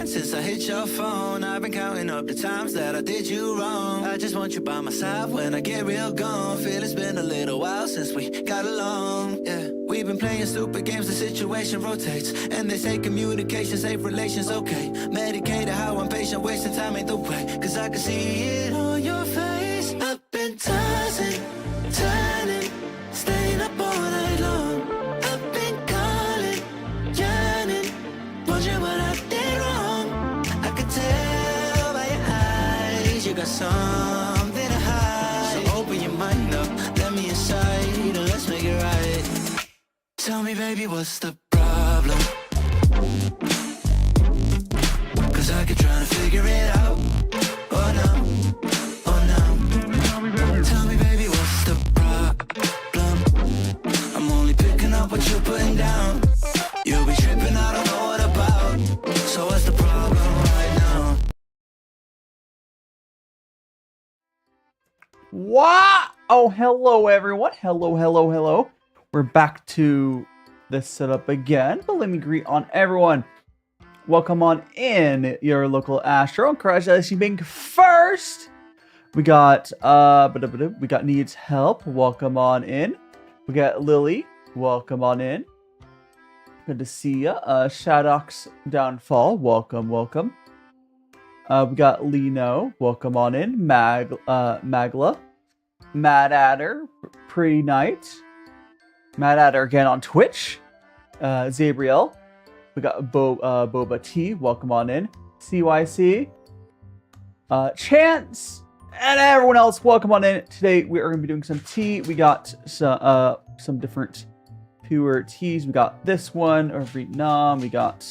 mind since I hit your phone. I've been counting up the times that I did you wrong. I just want you by my side when I get real gone. Feel it's been a little while since we got along. Yeah, we've been playing stupid games, the situation rotates. And they say communication, safe relations, okay. Medicated how I'm patient, wasting time ain't the way. Cause I can see it on your face. I've been tossing, turning, staying up all night long. I've been calling, yearning, wondering what I did wrong. I could tell by your eyes you got something to hide. So open your mind up, let me inside, and let's make it right. Tell me, baby, what's the problem? Cause I keep trying to figure it out. Oh no, oh no. Tell me, baby, what's the problem? I'm only picking up what you're putting down. You'll be tripping, I don't know what about. So what's the problem right now? What? Oh, hello everyone. Hello. We're back to this setup again, but let me greet on everyone. Welcome on in, your local Astro. Congratulations being first. We got Needs Help. Welcome on in. We got Lily. Welcome on in. Good to see ya. Shaddock's Downfall. Welcome. We got Lino. Welcome on in. Magla. Mad Adder. Pretty Night. Mad Adder again on Twitch. Zabriel. We got Boba T. Welcome on in. CYC. Chance. And everyone else, welcome on in. Today we are going to be doing some tea. We got some different Puerh teas. We got this one, or Vietnam. We got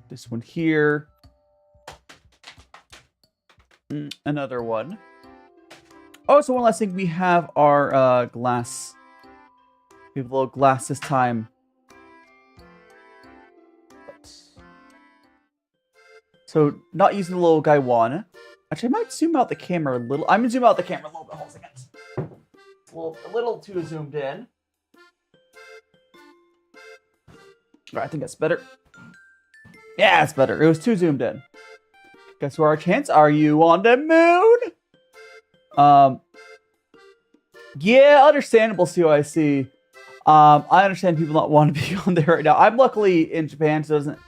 this one here. Another one. Oh, so one last thing. We have our glass. We have a little glass this time. So, not using the little guy one. Actually, I might zoom out the camera a little. I'm going to zoom out the camera a little bit. Hold on a second. It's a little too zoomed in. Alright, I think that's better. Yeah, it's better. It was too zoomed in. Guess where our chance? Are you on the moon? Yeah, understandable, COIC. I understand people not want to be on there right now. I'm luckily in Japan, so it doesn't...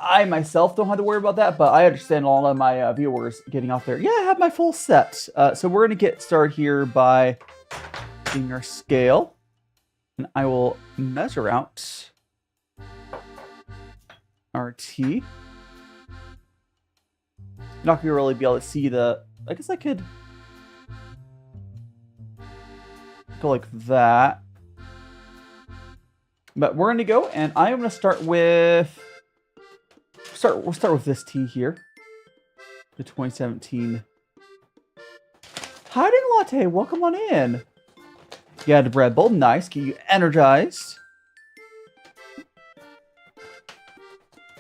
I myself don't have to worry about that, but I understand a lot of my viewers getting off there. Yeah, I have my full set. So we're going to get started here by getting our scale. And I will measure out our tea. Not going to really be able to see the... I guess I could go like that. But we're going to go, and I am going to start with... We'll start with this tea here. The 2017 Hiding Latte. Welcome on in. Yeah, the Red Bull. Nice. Get you energized.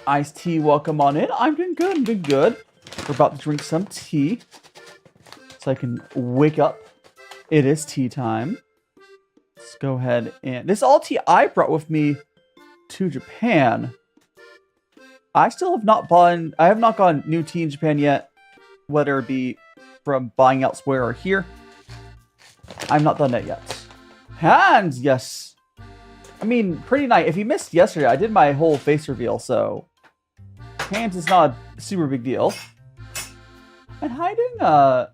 Iced tea. Welcome on in. I'm doing good. We're about to drink some tea. So I can wake up. It is tea time. Let's go ahead and... This is all tea I brought with me to Japan. I still have not bought... I have not gotten new tea in Japan yet. Whether it be from buying elsewhere or here. I've not done that yet. Hands! Yes. I mean, pretty nice. If you missed yesterday, I did my whole face reveal, so... Hands is not a super big deal. And hiding,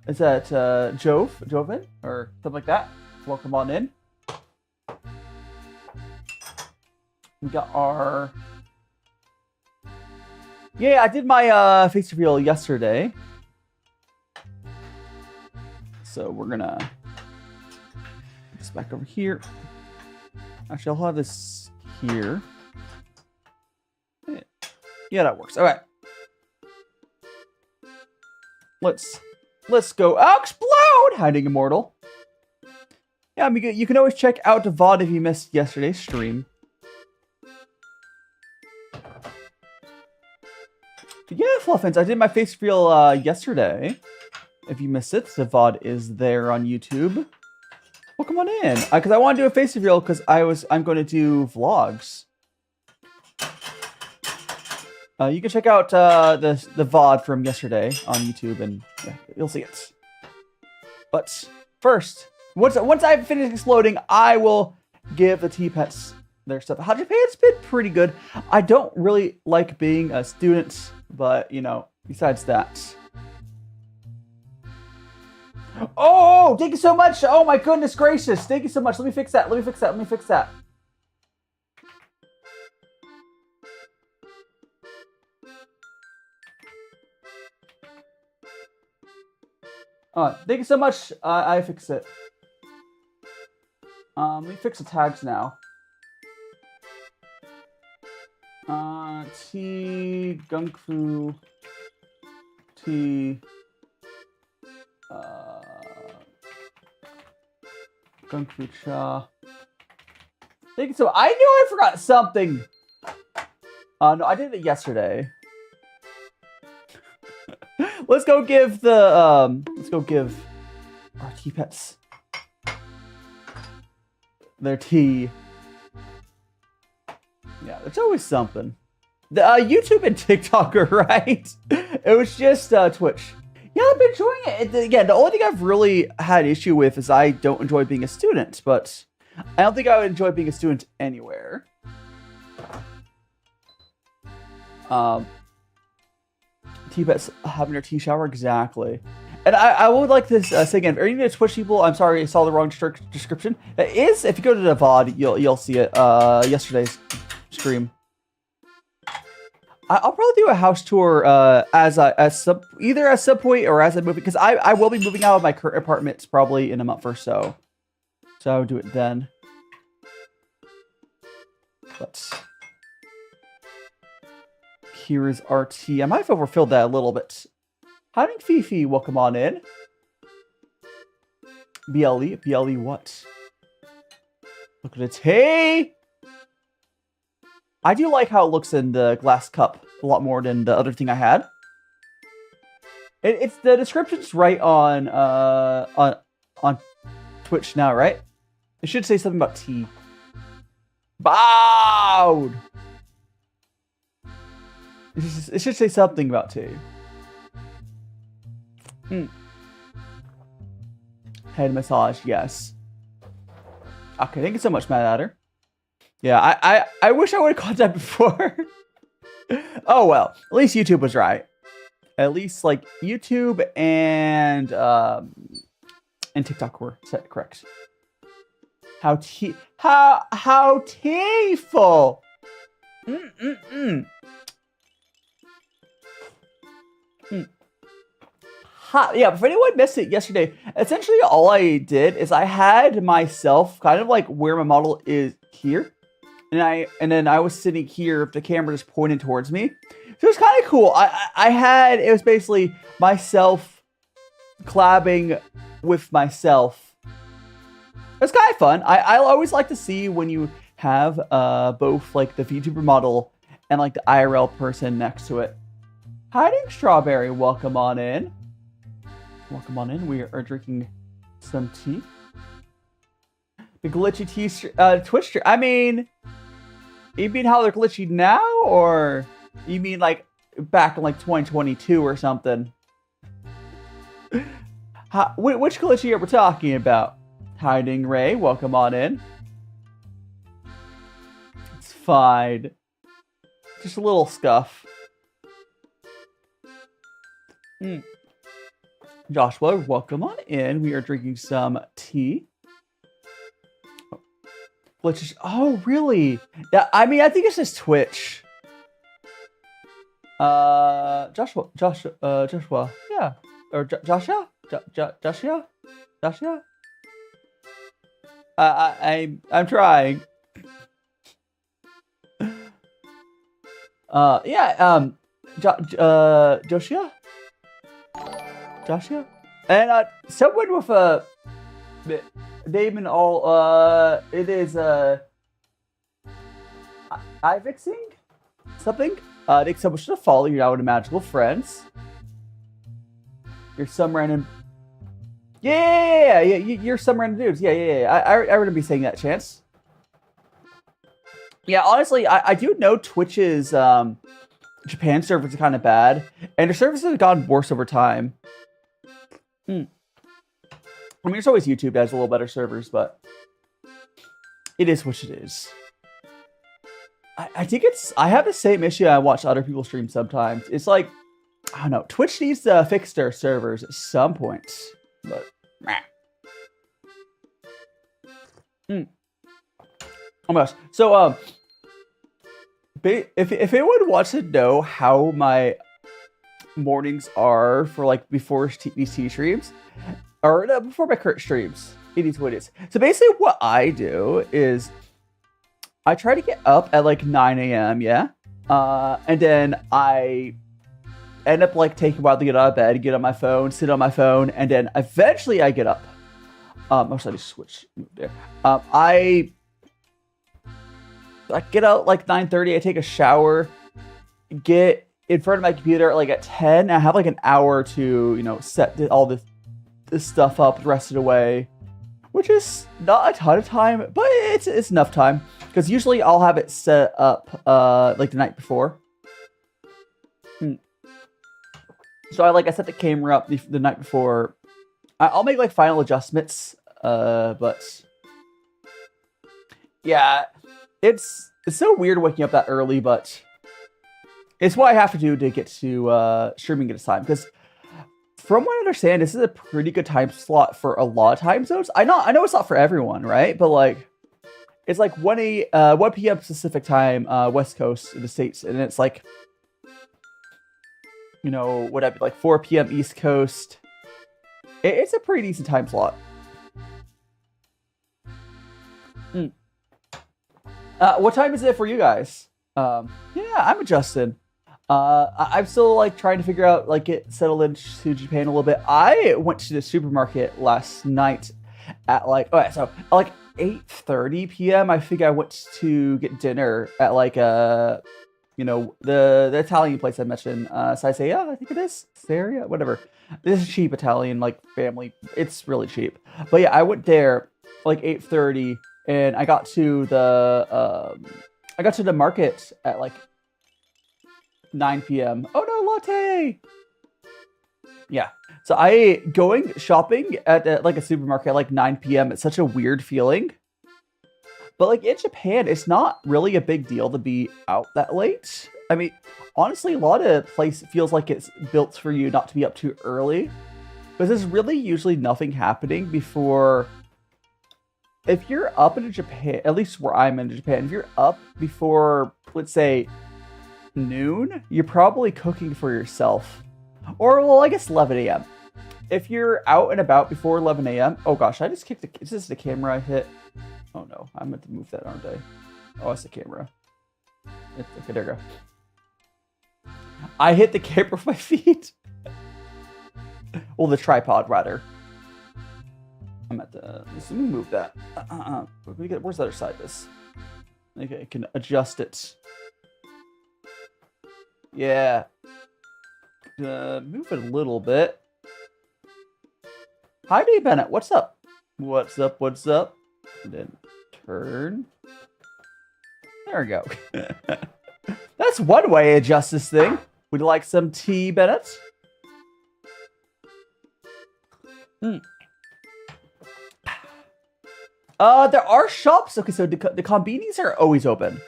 is that Joven? Or something like that. Welcome on in. We got our... Yeah, I did my face reveal yesterday. So we're gonna put this back over here. Actually, I'll have this here. Yeah, that works. All right. Let's go. Oh, explode! Hiding Immortal. Yeah, I mean, you can always check out the VOD if you missed yesterday's stream. Yeah, Fluffins, I did my face reveal yesterday. If you missed it, the VOD is there on YouTube. Well, come on in. Because I want to do a face reveal because I'm going to do vlogs. You can check out the VOD from yesterday on YouTube, and yeah, you'll see it. But first, once I've finished exploding, I will give the tea pets their stuff. How Japan's been pretty good. I don't really like being a student, but you know, besides that. Oh, thank you so much. Oh my goodness gracious. Thank you so much. Let me fix that. Let me fix that. Let me fix that. Thank you so much. I fixed it. Let me fix the tags now. Tea, Gungfu, tea, Gungfu cha. Thank you so much. I knew I forgot something. No, I did it yesterday. Let's go give the let's go give our tea pets their tea. Yeah, there's always something. The YouTube and TikTok are right. It was just Twitch. Yeah, I've been enjoying it. Again, the only thing I've really had issue with is I don't enjoy being a student, but I don't think I would enjoy being a student anywhere. Tea pets having their tea shower, exactly. And I would like to say again, for any of the Twitch people, I'm sorry, I saw the wrong description. That is, if you go to the VOD, you'll see it. Yesterday's stream. I'll probably do a house tour either as Subway or as a movie, because I will be moving out of my current apartment probably in a month or so. So I'll do it then. But here is our tea. I might have overfilled that a little bit. Hiding Fifi, welcome on in. BLE what? Look at the tea! I do like how it looks in the glass cup a lot more than the other thing I had. It's the description's right on Twitch now, right? It should say something about tea. Bowed! It should say something about tea. Head massage, yes. Okay, thank you so much, Matt Adder. Yeah, I wish I would have caught that before. Oh well, at least YouTube was right. At least like YouTube and TikTok were set correct. How teaful. Yeah, but if anyone missed it yesterday, essentially all I did is I had myself kind of like where my model is here. And then I was sitting here, the camera just pointed towards me. So it was kind of cool. It was basically myself collabing with myself. It's kind of fun. I always like to see when you have both like the VTuber model and like the IRL person next to it. Hiding Strawberry, welcome on in. Welcome on in. We are drinking some tea. The glitchy tea Twitch stream. I mean, you mean how they're glitchy now, or you mean like back in like 2022 or something? Which glitchy are we talking about? Hiding Ray, welcome on in. It's fine. Just a little scuff. Joshua, welcome on in. We are drinking some tea. Glitches. Oh, really? Yeah, I mean, I think it's just Twitch. Joshua, yeah. Or Joshua? Joshua? I'm trying. Yeah, Joshua? Joshua? And, someone with a name and all, it is, iVixing? Something? Thanks so much for the follow. You're now with Magical Friends. You're some random... Yeah, you're some random dudes. Yeah. I remember be saying that, Chance. Yeah, honestly, I do know Twitch's Japan servers are kind of bad, and their services have gotten worse over time. I mean, there's always YouTube that has a little better servers, but it is what it is. I think I have the same issue. I watch other people stream sometimes. It's like, I don't know. Twitch needs to fix their servers at some point, but. Oh my gosh. So, if anyone wants to know how my mornings are for like before these T streams, or no, before my current streams, it is what it is. So basically, what I do is I try to get up at like 9 a.m. Yeah, and then I end up like taking a while to get out of bed, get on my phone, sit on my phone, and then eventually I get up. Let me switch there. I get out like 9:30. I take a shower, get in front of my computer like at 10. I have like an hour to set all this stuff up, rest it away, which is not a ton of time, but it's enough time because usually I'll have it set up like the night before. So I set the camera up the night before. I'll make like final adjustments, but yeah, it's so weird waking up that early, but it's what I have to do to get to streaming at this time. Because from what I understand, this is a pretty good time slot for a lot of time zones. I know it's not for everyone, right? But like, it's like 1 p.m. Pacific time, West Coast in the States, and it's like, would that be like 4 p.m. East Coast? It's a pretty decent time slot. What time is it for you guys? Yeah, I'm adjusting. I'm still like trying to figure out get settled into Japan a little bit. I went to the supermarket last night at like 8:30 p.m. I think I went to get dinner at like the Italian place I mentioned. So I say, yeah, I think it is Saria, whatever. This is cheap Italian family. It's really cheap. But yeah, I went there like 8:30, and I got to the market at like 9 p.m. Oh no, latte! Yeah. So going shopping at like a supermarket at like 9 p.m. It's such a weird feeling. But like in Japan, it's not really a big deal to be out that late. I mean, honestly, a lot of place feels like it's built for you not to be up too early. But there's really usually nothing happening before. If you're up in Japan, at least where I'm in Japan, if you're up before, let's say, noon, you're probably cooking for yourself. Or, well, I guess 11 a.m. If you're out and about before 11 a.m. Oh gosh, I just kicked is this the camera I hit? Oh no, I meant to move that, aren't I? Oh, it's the camera. Okay, there we go. I hit the camera with my feet. Well, the tripod, rather. I'm at the... Let me move that. Where's the other side of this? Okay, I can adjust it. Yeah. Move it a little bit. Hi, Dave Bennett. What's up? What's up? What's up? And then turn. There we go. That's one way to adjust this thing. Would you like some tea, Bennett? There are shops. Okay, so the konbinis are always open.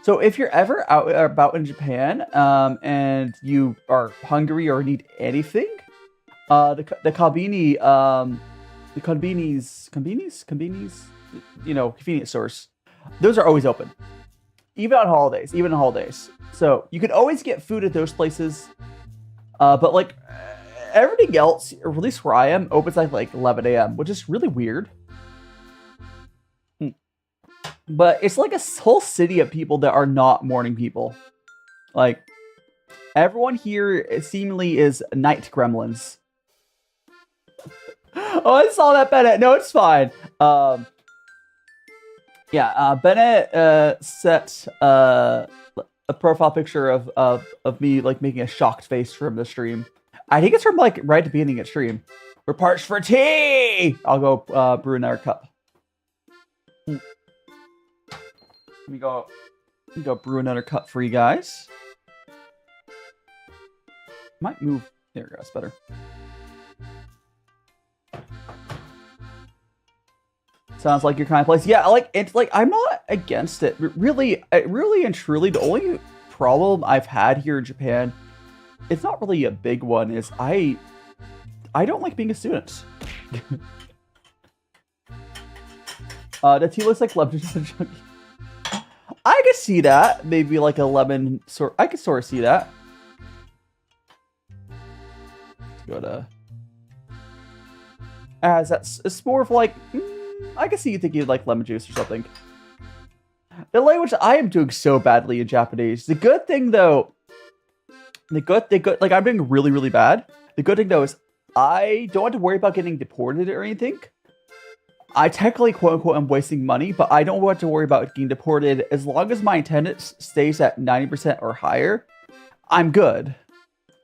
So if you're ever out or about in Japan, and you are hungry or need anything, the konbini, convenience stores, those are always open, even on holidays. So you can always get food at those places, but like everything else, or at least where I am, opens at like 11 a.m., which is really weird. But it's like a whole city of people that are not morning people. Like, everyone here seemingly is night gremlins. Oh, I saw that, Bennett. No, it's fine. Bennett set a profile picture of me like making a shocked face from the stream. I think it's from like right at the beginning of stream. We're parched for tea. I'll go brew another cup. Let me go brew another cup for you guys. Might move. There we go. That's better. Sounds like your kind of place. Yeah, like it's like I'm not against it. Really and truly, the only problem I've had here in Japan, it's not really a big one, is I don't like being a student. The tea looks like lemon junkie. I could see that. Maybe like a lemon sort. I could sort of see that. Let's go to. As it's more of like. I can see you thinking like lemon juice or something. The language, I am doing so badly in Japanese. The good thing though, like I'm doing really, really bad. The good thing though is I don't have to worry about getting deported or anything. I technically, quote unquote, am wasting money, but I don't have to worry about getting deported. As long as my attendance stays at 90% or higher, I'm good.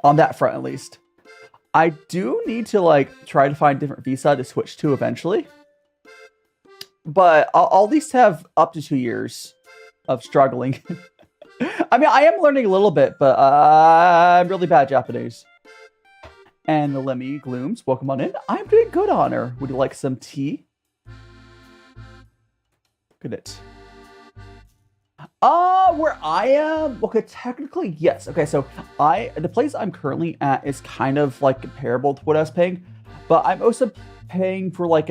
On that front, at least. I do need to like try to find a different visa to switch to eventually. But I'll at least have up to 2 years of struggling. I mean, I am learning a little bit, but I'm really bad at Japanese. And the Lemmy Glooms, welcome on in. I'm doing good, Honor. Would you like some tea? Look at it. Where I am? Okay, technically, yes. Okay, so the place I'm currently at is kind of like comparable to what I was paying, but I'm also paying for like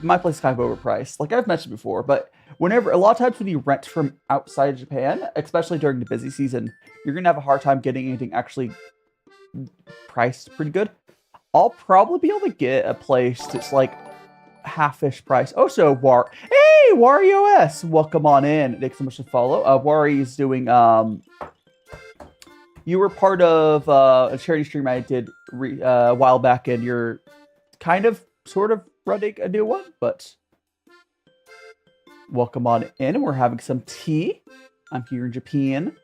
my place is kind of overpriced, like I've mentioned before. But a lot of times when you rent from outside of Japan, especially during the busy season, you're gonna have a hard time getting anything actually priced pretty good. I'll probably be able to get a place that's like half-ish price. Oh, so hey, WarioS, welcome on in. Thanks so much to follow. Wari is doing you were part of a charity stream I did a while back, and you're kind of sort of running a new one, but welcome on in. We're having some tea. I'm here in Japan.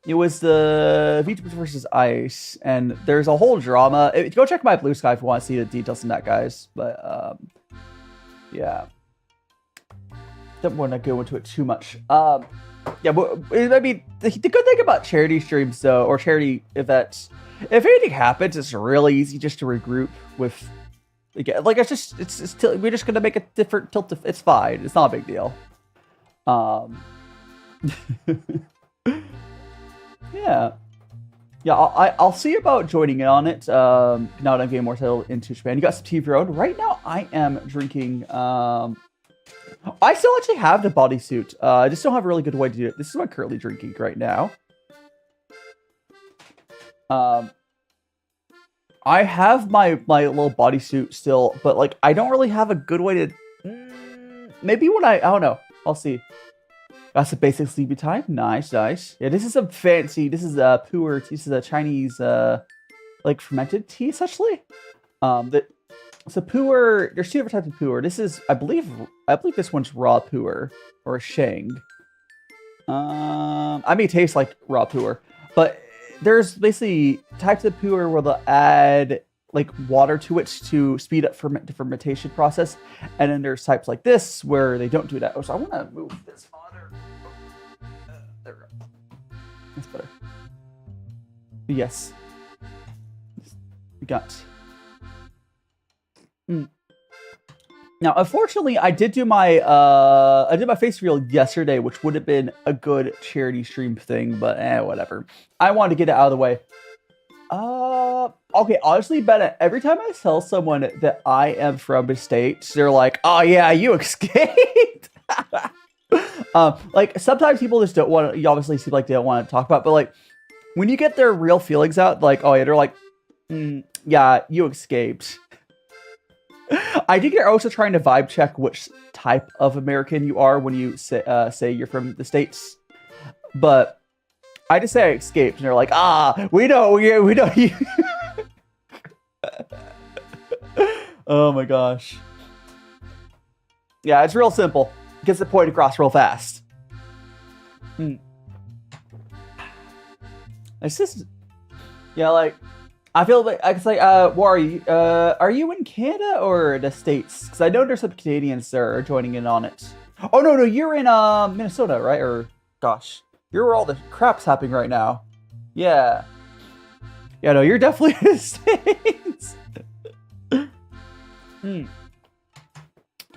It was the Vtuber versus Ice, and there's a whole drama. Go check my Blue Sky if you want to see the details in that, guys. But yeah, don't want to go into it too much. Yeah, but I mean, the good thing about charity streams, though, or charity events, if anything happens, it's really easy just to regroup with. Like we're just gonna make a different tilt. It's fine. It's not a big deal. Yeah. I'll see about joining in on it. Now that I'm getting more settled into Japan. You got some tea of your own. Right now, I am drinking. I still actually have the bodysuit. I just don't have a really good way to do it. This is what I'm currently drinking right now. I have my little bodysuit still, but like I don't really have a good way to. Maybe when I don't know. I'll see. That's a basic sleepy time. Nice. Yeah, this is a fancy. This is a pu'er tea. This is a Chinese like fermented tea essentially. So pu'er. There's two different types of pu'er. This is I believe this one's raw pu'er or a sheng. I mean, it tastes like raw pu'er, but there's basically types of pu'er where they'll add like water to it to speed up the fermentation process, and then there's types like this where they don't do that. Oh, so I want to move this water. There we go. That's better. Yes. We got. Now, unfortunately, I did my face reveal yesterday, which would have been a good charity stream thing, but whatever. I wanted to get it out of the way. Okay, honestly, Bennett, every time I tell someone that I am from the States, they're like, oh yeah, you escaped! Like, sometimes people just don't want to, you obviously seem like they don't want to talk about, but like, when you get their real feelings out, like, oh yeah, they're like, yeah, you escaped. I think they're also trying to vibe check which type of American you are when you say you're from the States. But I just say I escaped, and they're like, we know you. Oh my gosh. Yeah, it's real simple. Gets the point across real fast. It's just, yeah, like, I feel like I could say, Wari, are you in Canada or the States? Because I know there's some Canadians that are joining in on it. Oh no, you're in Minnesota, right? Or gosh, You're where all the crap's happening right now. Yeah. Yeah, no, you're definitely in the States.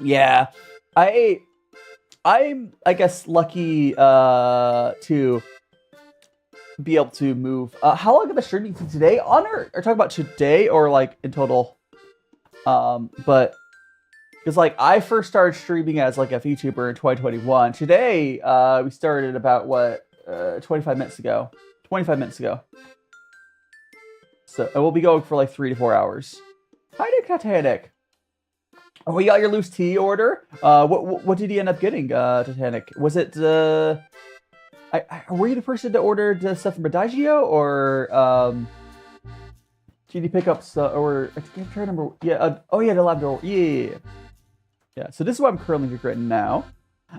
Yeah. I'm, I guess, lucky to be able to move. How long have I streaming to today? Or talking about today or like in total? But because like I first started streaming as like a VTuber in 2021. Today, we started about what 25 minutes ago. 25 minutes ago. So and we'll be going for like 3 to 4 hours. Hi, Titanic. Oh, you got your loose tea order. What did you end up getting, Titanic? Was it were you the person that ordered the stuff from Adagio, or did you pick up or I can't remember? Yeah. Oh yeah, the Labrador. Yeah. So this is what I'm currently regretting now.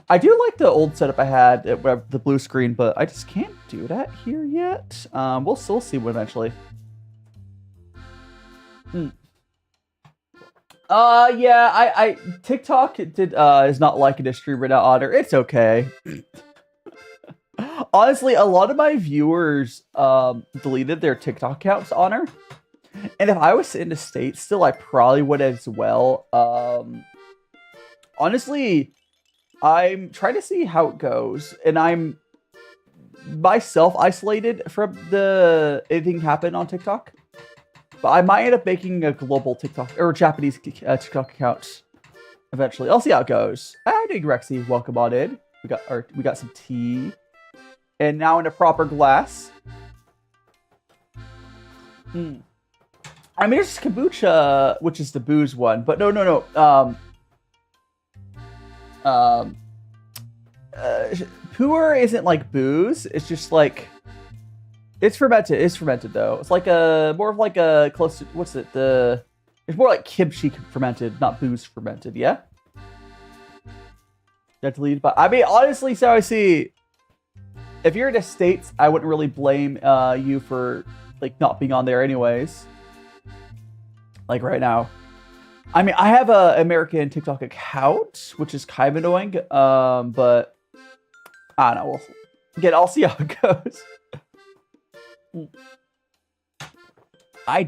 I do like the old setup I had, the blue screen, but I just can't do that here yet. We'll still see eventually. Yeah, I TikTok is not liking a streamer now, Otter. It's okay. Honestly, a lot of my viewers deleted their TikTok accounts, Honor. And if I was in the States still, I probably would as well. Honestly, I'm trying to see how it goes, and I'm myself isolated from anything happen on TikTok. But I might end up making a global TikTok or Japanese TikTok account eventually. I'll see how it goes. Hi, doing Rexy. Welcome on in. We got some tea, and now in a proper glass. I mean, there's kombucha, which is the booze one, but no. Puer isn't like booze. It's just like. It's fermented. It's fermented though. It's like more of like a close to what's it? It's more like kimchi fermented, not booze fermented. Yeah. Got deleted, but I mean honestly, so I see. If you're in the States, I wouldn't really blame you for like not being on there anyways. Like right now, I mean I have a American TikTok account, which is kind of annoying. But I don't know. Again, I'll see how it goes. I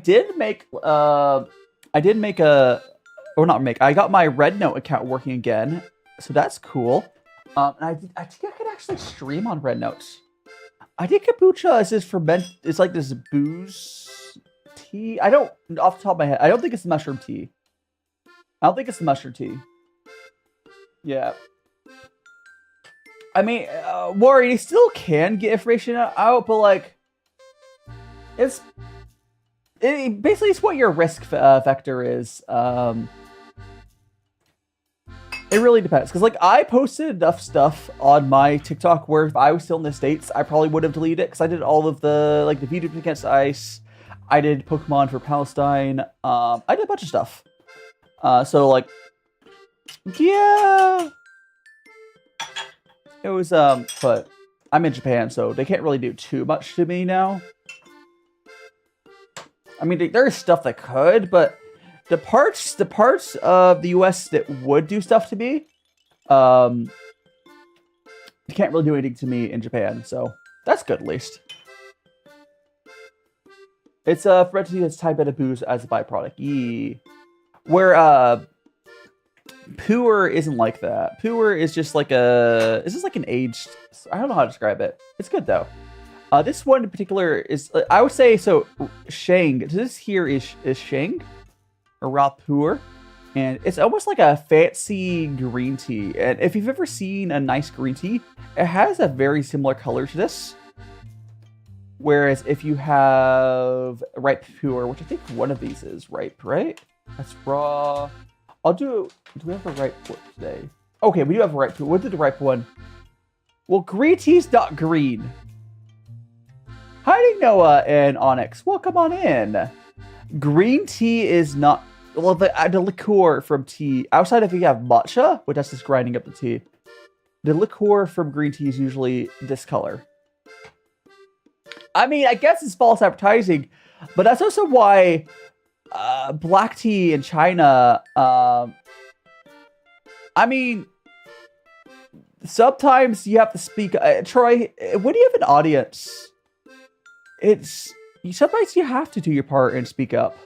got my Red Note account working again, so that's cool. And I think I could actually stream on Red Note. I think kombucha is this it's like this booze tea. I don't, off the top of my head, I don't think it's the mushroom tea. Yeah. I mean, Warren, you still can get information out, but like, basically it's what your risk factor is. It really depends, because like I posted enough stuff on my TikTok where if I was still in the States, I probably would have deleted it, because I did all of the like the Vtuber against ice, I did Pokemon for Palestine, I did a bunch of stuff. So like, yeah, it was but I'm in Japan, so they can't really do too much to me now. I mean, there's stuff that could, but the parts of the U.S. that would do stuff to me, they can't really do anything to me in Japan, so that's good at least. It's fermented that's type of booze as a byproduct. Yee. Where Puer isn't like that. Puer is just like it's just like an aged. I don't know how to describe it. It's good though. This one in particular is, I would say, so Shang. This here is Shang, or Ra Puer, and it's almost like a fancy green tea. And if you've ever seen a nice green tea, it has a very similar color to this. Whereas if you have ripe Puer, which I think one of these is ripe, right? That's raw. Do we have a ripe one today? Okay, we do have a ripe Puer. What did the ripe one? Well, green tea's not green. Hi, Noah and Onyx. Welcome on in. Green tea is not... Well, the liqueur from tea... Outside if you have matcha, which that's just grinding up the tea, the liqueur from green tea is usually this color. I mean, I guess it's false advertising, but that's also why black tea in China... I mean... sometimes you have to speak. Troy, when you have an audience, sometimes you have to do your part and speak up.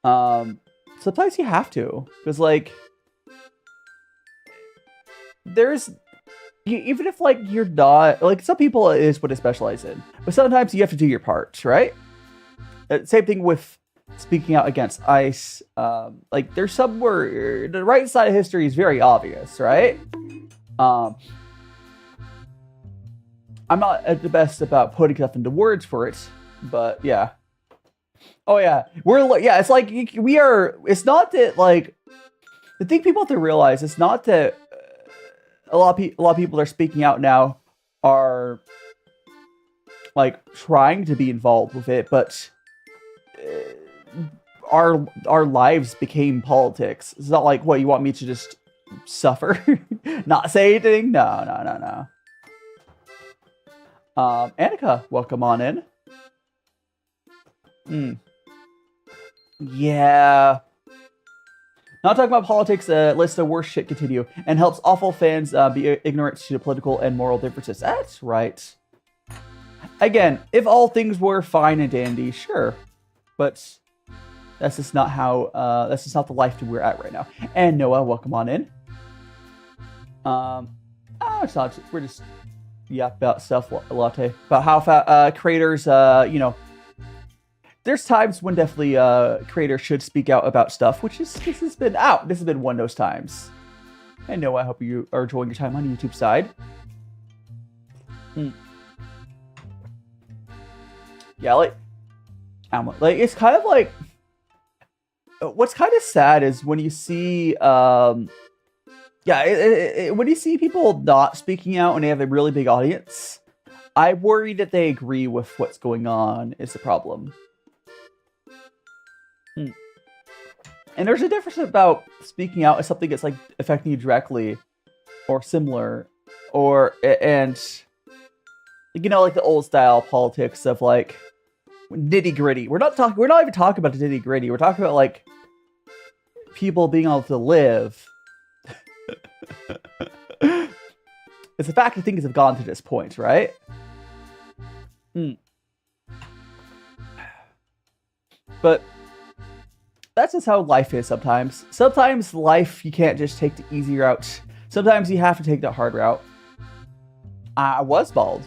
Sometimes you have to, because like even if like you're not like, some people it is what they specialize in, but sometimes you have to do your part, right? Same thing with speaking out against ICE. Like there's somewhere the right side of history is very obvious, right? I'm not the best about putting stuff into words for it, but yeah. Oh yeah, it's like we are. It's not that like the thing people have to realize. It's not that a lot of people that are speaking out now are like trying to be involved with it, but our lives became politics. It's not like, what, you want me to just suffer, not say anything? No. Annika, welcome on in. Yeah. Not talking about politics, lets the worst shit continue, and helps awful fans be ignorant to political and moral differences. That's right. Again, if all things were fine and dandy, sure. But that's just not how, that's just not the life that we're at right now. And Noah, welcome on in. It's not, we're just, about stuff, latte. About how creators, there's times when definitely creators should speak out about stuff, this has been one of those times. And Noah, I hope you are enjoying your time on the YouTube side. Yeah, like it's kind of like, what's kind of sad is when you see, when you see people not speaking out and they have a really big audience, I worry that they agree with what's going on is the problem. And there's a difference about speaking out as something that's like affecting you directly or similar, and like the old style politics of like nitty gritty. We're not even talking about the nitty gritty. We're talking about like people being able to live. It's the fact that things have gone to this point, right? But that's just how life is sometimes. Sometimes life, you can't just take the easy route. Sometimes you have to take the hard route. I was bald.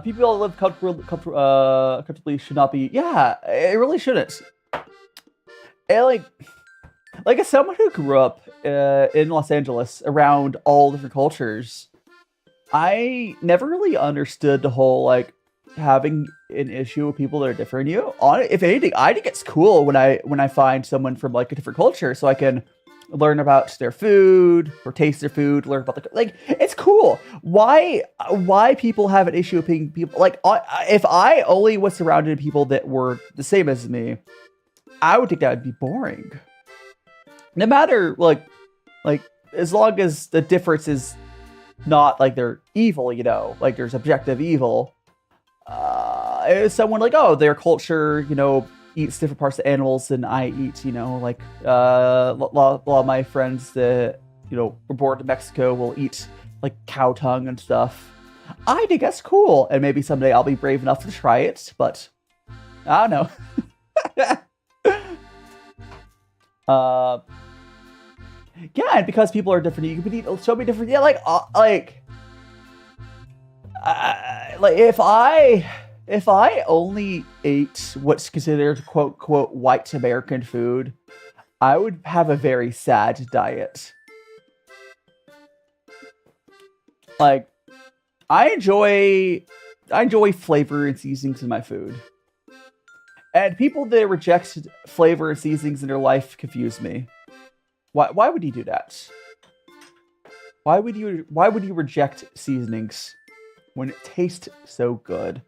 People that live comfortably should not be. Yeah, it really shouldn't. And like as someone who grew up in Los Angeles around all different cultures, I never really understood the whole like having an issue with people that are different than you. If anything, I think it's cool when I find someone from like a different culture, so I can learn about their food or taste their food, learn about it's cool. Why people have an issue with being people like, if I only was surrounded by people that were the same as me, I would think that would be boring. No matter like as long as the difference is not like they're evil, like there's objective evil. Someone like, oh, their culture, eats different parts of animals than I eat, like a lot of my friends that, were born in Mexico will eat like cow tongue and stuff. I think that's cool. And maybe someday I'll be brave enough to try it, but I don't know. Yeah, and because people are different, you can eat so many different, if I only ate what's considered quote unquote white American food, I would have a very sad diet. Like, I enjoy flavor and seasonings in my food. And people that reject flavor and seasonings in their life confuse me. Why would you do that? Why would you reject seasonings when it tastes so good?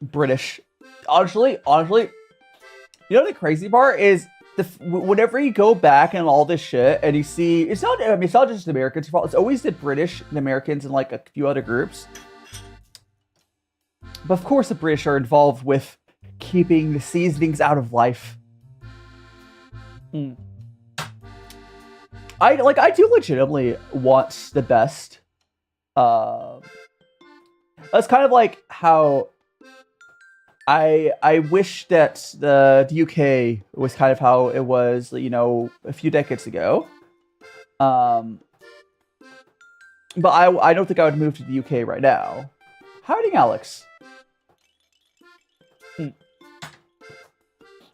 British. Honestly, the crazy part is whenever you go back and all this shit and you see, it's not just the Americans' fault. It's always the British, the Americans, and like a few other groups. But of course, the British are involved with keeping the seasonings out of life. I do legitimately want the best. That's kind of like how I wish that the UK was kind of how it was, you know, a few decades ago. But I don't think I would move to the UK right now. Howdy, Alex.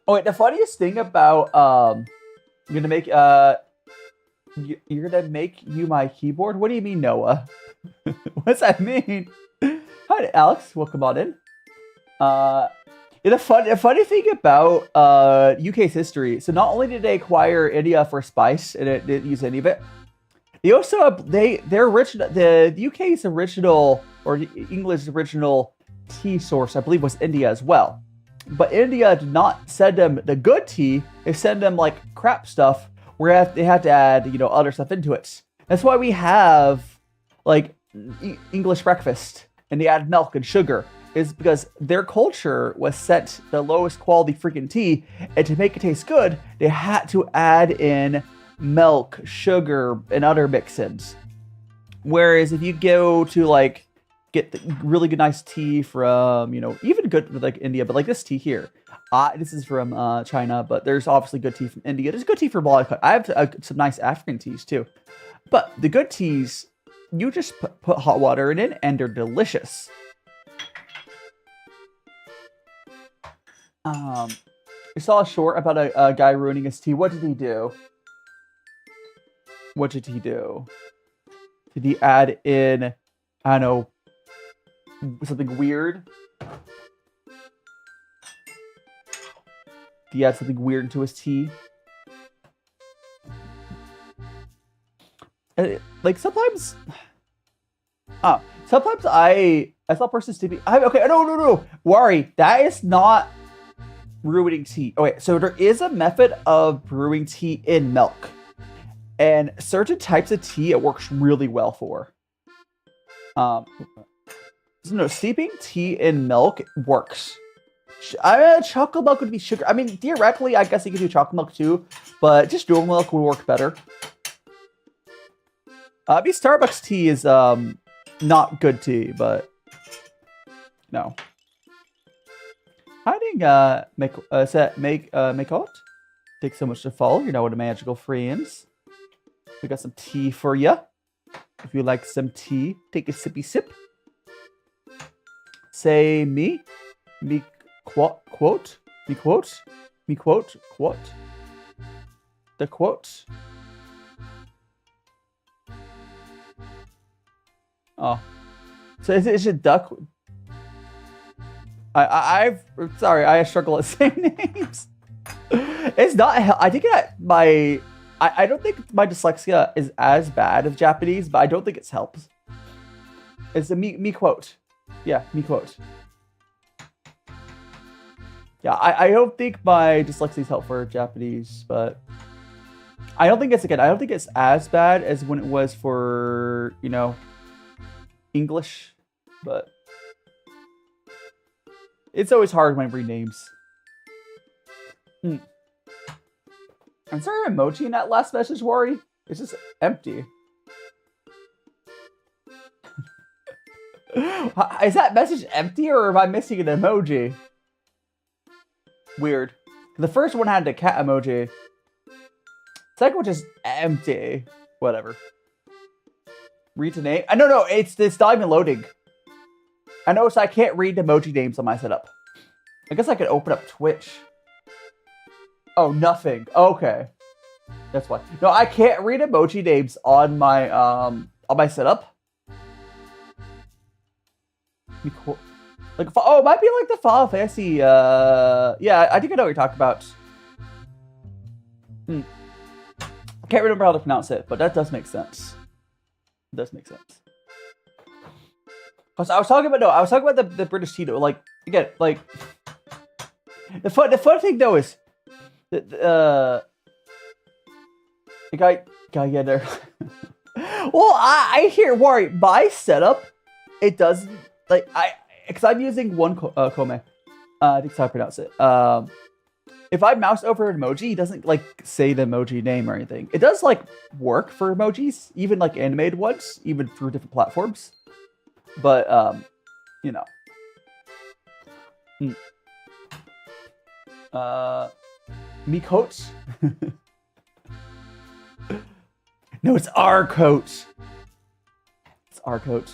Oh wait, the funniest thing about you're gonna make you my keyboard? What do you mean, Noah? What's that mean? Hi, Alex. Welcome on in. The funny thing about UK's history. So not only did they acquire India for spice, and it didn't use any of it. They also their original the UK's original or England's original tea source, I believe, was India as well. But India did not send them the good tea. They send them like crap stuff where they had to add, you know, other stuff into it. That's why we have like English breakfast and they add milk and sugar. Is because their culture was sent the lowest quality freaking tea, and to make it taste good, they had to add in milk, sugar, and other mix-ins. Whereas if you go to like get the really good nice tea from, you know, even good with like India, but like this tea here, this is from China, but there's obviously good tea from India. There's good tea from a lot of, I have some nice African teas too, but the good teas, you just put hot water in it and they're delicious. I saw a short about a guy ruining his tea. What did he do? What did he do? Did he add in, I don't know, something weird? Did he add something weird into his tea? Like sometimes, sometimes I saw persons to be. Okay, no, worry. That is not brewing tea. Okay, so there is a method of brewing tea in milk, and certain types of tea it works really well for. No, steeping tea in milk works. Chocolate milk would be sugar. I mean, theoretically, I guess you could do chocolate milk too, but just normal milk would work better. Starbucks tea is not good tea, but no. Hiding make out. Takes so much to follow. You know what a magical friends. We got some tea for you. If you like some tea, take a sippy sip. Say me quote, me quote, the quote. Oh, so is it duck? Sorry, I struggle with saying names. It's not. I think I don't think my dyslexia is as bad as Japanese, but I don't think it helps. It's a me quote. Yeah, me quote. Yeah, I don't think my dyslexia is helpful for Japanese, but I don't think it's as bad as when it was for, you know, English, but it's always hard when I read names. Is there an emoji in that last message, Worry? It's just empty. Is that message empty, or am I missing an emoji? Weird. The first one had the cat emoji. Second one just empty. Whatever. Read to name. No, it's not even loading. I know, so I can't read emoji names on my setup. I guess I could open up Twitch. Oh, nothing. Okay. That's why. No, I can't read emoji names on my setup. Like, oh, it might be like the Final Fantasy, yeah, I think I know what you're talking about. I can't remember how to pronounce it, but that does make sense. It does make sense. I was talking about the British tea, though. Like, again, like, the fun thing, though, is, the guy get there. Well, I hear, Worry, my setup, it doesn't, like, because I'm using Onecomme. I think that's how I pronounce it. If I mouse over an emoji, it doesn't like say the emoji name or anything. It does like work for emojis, even like animated ones, even for different platforms. But you know. Me coach? No, it's our coach. It's our coach.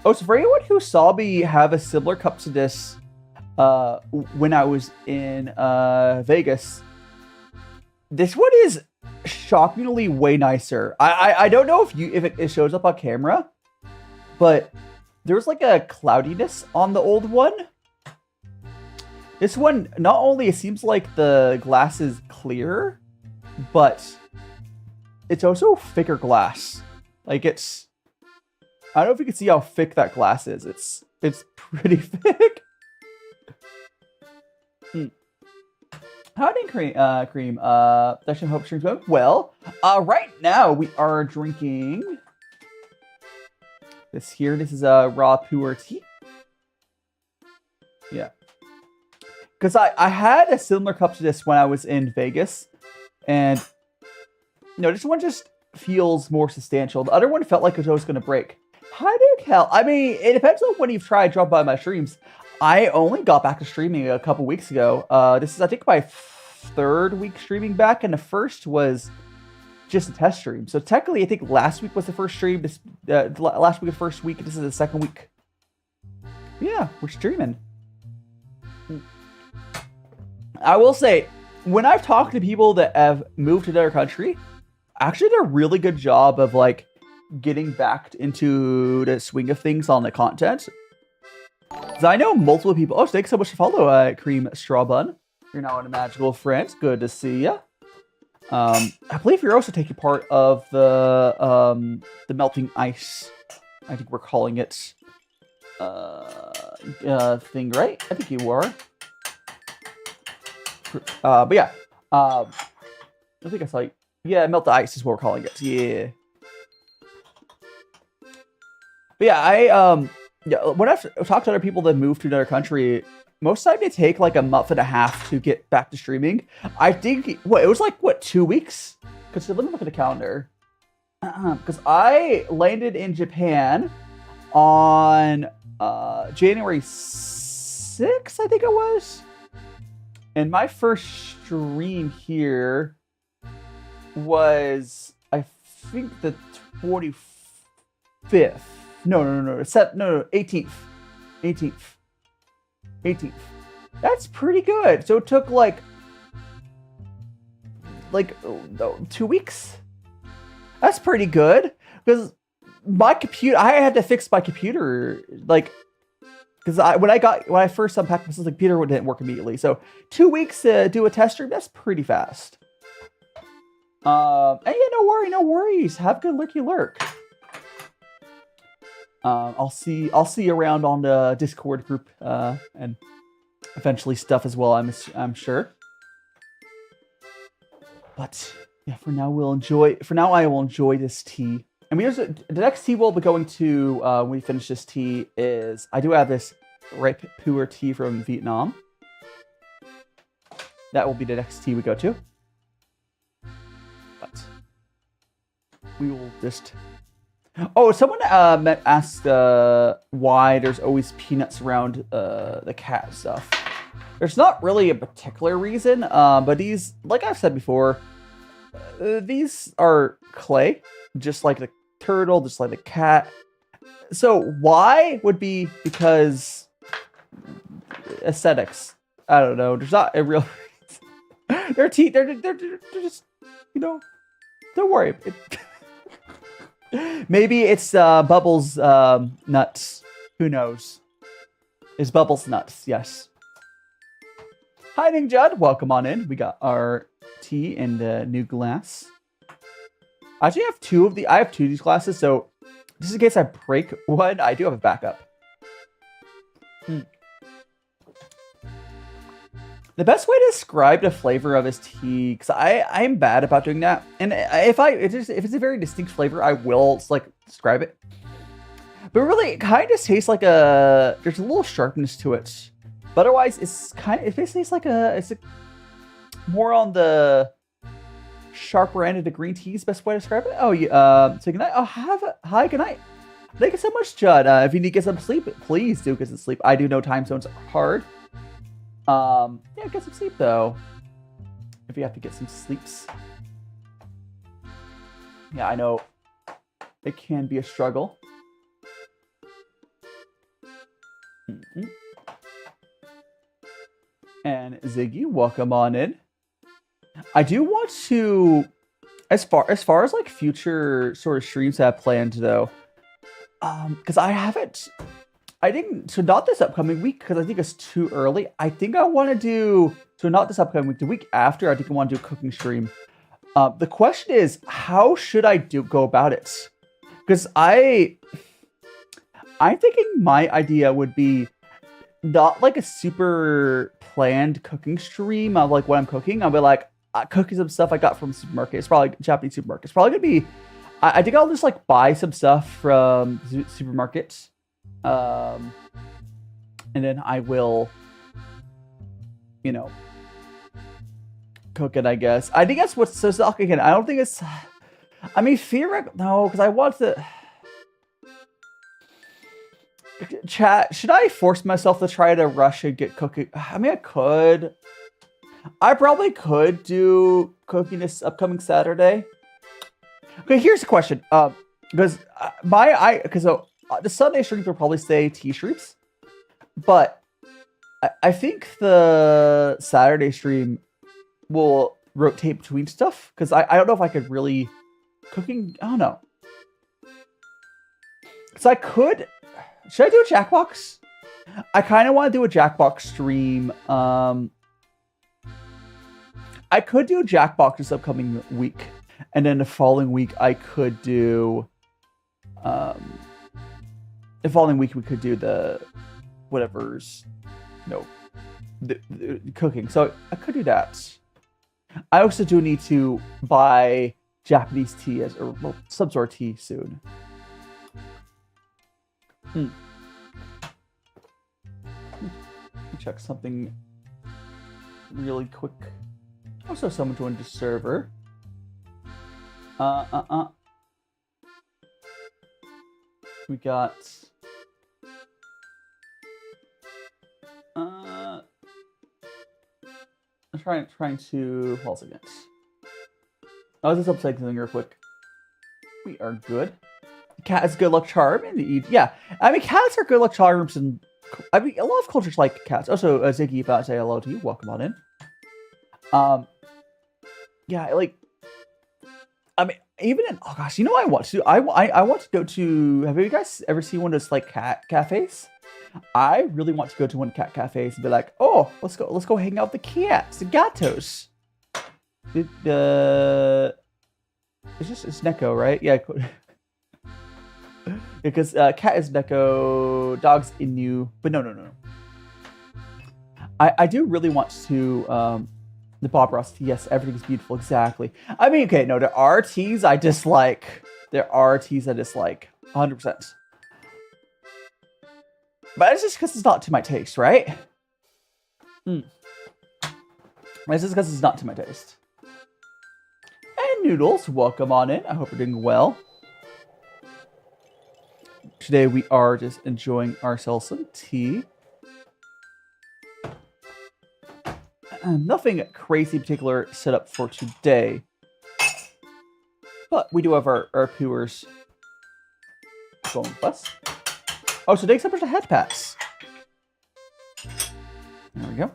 Oh, so for anyone who saw me have a similar cup to this when I was in Vegas, this one is shockingly way nicer. I don't know if it shows up on camera, but there's like a cloudiness on the old one. This one, not only it seems like the glass is clear, but it's also thicker glass. Like it's, I don't know if you can see how thick that glass is. It's pretty thick. Howdy, Cream. That's hope stream's going well. Right now we are drinking this here. This is a raw Puerh tea. Yeah. Because I had a similar cup to this when I was in Vegas, and you know, this one just feels more substantial. The other one felt like it was always going to break. How do hell? I mean, it depends on when you've tried drop by my streams. I only got back to streaming a couple weeks ago. This is, I think, my third week streaming back, and the first was just a test stream. So technically, I think last week was the first stream. This last week, the first week. This is the second week. Yeah, we're streaming. I will say, when I've talked to people that have moved to another country, actually did a really good job of like getting back into the swing of things on the content. Because I know multiple people. Oh, thanks so much for follow, Cream Straw Bun. You're now in a magical friend. Good to see ya. I believe you're also taking part of the melting ice. I think we're calling it thing, right? I think you are. But yeah, I think it's like, yeah, melt the ice is what we're calling it. Yeah. But yeah, yeah, when I've talked to other people that moved to another country, most of the time they take like a month and a half to get back to streaming. I think, it was like, 2 weeks? Because let me look at the calendar. Because I landed in Japan on January 6th, I think it was. And my first stream here was, I think, the 25th. No, 18th. 18th. That's pretty good. So it took like 2 weeks. That's pretty good. Because my computer, I had to fix my computer, like, because when I first unpacked my computer, it didn't work immediately. So 2 weeks to do a test stream, that's pretty fast. And yeah, no worries. Have good lurky lurk. I'll see you around on the Discord group, and eventually stuff as well. I'm sure. But yeah, for now I will enjoy this tea. I mean, the next tea we'll be going to when we finish this tea is, I do have this ripe Puerh tea from Vietnam. That will be the next tea we go to. But we will just... Oh, someone asked why there's always peanuts around the cat stuff. There's not really a particular reason, but these, like I've said before, these are clay, just like the turtle, just like the cat. So why would be because aesthetics. I don't know. There's not a real reason. Their teeth, they're just, you know, don't worry. Maybe it's Bubbles nuts. Who knows? It's Bubbles nuts, yes. Hi, Ning Judd. Welcome on in. We got our tea in the new glass. I actually have two of these glasses, so just in case I break one, I do have a backup. The best way to describe the flavor of this tea, because I'm bad about doing that, and if it's a very distinct flavor, I will like describe it. But really, it kind of tastes like a... There's a little sharpness to it. But otherwise, it's kind of... It basically tastes like a... It's more on the sharper end of the green tea's best way to describe it. Oh, yeah. So good night. Oh, hi, good night. Thank you so much, Judd. If you need to get some sleep, please do get some sleep. I do know time zones are hard. Yeah, get some sleep, though. If you have to get some sleeps. Yeah, I know it can be a struggle. And Ziggy, welcome on in. I do want to, as far as like future sort of streams I have planned though, because I didn't, so not this upcoming week because I think it's too early. I think I want to do, so not this upcoming week, the week after. I think I want to do a cooking stream. The question is, how should I go about it? Because I'm thinking my idea would be not like a super planned cooking stream of like what I'm cooking. I'll be like cooking some stuff I got from supermarket. It's probably Japanese supermarket. It's probably gonna be. I think I'll just like buy some stuff from supermarkets, and then I will, you know, cook it. I guess. I think that's what's so again. I don't think it's. I mean, theoretically, no, because I want to. Chat, should I force myself to try to rush and get cooking? I mean, I could. I probably could do cooking this upcoming Saturday. Okay, here's the question. Because the Sunday streams will probably say tea streams, but I think the Saturday stream will rotate between stuff because I don't know if I could really cooking. I don't know. So I could. Should I do a Jackbox? I kind of want to do a Jackbox stream. I could do a Jackbox this upcoming week. And then the following week, I could do... the following week, we could do the... Whatever's... No. The cooking. So I could do that. I also do need to buy Japanese tea, or well, some sort of tea soon. Check something really quick. Also, someone joined the server. We got. I'm trying to pause again. I was just upsetting something real quick. We are good. Cat is good luck charm, indeed. Yeah, I mean, cats are good luck charms, and I mean, a lot of cultures like cats. Also, Ziggy, if I say hello to you, welcome on in. Yeah, like, I mean, even in, oh gosh, you know what I want to do? I want to go to, have you guys ever seen one of those, like, cat cafes? I really want to go to one cat cafes and be like, oh, let's go hang out with the cats, the gatos. It's Neko, right? Yeah. Because cat is Neko, dog's Inu, but no. I do really want to, the Bob Ross tea, yes, everything's beautiful, exactly. I mean, okay, no, there are teas I dislike. 100%. But it's just because it's not to my taste, right? It's just because it's not to my taste. And Noodles, welcome on in. I hope you're doing well. Today we are just enjoying ourselves some tea. Nothing crazy particular set up for today. But we do have our viewers going with us. Oh, so thanks so much to Head Pass. There we go.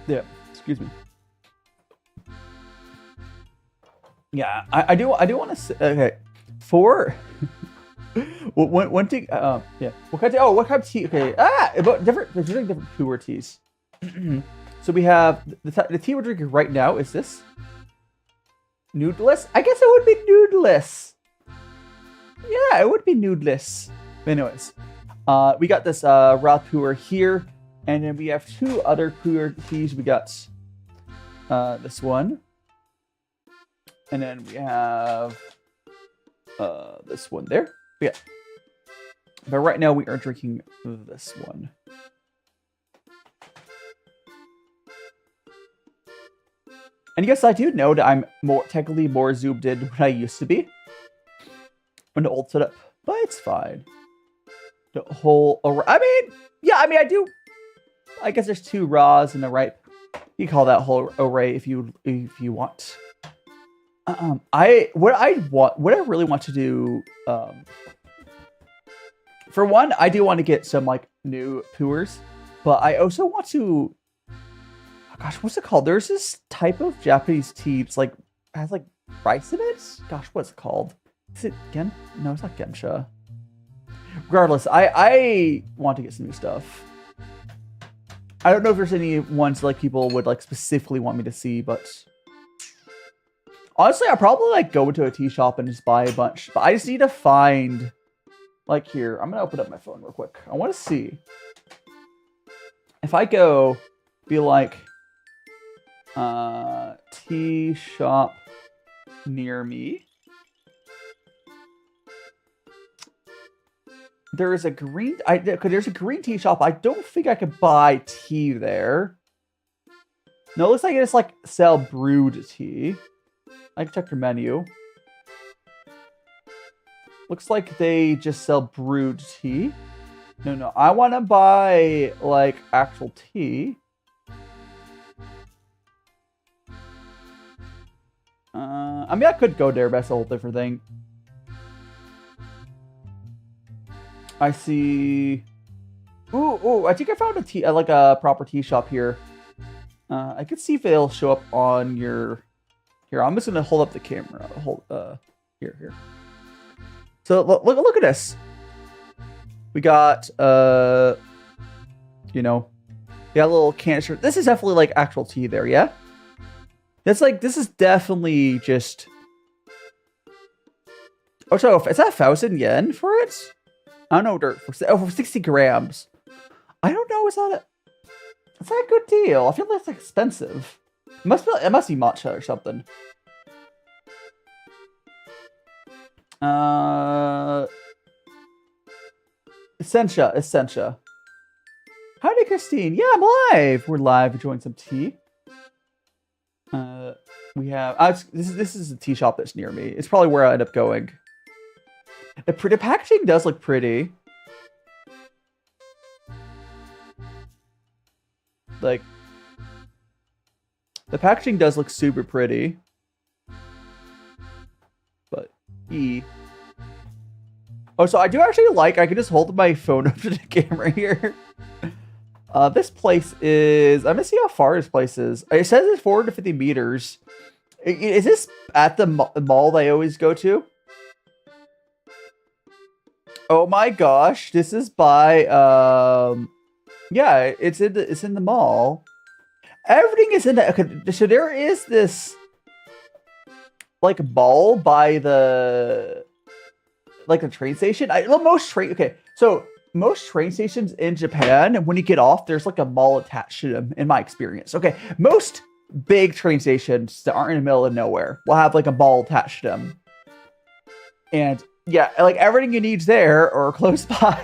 Yeah, excuse me. Yeah, I do want to say, okay, for one thing, yeah, what kind of tea? Okay, about different Puerh teas. So we have the tea we're drinking right now is this nudeless. I guess it would be nudeless. Yeah, it would be nudeless. But anyways, we got this raw Puerh here, and then we have two other Puerh teas. We got this one. And then we have this one there. But yeah. But right now we are drinking this one. And yes, I do know that I'm technically more zoomed in than I used to be on the old setup, but it's fine. The whole array. I do. I guess there's 2 raws and a ripe. You call that whole array if you want. What I really want to do. For one, I do want to get some like new Puers, but I also want to. Oh gosh, what's it called? There's this type of Japanese tea. It's like has like rice in it. Gosh, what's it called? Is it Gen? No, it's not Gensha. Regardless, I want to get some new stuff. I don't know if there's any ones like people would like specifically want me to see, but honestly, I'll probably like go into a tea shop and just buy a bunch. But I just need to find like here. I'm gonna open up my phone real quick. I want to see if I go be like tea shop near me. There's a green tea shop. I don't think I could buy tea there. No, it looks like it's like sell brewed tea. I can check their menu. Looks like they just sell brewed tea. No, I want to buy like actual tea. I could go there, but that's a whole different thing. I see. Ooh! I think I found a tea, like a proper tea shop here. I could see if it'll show up on your. Here, I'm just gonna hold up the camera. Here. So look at this. We got we got a little canister. This is definitely like actual tea there, yeah. This is definitely just. Oh, so is that 1,000 yen for it? I don't know, for 60 grams. I don't know, is that a good deal? I feel like it's expensive. It must be matcha or something. Essentia. Howdy, Christine. Yeah, I'm live. We're live enjoying some tea. We have this is a tea shop that's near me. It's probably where I end up going. The packaging does look pretty. Like, the packaging does look super pretty. But, Oh, so I do actually like, I can just hold my phone up to the camera here. This place is, I'm gonna see how far this place is. It says it's 450 meters. Is this at the mall that I always go to? Oh my gosh, this is by, yeah, it's in the mall. Everything is in the, okay, so there is this, like, mall by the, like, the train station. Most train stations in Japan, when you get off, there's, like, a mall attached to them, in my experience. Okay, most big train stations that aren't in the middle of nowhere will have, like, a mall attached to them. And yeah, like everything you need's there or close by.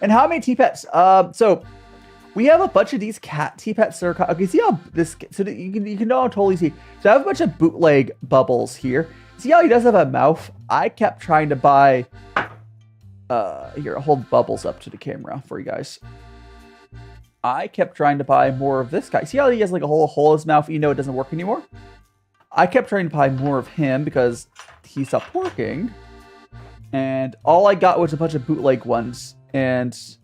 And how many tea pets? So we have a bunch of these cat tea pets. Okay, see how this? So that you can know totally see. So I have a bunch of bootleg bubbles here. See how he does have a mouth? I kept trying to buy. Here, I'll hold bubbles up to the camera for you guys. I kept trying to buy more of this guy. See how he has like a whole hole in his mouth? You know it doesn't work anymore. I kept trying to buy more of him because he stopped working. And all I got was a bunch of bootleg ones. And does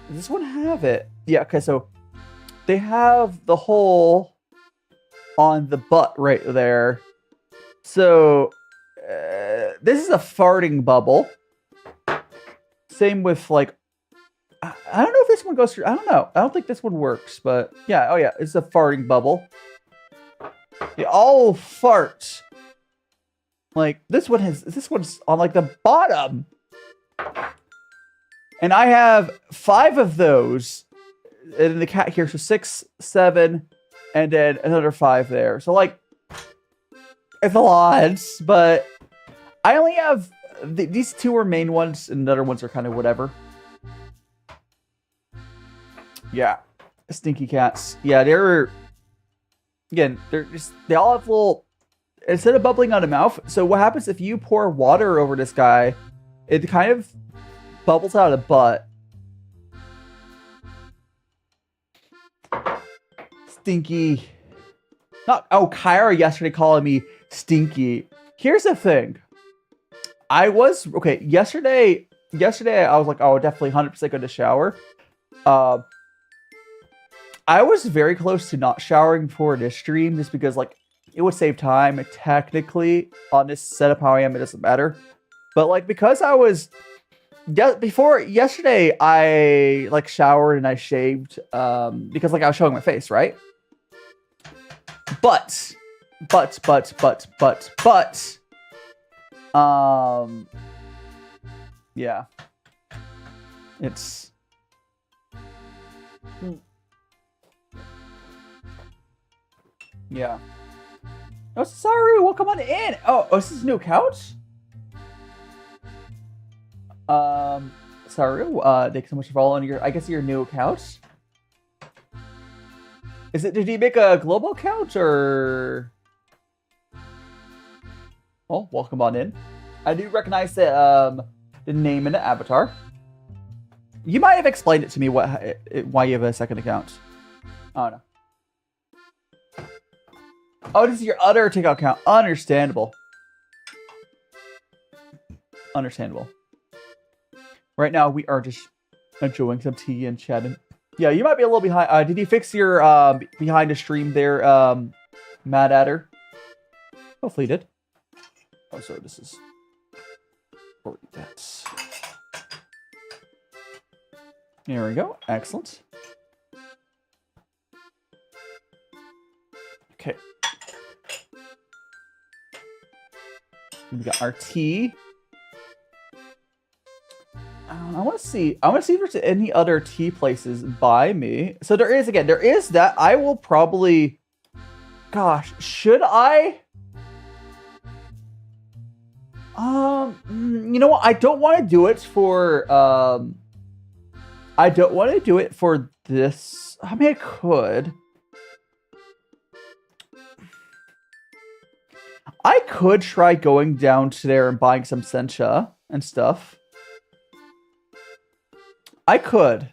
this one have it? Yeah, okay, so they have the hole on the butt right there. So this is a farting bubble. Same with like, I don't know if this one goes through. I don't know. I don't think this one works, but yeah. Oh yeah, it's a farting bubble. They all fart. Like this one's on like the bottom. And I have 5 of those. And the cat here, so 6, 7, and then another 5 there. So like It's a lot, but I only have these two are main ones, and the other ones are kind of whatever. Yeah, stinky cats. Yeah, they're they all have little instead of bubbling out of mouth. So what happens if you pour water over this guy? It kind of bubbles out of the butt. Stinky. Kyra yesterday calling me stinky. Here's the thing. Yesterday I was like, oh, definitely 100% going to shower. I was very close to not showering before this stream just because, like, it would save time. Technically, on this setup how I am, it doesn't matter. But, like, because I was... before yesterday, I, like, showered and I shaved because, like, I was showing my face, right? But... yeah. It's... yeah. Oh, sorry. Welcome on in. Oh, this is a new couch? Sorry. Thank you so much for following your new couch. Did you make a global couch or? Oh, welcome on in. I do recognize the name and the avatar. You might have explained it to me why you have a second account. Oh no. Oh, this is your other TikTok account. Understandable. Understandable. Right now, we are just enjoying some tea and chatting. Yeah, you might be a little behind. Did you fix your behind the stream there, Mad Adder? Hopefully you did. Oh, so this is... that's... There we go. Excellent. Okay. We got our tea. I want to see if there's any other tea places by me. So there is that. I will probably... Gosh, should I? You know what? I don't want to do it for... I don't want to do it for this. I mean, I could. I could try going down to there and buying some sencha and stuff. I could.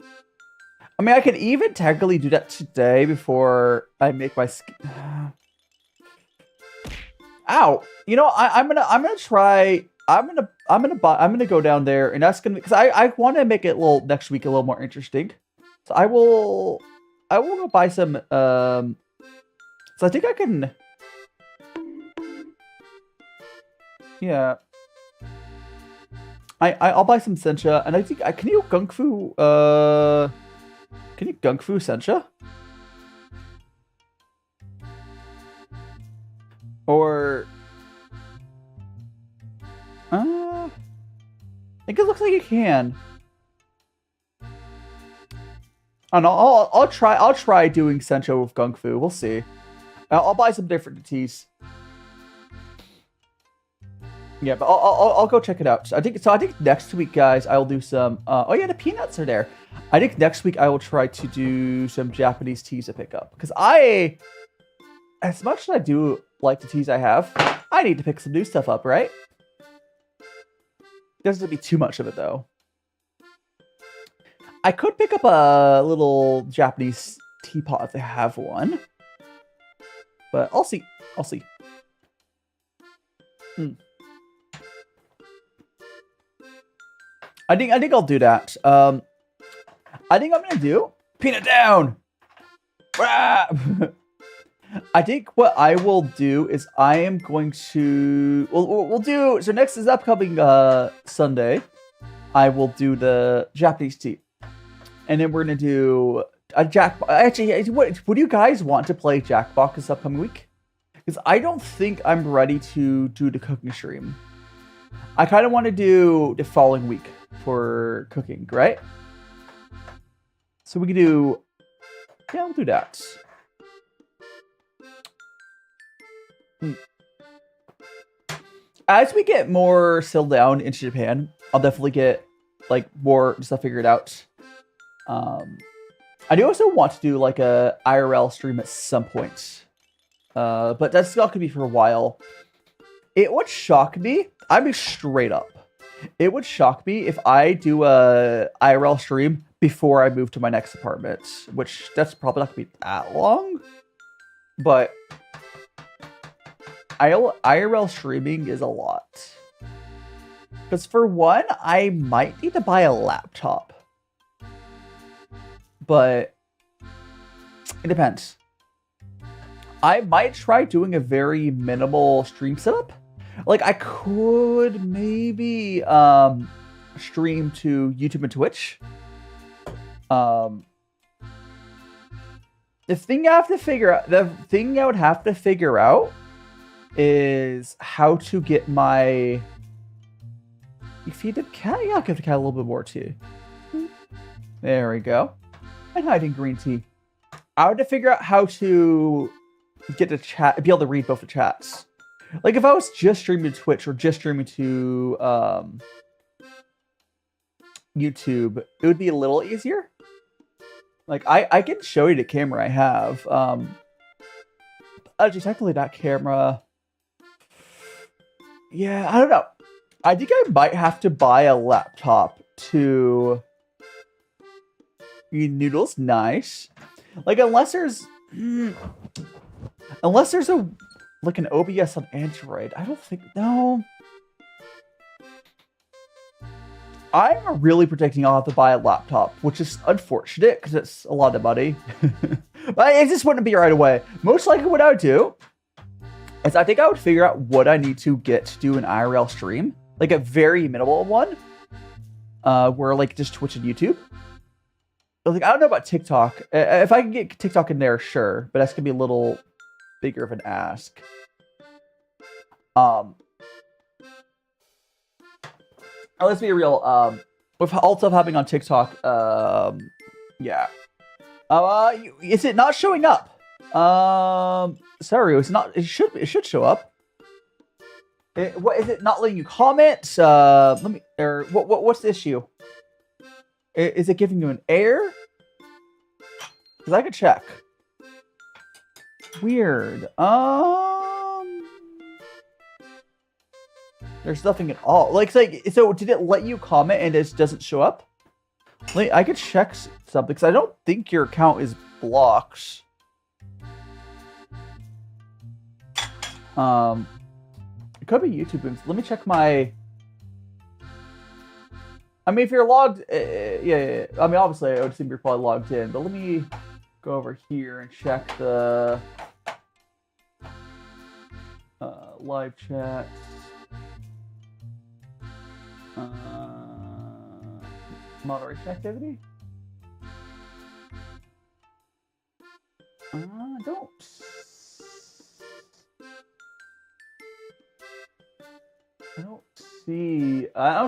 I mean, I could even technically do that today before I make my skin. Ow! You know, I'm gonna try. I'm gonna go down there, and that's gonna because I want to make it next week a little more interesting. So I will go buy some. So I think I can. Yeah. I'll buy some sencha, and I think can you gung fu sencha? Or I think it looks like you can. I don't know. I'll try doing sencha with gung fu. We'll see. I'll buy some different teas. Yeah, but I'll go check it out. I think next week, guys, I'll do some. Oh yeah, the peanuts are there. I think next week I will try to do some Japanese teas to pick up because as much as I do like the teas I have, I need to pick some new stuff up, right? Doesn't be too much of it though. I could pick up a little Japanese teapot if they have one, but I'll see. I'll see. I think I'll do that. I think I'm gonna do peanut down. I think what I will do is I am going to we'll do so next is upcoming Sunday. I will do the Japanese tea, and then we're gonna do a Jackbox. Actually, would you guys want to play Jackbox this upcoming week? Because I don't think I'm ready to do the cooking stream. I kind of want to do the following week for cooking, right? So we can do, yeah, we'll do that. as we get more settled down into Japan, I'll definitely get like more stuff figured out. I do also want to do like a IRL stream at some point, but that's not gonna be for a while. It would shock me. I mean, straight up, it would shock me if I do a IRL stream before I move to my next apartment, which that's probably not gonna be that long. But IRL streaming is a lot. Because for one, I might need to buy a laptop. But it depends. I might try doing a very minimal stream setup. Like I could maybe stream to YouTube and Twitch. The thing I would have to figure out is how to get my. You feed the cat? Yeah, I'll give the cat a little bit more too. There we go. And hiding green tea. I would have to figure out how to get to chat, be able to read both the chats. Like if I was just streaming to Twitch or just streaming to YouTube, it would be a little easier. Like I can show you the camera I have. Actually, technically that camera. Yeah, I don't know. I think I might have to buy a laptop to. Noodles, nice. Like unless there's a like an OBS on Android, I don't think no. I'm really predicting I'll have to buy a laptop, which is unfortunate because it's a lot of money. But it just wouldn't be right away. Most likely, what I would do is I think I would figure out what I need to get to do an IRL stream, like a very minimal one, where like just Twitch and YouTube. Like I don't know about TikTok. If I can get TikTok in there, sure, but that's gonna be a little bigger of an ask. Let's be real. With all stuff happening on TikTok, yeah. Is it not showing up? Sorry, it's not. It should show up. What is it not letting you comment? Let me. Or what's the issue? Is it giving you an error? Because I could check. Weird. There's nothing at all. Like, so did it let you comment and it doesn't show up? Like, I could check something because I don't think your account is blocked. It could be YouTube. Let me check my. I mean, if you're logged, yeah. I mean, obviously, I would assume you're probably logged in. But let me go over here and check the live chat. Moderation activity. I don't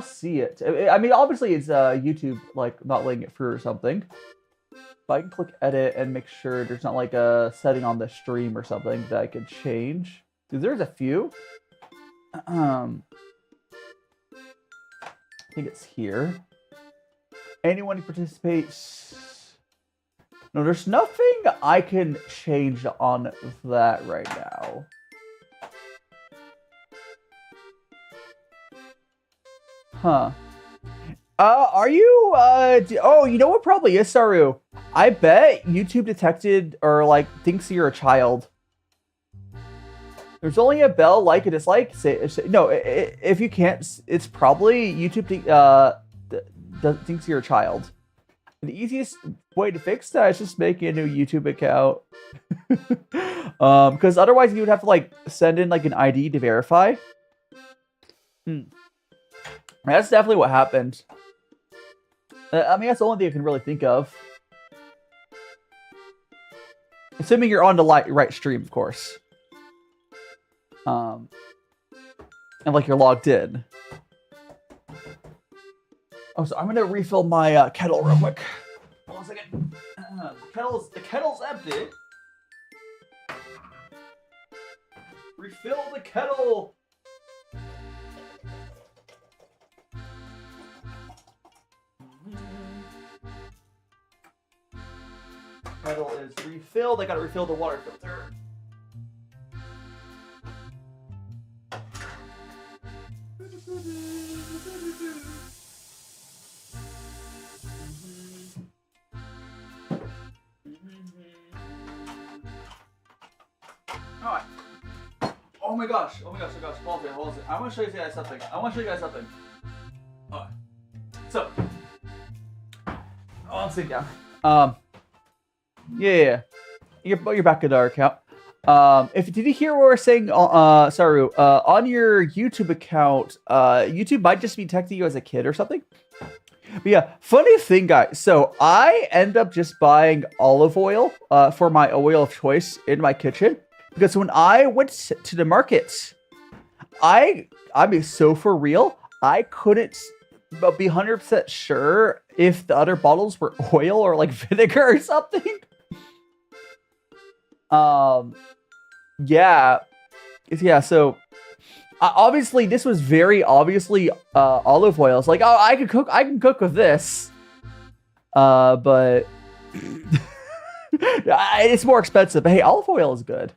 see it. I mean, obviously it's YouTube like not letting it through or something. But I can click edit and make sure there's not like a setting on the stream or something that I could change. Because there's a few. I think it's here. Anyone who participates. No, there's nothing I can change on that right now. Huh. Are you, oh, you know what probably is, Saru? I bet YouTube detected or, like, thinks you're a child. There's only a bell, like, a dislike. No, if you can't, it's probably YouTube thinks you're a child. The easiest way to fix that is just making a new YouTube account. Because otherwise you would have to, like, send in, like, an ID to verify. That's definitely what happened. I mean, that's the only thing I can really think of. Assuming you're on the right stream, of course. And like you're logged in. Oh, so I'm gonna refill my kettle real quick. Hold on a second. The kettle's empty. Refill the kettle. Kettle is refilled. I gotta refill the water filter. Alright. Oh my gosh. Hold on. I want to show you guys something. Alright. So. Oh, I'm sitting down. Yeah. You're back in our account. Did you hear what we're saying, Saru? On your YouTube account, YouTube might just be detecting you as a kid or something. But yeah, funny thing, guys. So I end up just buying olive oil for my oil of choice in my kitchen because when I went to the market, I mean, so for real, I couldn't be 100% sure if the other bottles were oil or like vinegar or something. Yeah. So obviously this was very obviously olive oil. It's like, oh, I can cook with this. But it's more expensive. But hey, olive oil is good.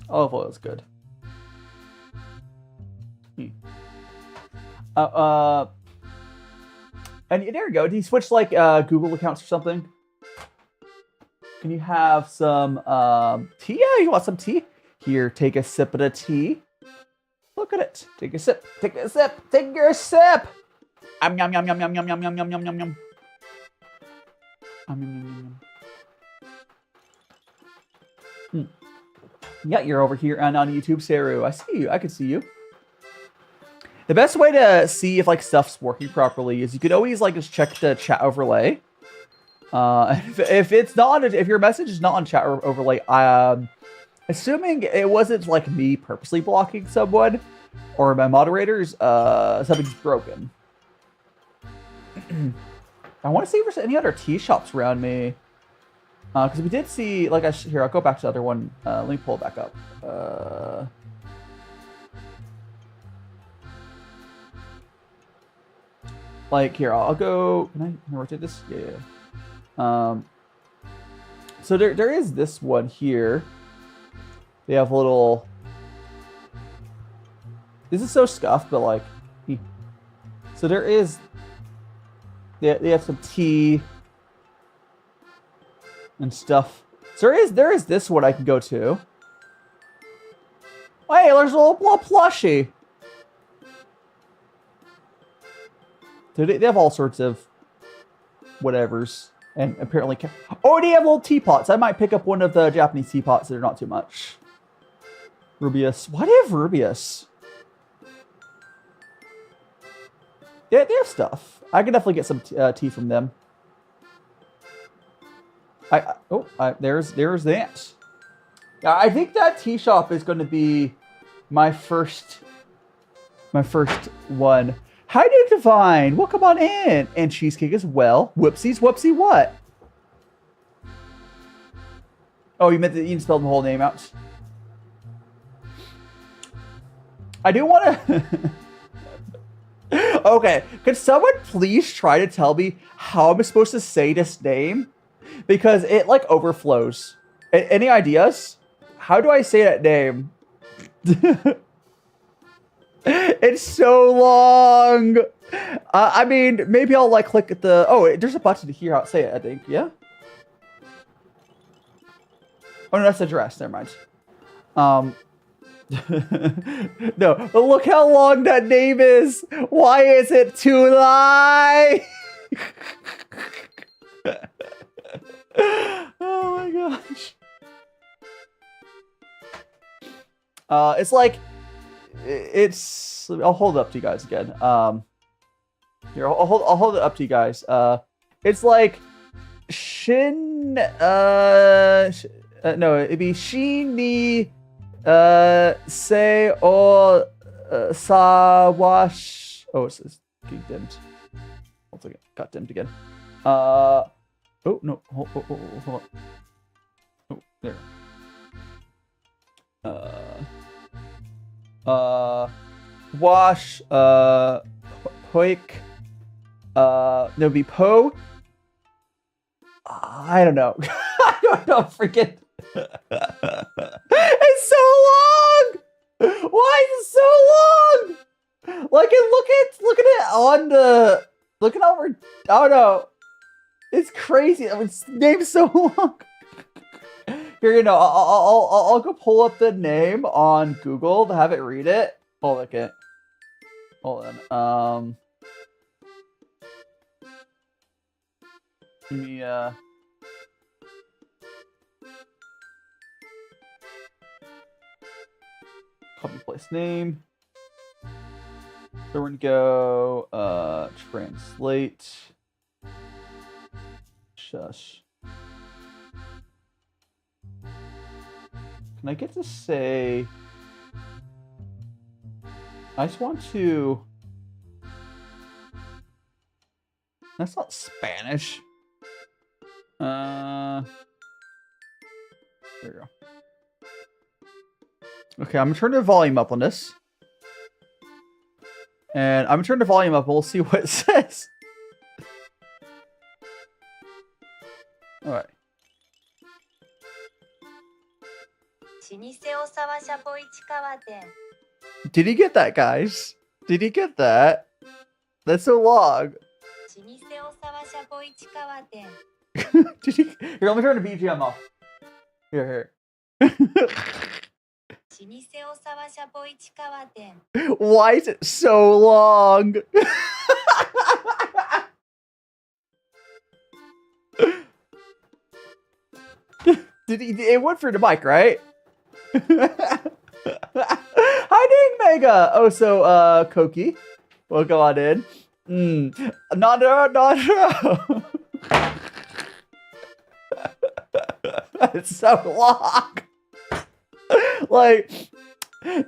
And there you go. Do you switch like Google accounts or something? Can you have some tea? Yeah, you want some tea? Here, take a sip of the tea. Look at it. Take a sip. Take your sip. Yum yum yum yum yum yum yum yum yum yum yum. Yeah, you're over here and on YouTube, Saru. I see you. I can see you. The best way to see if like stuff's working properly is you could always like just check the chat overlay. If it's not, if your message is not on chat overlay, assuming it wasn't like me purposely blocking someone or my moderators, something's broken. I want to see if there's any other tea shops around me. Because we did see, like, here, I'll go back to the other one. Let me pull it back up. Like, here, I'll go, can I rotate this? Yeah. So there is this one here. They have a little, this is so scuffed, but like, so there is, they have some tea and stuff. So there is this one I can go to. Hey, there's a little plushie. They have all sorts of whatevers. And apparently, oh, they have little teapots. I might pick up one of the Japanese teapots that are not too much. Rubius. Why do they have Rubius? They have stuff. I can definitely get some tea from them. There's that. I think that tea shop is going to be my first one. Hi, Dude Divine. Welcome on in. And Cheesecake as well. Whoopsies. Whoopsie what? Oh, you meant that you didn't spell the whole name out. I do want to... Okay. Could someone please try to tell me how I'm supposed to say this name? Because it, like, overflows. Any ideas? How do I say that name? It's so long. I mean, maybe I'll like click at the. Oh, there's a button to hear how to say it. I think. Yeah. Oh no, that's address. Never mind. No, but look how long that name is. Why is it too long? Oh my gosh. It's like. I'll hold it up to you guys again. Here, I'll hold it up to you guys. It's like no, it'd be Shin ni se o sawash. Oh, it's getting dimmed. One second, got dimmed again. Oh no, hold on. Oh, there. Wash, hoik, There'll be Po. I don't know. I don't know. Forget. It's so long. Why is it so long? Like, look at it on the. Looking over. Oh no. It's crazy. I mean, it's name's so long. Here, you know, I'll go pull up the name on Google to have it read it. Hold on. Give me copy place name. So we're gonna go translate. Shush. Can I get to say? I just want to. That's not Spanish. There we go. Okay, I'm gonna turn the volume up on this. And I'm gonna turn the volume up and we'll see what it says. Alright. Did he get that, guys? Did he get that? That's so long. Did he... Here, let me turn the BGM off. Here. Why is it so long? It went for the mic, right? Hi, Ding Mega. Oh, so Koki, we'll go on in. No. It's so long. Like,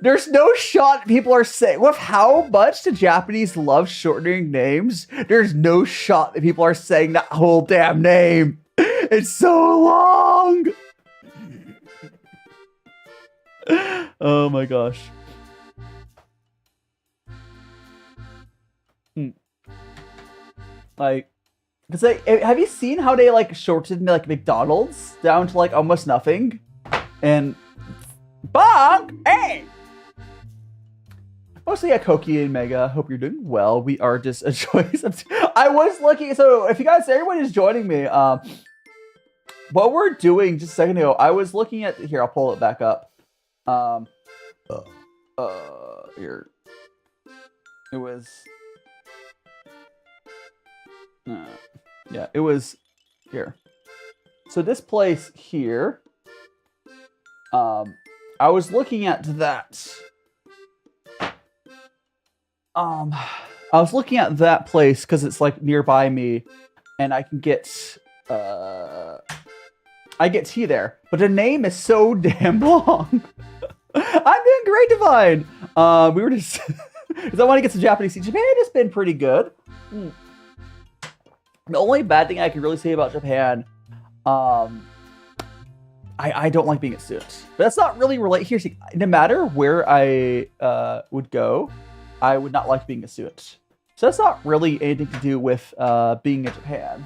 there's no shot people are saying with how much the Japanese love shortening names. There's no shot that people are saying that whole damn name. It's so long. Oh my gosh. Like, cause have you seen how they like shortened like McDonald's down to like almost nothing? And bonk, hey. Mostly at Koki and Mega. Hope you're doing well. We are just a choice of. I was looking. So if you guys, everyone is joining me. What we're doing just a second ago, I was looking at here. I'll pull it back up. Here. It was. Yeah, it was here. So this place here. I was looking at that. I was looking at that place because it's like nearby me, and I can get I get tea there, but the name is so damn long. I'm doing great, Divine. We were just because I want to get some Japanese tea. Japan has been pretty good. The only bad thing I can really say about Japan, I don't like being a student. But that's not really relate here. See, no matter where I would go, I would not like being a student. So that's not really anything to do with being in Japan.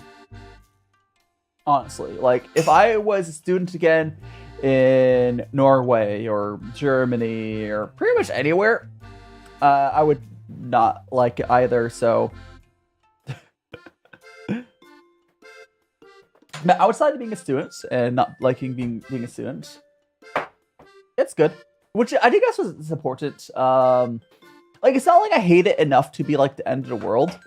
Honestly, like if I was a student again in Norway or Germany or pretty much anywhere, I would not like it either. So but outside of being a student and not liking being a student, it's good. Which I think that's what's important. Like it's not like I hate it enough to be like the end of the world.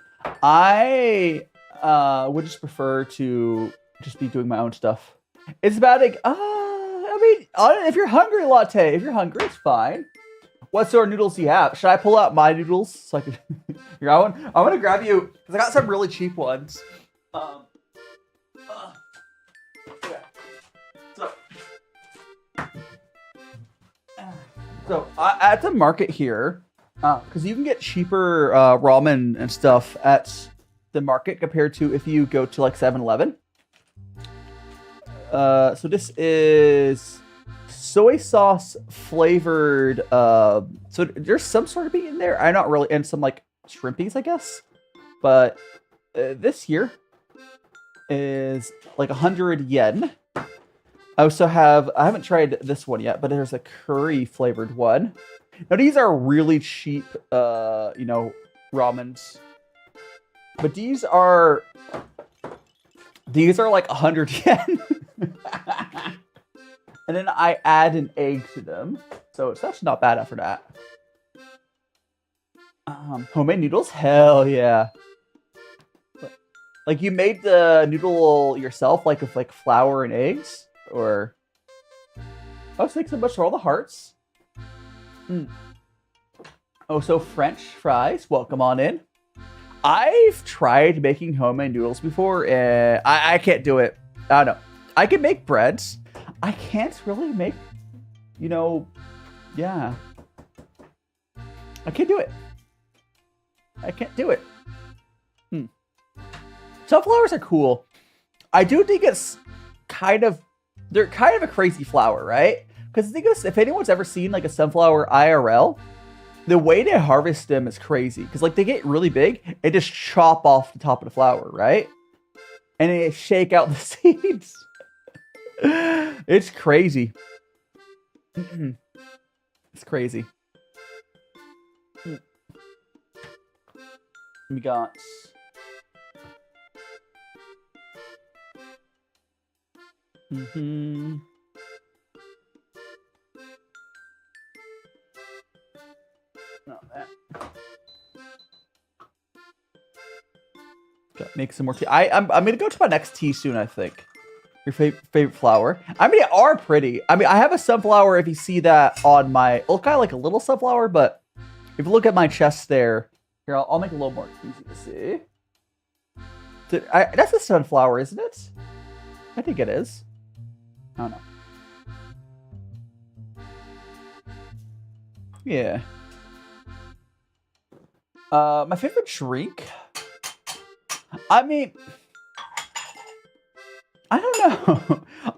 I would just prefer to just be doing my own stuff. It's about like I mean, if you're hungry, latte. If you're hungry, it's fine. What sort of noodles do you have? Should I pull out my noodles so I can? Here, I want to grab you because I got some really cheap ones. Okay. So at the market here, because you can get cheaper ramen and stuff at the market compared to if you go to like 7-Eleven. So this is soy sauce flavored. So there's some sort of meat in there. I'm not really, and some like shrimpies, I guess. But this here is like 100 yen. I also have, I haven't tried this one yet, but there's a curry flavored one. Now these are really cheap, you know, ramens. But these are like 100 yen. And then I add an egg to them. So it's actually not bad after that. Homemade noodles? Hell yeah. Like you made the noodle yourself, like with like flour and eggs? Or... Oh, thanks so much for all the hearts. Oh, so French fries. Welcome on in. I've tried making homemade noodles before, and I can't do it. I don't know. I can make breads. I can't really make, you know, yeah. I can't do it. I can't do it. Sunflowers are cool. I do think it's kind of, they're kind of a crazy flower, right? Because the thing is, if anyone's ever seen like a sunflower IRL, the way they harvest them is crazy. Because like they get really big and just chop off the top of the flower, right? And they shake out the seeds. It's crazy. It's crazy. We got... Not that. Gotta make some more tea. I'm gonna go to my next tea soon, I think. Your favorite flower? I mean, they are pretty. I mean, I have a sunflower, if you see that on my... It looks kind of like a little sunflower, but if you look at my chest there... Here, I'll make it a little more easy to see. That's a sunflower, isn't it? I think it is. I don't know. Yeah. My favorite drink? I mean... I don't know.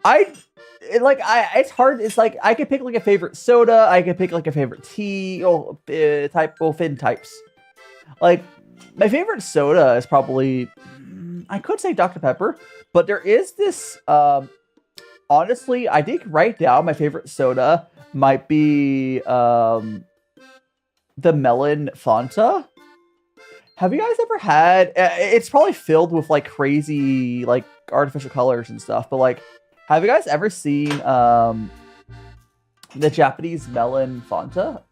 It's hard. It's like, I could pick like a favorite soda. I could pick like a favorite tea. Fin types. Like, my favorite soda is probably, I could say Dr. Pepper, but there is this, honestly, I think right now my favorite soda might be, the melon Fanta. Have you guys ever had, it's probably filled with like crazy, like artificial colors and stuff, but like, have you guys ever seen, the Japanese melon Fanta?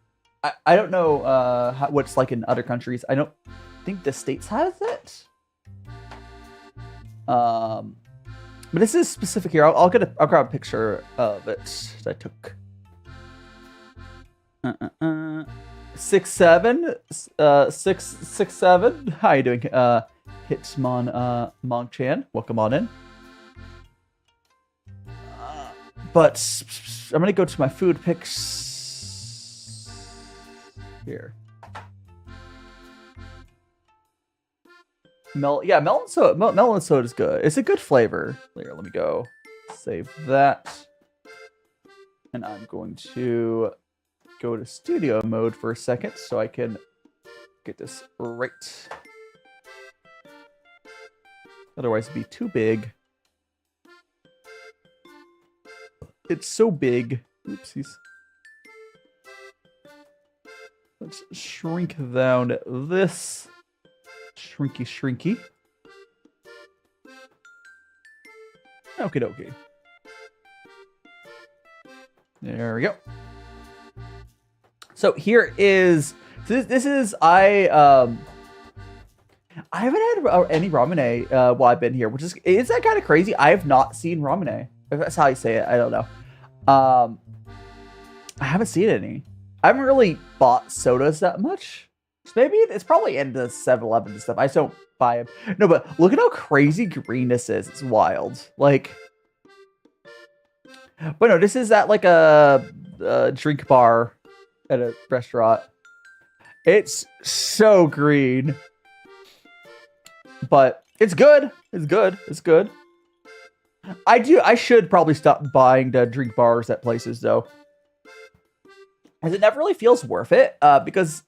I don't know what's like in other countries. I don't think the States has it. But this is specific here. I'll grab a picture of it that I took. 667. How you doing? Hitmon Mong-chan. Welcome on in. But I'm gonna go to my food pics. Here. Melon soda is good. It's a good flavor. Here, let me go save that. And I'm going to go to studio mode for a second so I can get this right. Otherwise it'd be too big. It's so big. Oopsies. Let's shrink down this. Shrinky. Okie dokie. There we go. So here is this is I haven't had any ramen while I've been here, which is that kind of crazy. I have not seen ramen. If that's how you say it, I don't know. I haven't seen any. I haven't really bought sodas that much. So maybe it's probably in the 7-Eleven and stuff. I just don't buy them. No, but look at how crazy green this is. It's wild. Like, but no, this is at like a drink bar at a restaurant. It's so green. But it's good. It's good. It's good. I should probably stop buying the drink bars at places though. Because it never really feels worth it. Because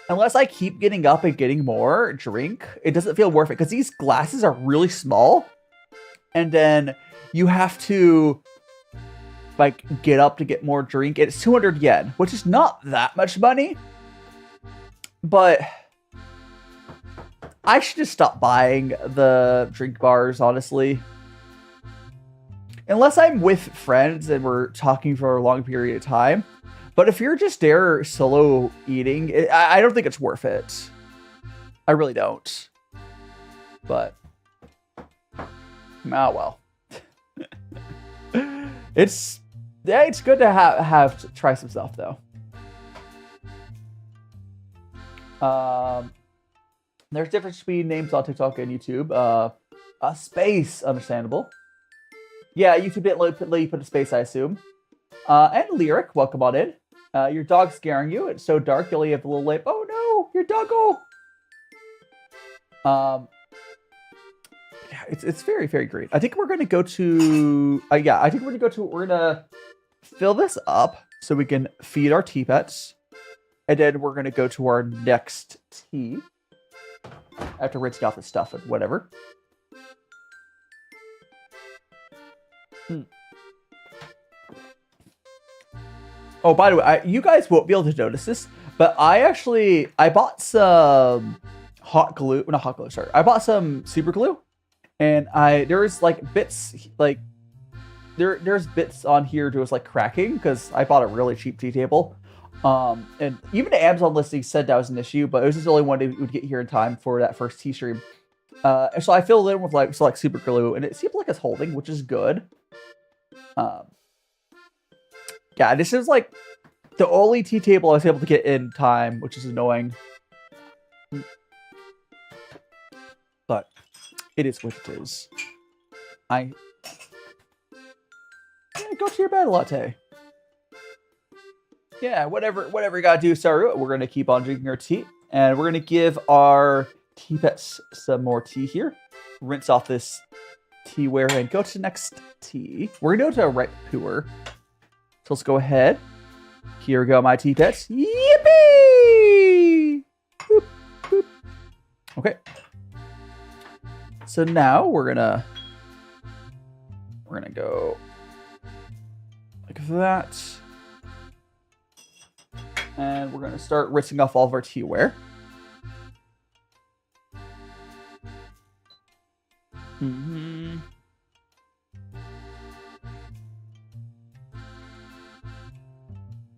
unless I keep getting up and getting more drink, it doesn't feel worth it because these glasses are really small, and then you have to like get up to get more drink. It's 200 yen, which is not that much money, but I should just stop buying the drink bars, honestly. Unless I'm with friends and we're talking for a long period of time. But if you're just there solo eating, I don't think it's worth it. I really don't. But, well. It's good to have to try some stuff, though. There's difference between names on TikTok and YouTube. Space, understandable. Yeah, YouTube didn't let you put a space, I assume. And Lyric, welcome on in. Your dog's scaring you. It's so dark, you only have a little light. Oh no, your doggo! Yeah, it's very, very great. I think we're gonna go to... we're gonna fill this up so we can feed our tea pets. And then we're gonna go to our next tea. After rinsing off the stuff and whatever. Oh, by the way, you guys won't be able to notice this, but I bought some hot glue. Not hot glue, sorry. I bought some super glue, and there's like bits, like there's bits on here that was like cracking because I bought a really cheap tea table. And even the Amazon listing said that was an issue, but it was just the only one that would get here in time for that first tea stream. So I filled it in with like super glue, and it seems like it's holding, which is good. Yeah, this is like the only tea table I was able to get in time, which is annoying. But it is what it is. Yeah, go to your bed, latte. Yeah, whatever you gotta do, Saru. We're gonna keep on drinking our tea, and we're gonna give our tea pets some more tea here. Rinse off this teaware and go to the next tea. We're gonna go to a right Puerh. So let's go ahead. Here we go, my tea pets. Yippee! Boop, boop. Okay. So now we're gonna go like that. And we're gonna start rinsing off all of our teaware.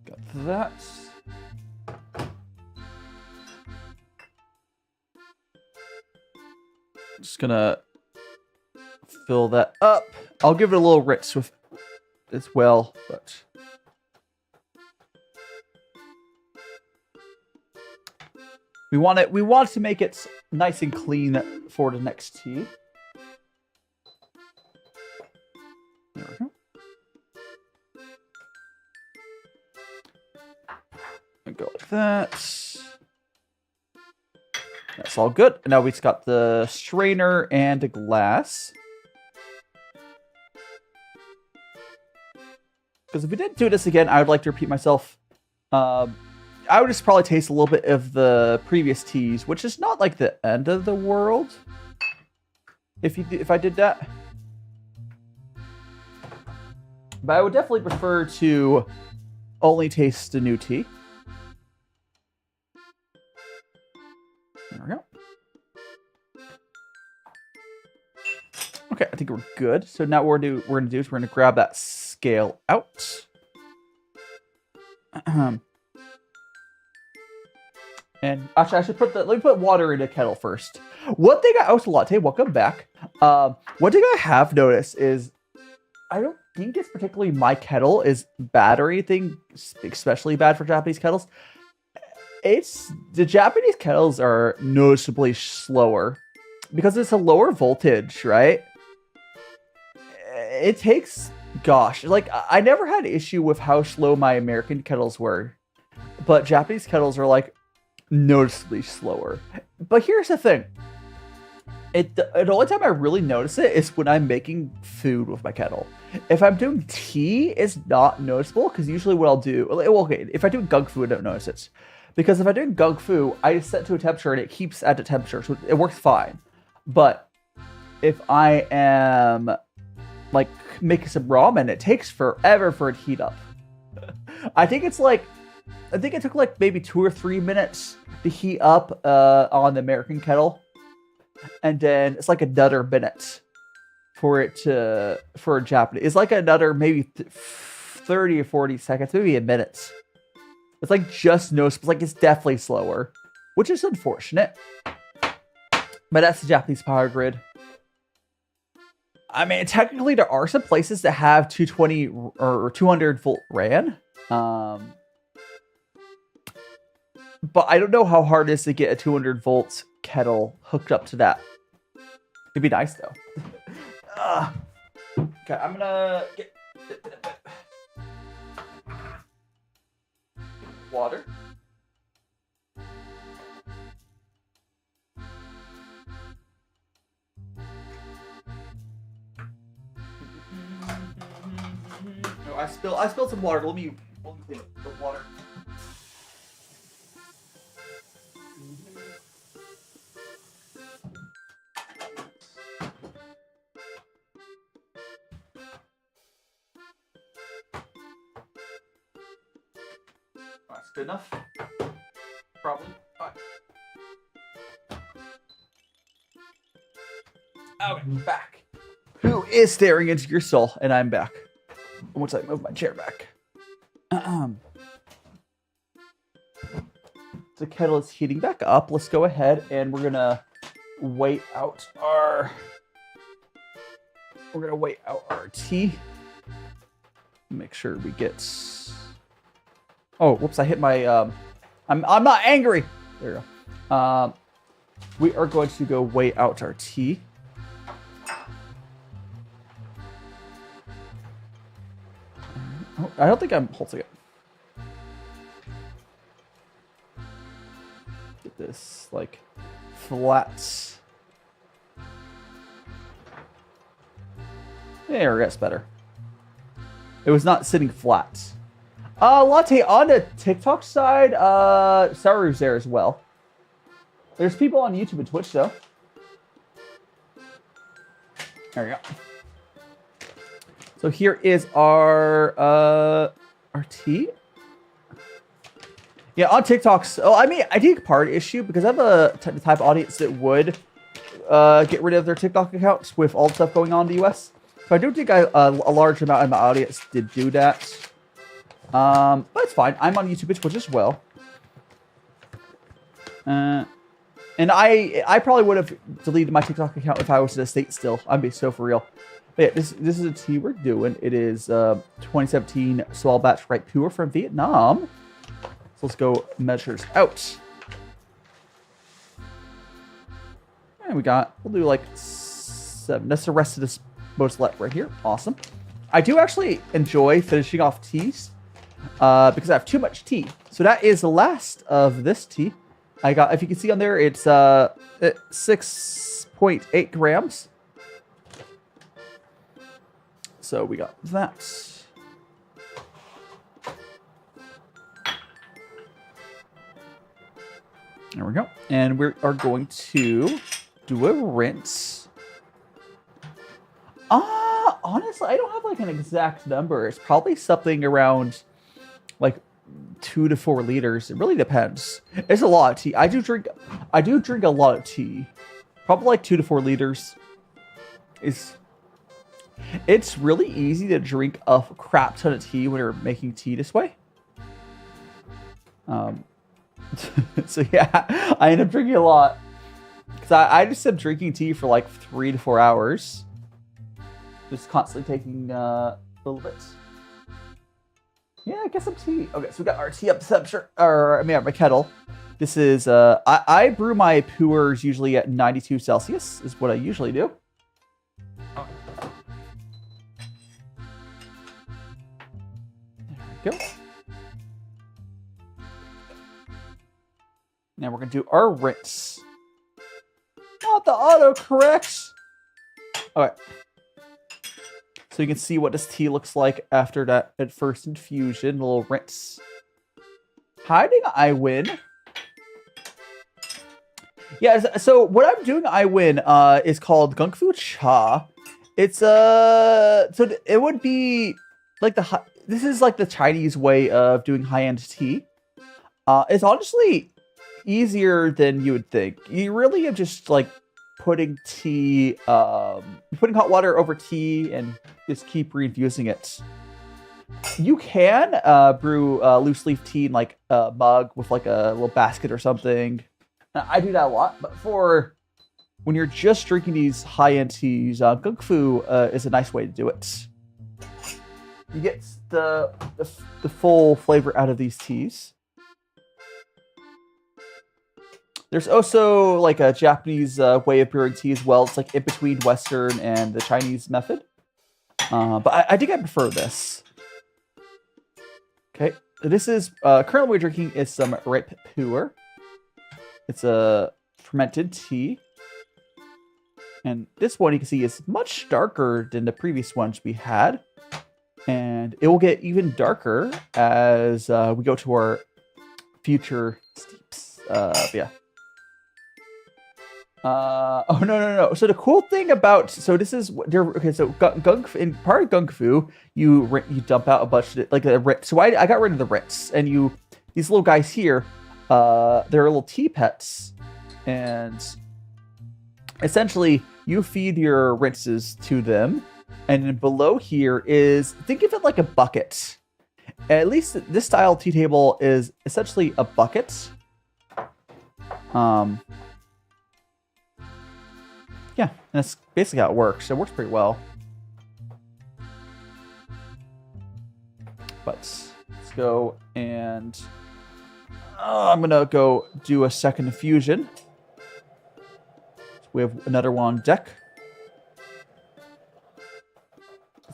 Got that. Just gonna fill that up. I'll give it a little rinse with as well, but we want to make it nice and clean for the next tea. There we go. And go like that. That's all good. And now we've got the strainer and a glass. Because if we didn't do this again, I would like to repeat myself. I would just probably taste a little bit of the previous teas, which is not like the end of the world. If I did that. But I would definitely prefer to only taste the new tea. There we go. Okay, I think we're good. So now what we're gonna do is we're gonna grab that scale out. And actually, I should let me put water in a kettle first. One thing Latte, welcome back. One thing I have noticed is I don't think it's particularly my kettle is bad or anything, especially bad for Japanese kettles. The Japanese kettles are noticeably slower because it's a lower voltage, right? It takes, gosh, like I never had an issue with how slow my American kettles were, but Japanese kettles are like noticeably slower. But here's the thing. The only time I really notice it is when I'm making food with my kettle. If I'm doing tea, it's not noticeable because usually what I'll do, well, okay, if I do gunk food, I don't notice it. Because if I do Gung Fu, I just set to a temperature and it keeps at the temperature, so it works fine. But if I am like making some ramen, it takes forever for it to heat up. I think it took like maybe 2 or 3 minutes to heat up on the American kettle, and then it's like another minute for a Japanese. It's like another maybe 30 or 40 seconds, maybe a minute. It's like just noticeable. Like it's definitely slower, which is unfortunate. But that's the Japanese power grid. I mean, technically there are some places that have 220 or 200 volt RAN. But I don't know how hard it is to get a 200 volt kettle hooked up to that. It'd be nice though. Okay, I'm gonna get water. No, I spilled some water. Let me think the water. That's good enough. Probably. All right. Okay, back. Who is staring into your soul? And I'm back. Once I move my chair back. The kettle is heating back up. Let's go ahead and we're gonna wait out our tea. Make sure we get. Oh, whoops! I hit my. I'm not angry. There you go. We are going to go weigh out our tea. Oh, I don't think I'm holding it. Get this like flat. There, that's better. It was not sitting flat. Latte on the TikTok side. Saru's there as well. There's people on YouTube and Twitch though. There we go. So here is our tea. Yeah, on TikToks. Oh, I mean, I think part issue because I have a type of audience that would get rid of their TikTok accounts with all the stuff going on in the US. So I don't think a large amount of my audience did do that. But it's fine. I'm on YouTube and Twitch as well. And I probably would have deleted my TikTok account if I was in the States still. I'd be so for real. But yeah, this is a tea we're doing. It is 2017 Swell Batch Right Pure from Vietnam. So let's go measures out. And we'll do like 7. That's the rest of this Beaujolais right here. Awesome. I do actually enjoy finishing off teas because I have too much tea. So that is the last of this tea. I got, if you can see on there, it's 6.8 grams. So we got that. There we go. And we are going to do a rinse. Honestly, I don't have like an exact number. It's probably something around like 2 to 4 liters. It really depends. It's a lot of tea. I do drink a lot of tea. Probably like 2 to 4 liters. It's really easy to drink a crap ton of tea when you're making tea this way. So yeah, I end up drinking a lot. Because I just am drinking tea for like 3 to 4 hours. Just constantly taking little bits. Yeah, I guess some tea. Okay, so we got our tea up temperature, or I mean, my kettle. This is I brew my Puers usually at 92 Celsius. Is what I usually do. There we go. Now we're gonna do our rinse. Not the autocorrect. Okay. So you can see what this tea looks like after that at first infusion, a little rinse. hiding I win. Yeah, so what I'm doing I win is called Gungfu Cha. It's so it would be like this is like the Chinese way of doing high-end tea. It's honestly easier than you would think. You really are just like putting tea, putting hot water over tea and just keep reinfusing it. You can brew loose leaf tea in like a mug with like a little basket or something. I do that a lot, but for when you're just drinking these high-end teas, Gungfu is a nice way to do it. You get the full flavor out of these teas. There's also like a Japanese way of brewing tea as well. It's like in between Western and the Chinese method. But I think I prefer this. Okay, this is currently what we're drinking is some ripe pu'er. It's a fermented tea. And this one you can see is much darker than the previous ones we had. And it will get even darker as we go to our future steeps. Yeah. Oh no. So the cool thing about this is okay. So in part of Gungfu, you dump out a bunch of like a rinse. So I got rid of the rinse, and these little guys here, they're little tea pets, and essentially you feed your rinses to them, and then below here is, think of it like a bucket. At least this style tea table is essentially a bucket. Yeah, and that's basically how it works. It works pretty well. But let's go and I'm gonna go do a second infusion. So we have another one on deck.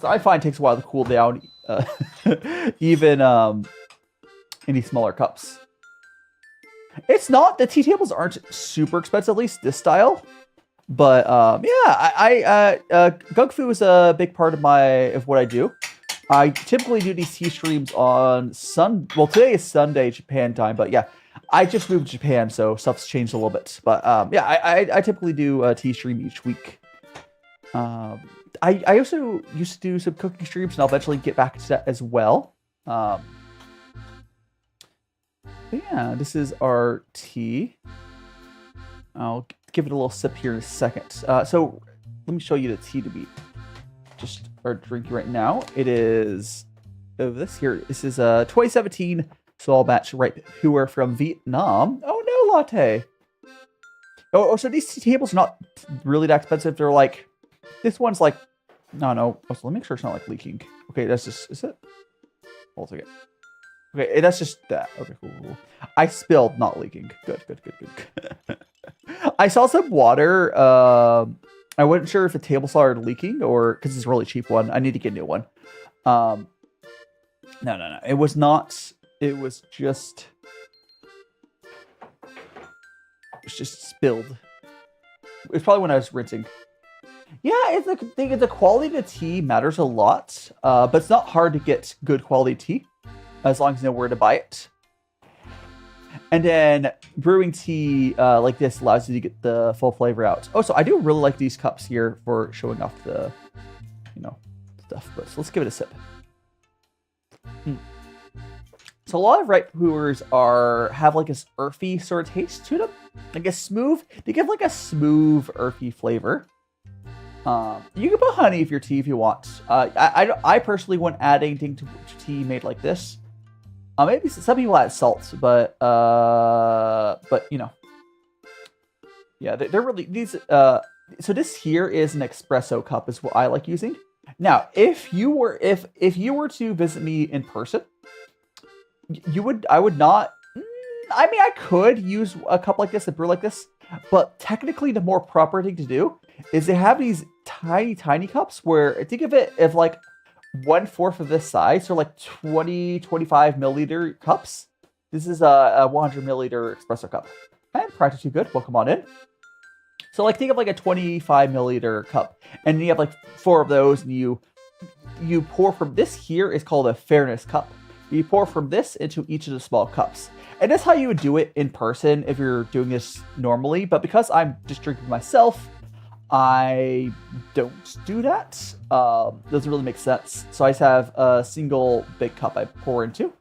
So I find it takes a while to cool down, even in these smaller cups. It's not, the tea tables aren't super expensive, at least this style. But yeah, Gungfu is a big part of what I do. I typically do these tea streams on well, today is Sunday Japan time, but yeah, I just moved to Japan, so stuff's changed a little bit. But yeah, I typically do a tea stream each week. I also used to do some cooking streams, and I'll eventually get back to that as well. But yeah, this is our tea. I'll give it a little sip here in a second. So let me show you the tea to be are drinking right now. It is this here. This is a 2017 Soul Match Ripe Pu'er from Vietnam. Oh no, latte. Oh, so these tea tables are not really that expensive. They're like, this one's like, no. Oh, so let me make sure it's not like leaking. Okay, that's just, is it? Hold on a second. Okay, that's just that. Okay, cool. I spilled, not leaking. Good. I saw some water. I wasn't sure if the table started leaking or because it's a really cheap one. I need to get a new one. No. It was not. It was just spilled. It was probably when I was rinsing. Yeah, it's the thing. The quality of the tea matters a lot, but it's not hard to get good quality tea as long as you know where to buy it. And then brewing tea like this allows you to get the full flavor out. Oh, so I do really like these cups here for showing off the, stuff. But so let's give it a sip. So a lot of ripe pu'ers have like this earthy sort of taste to them, like a smooth. They give like a smooth earthy flavor. You can put honey if your tea if you want. I personally wouldn't add anything to tea made like this. Maybe some people add salt, but yeah, they're really these. So this here is an espresso cup, is what I like using. Now, if you were to visit me in person, I would not. I mean, I could use a cup like this, a brew like this, but technically, the more proper thing to do is they have these tiny cups where, think of it as like 1/4 of this size, so like 25 milliliter cups. This is a 100 milliliter espresso cup. And practically good. Welcome on in. So like think of like a 25 milliliter cup, and you have like 4 of those, and you pour from this here is called a fairness cup. you pour from this into each of the small cups. And that's how you would do it in person if you're doing this normally. But because I'm just drinking myself, I don't do that. Doesn't really make sense. So I just have a single big cup I pour into.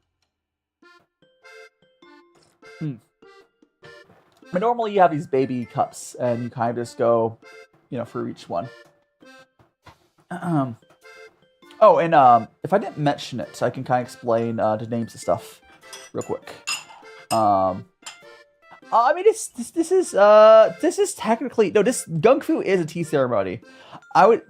But normally you have these baby cups and you kind of just go, for each one. Oh, and if I didn't mention it, I can kind of explain the names of stuff real quick. I mean, this is technically this Gungfu is a tea ceremony.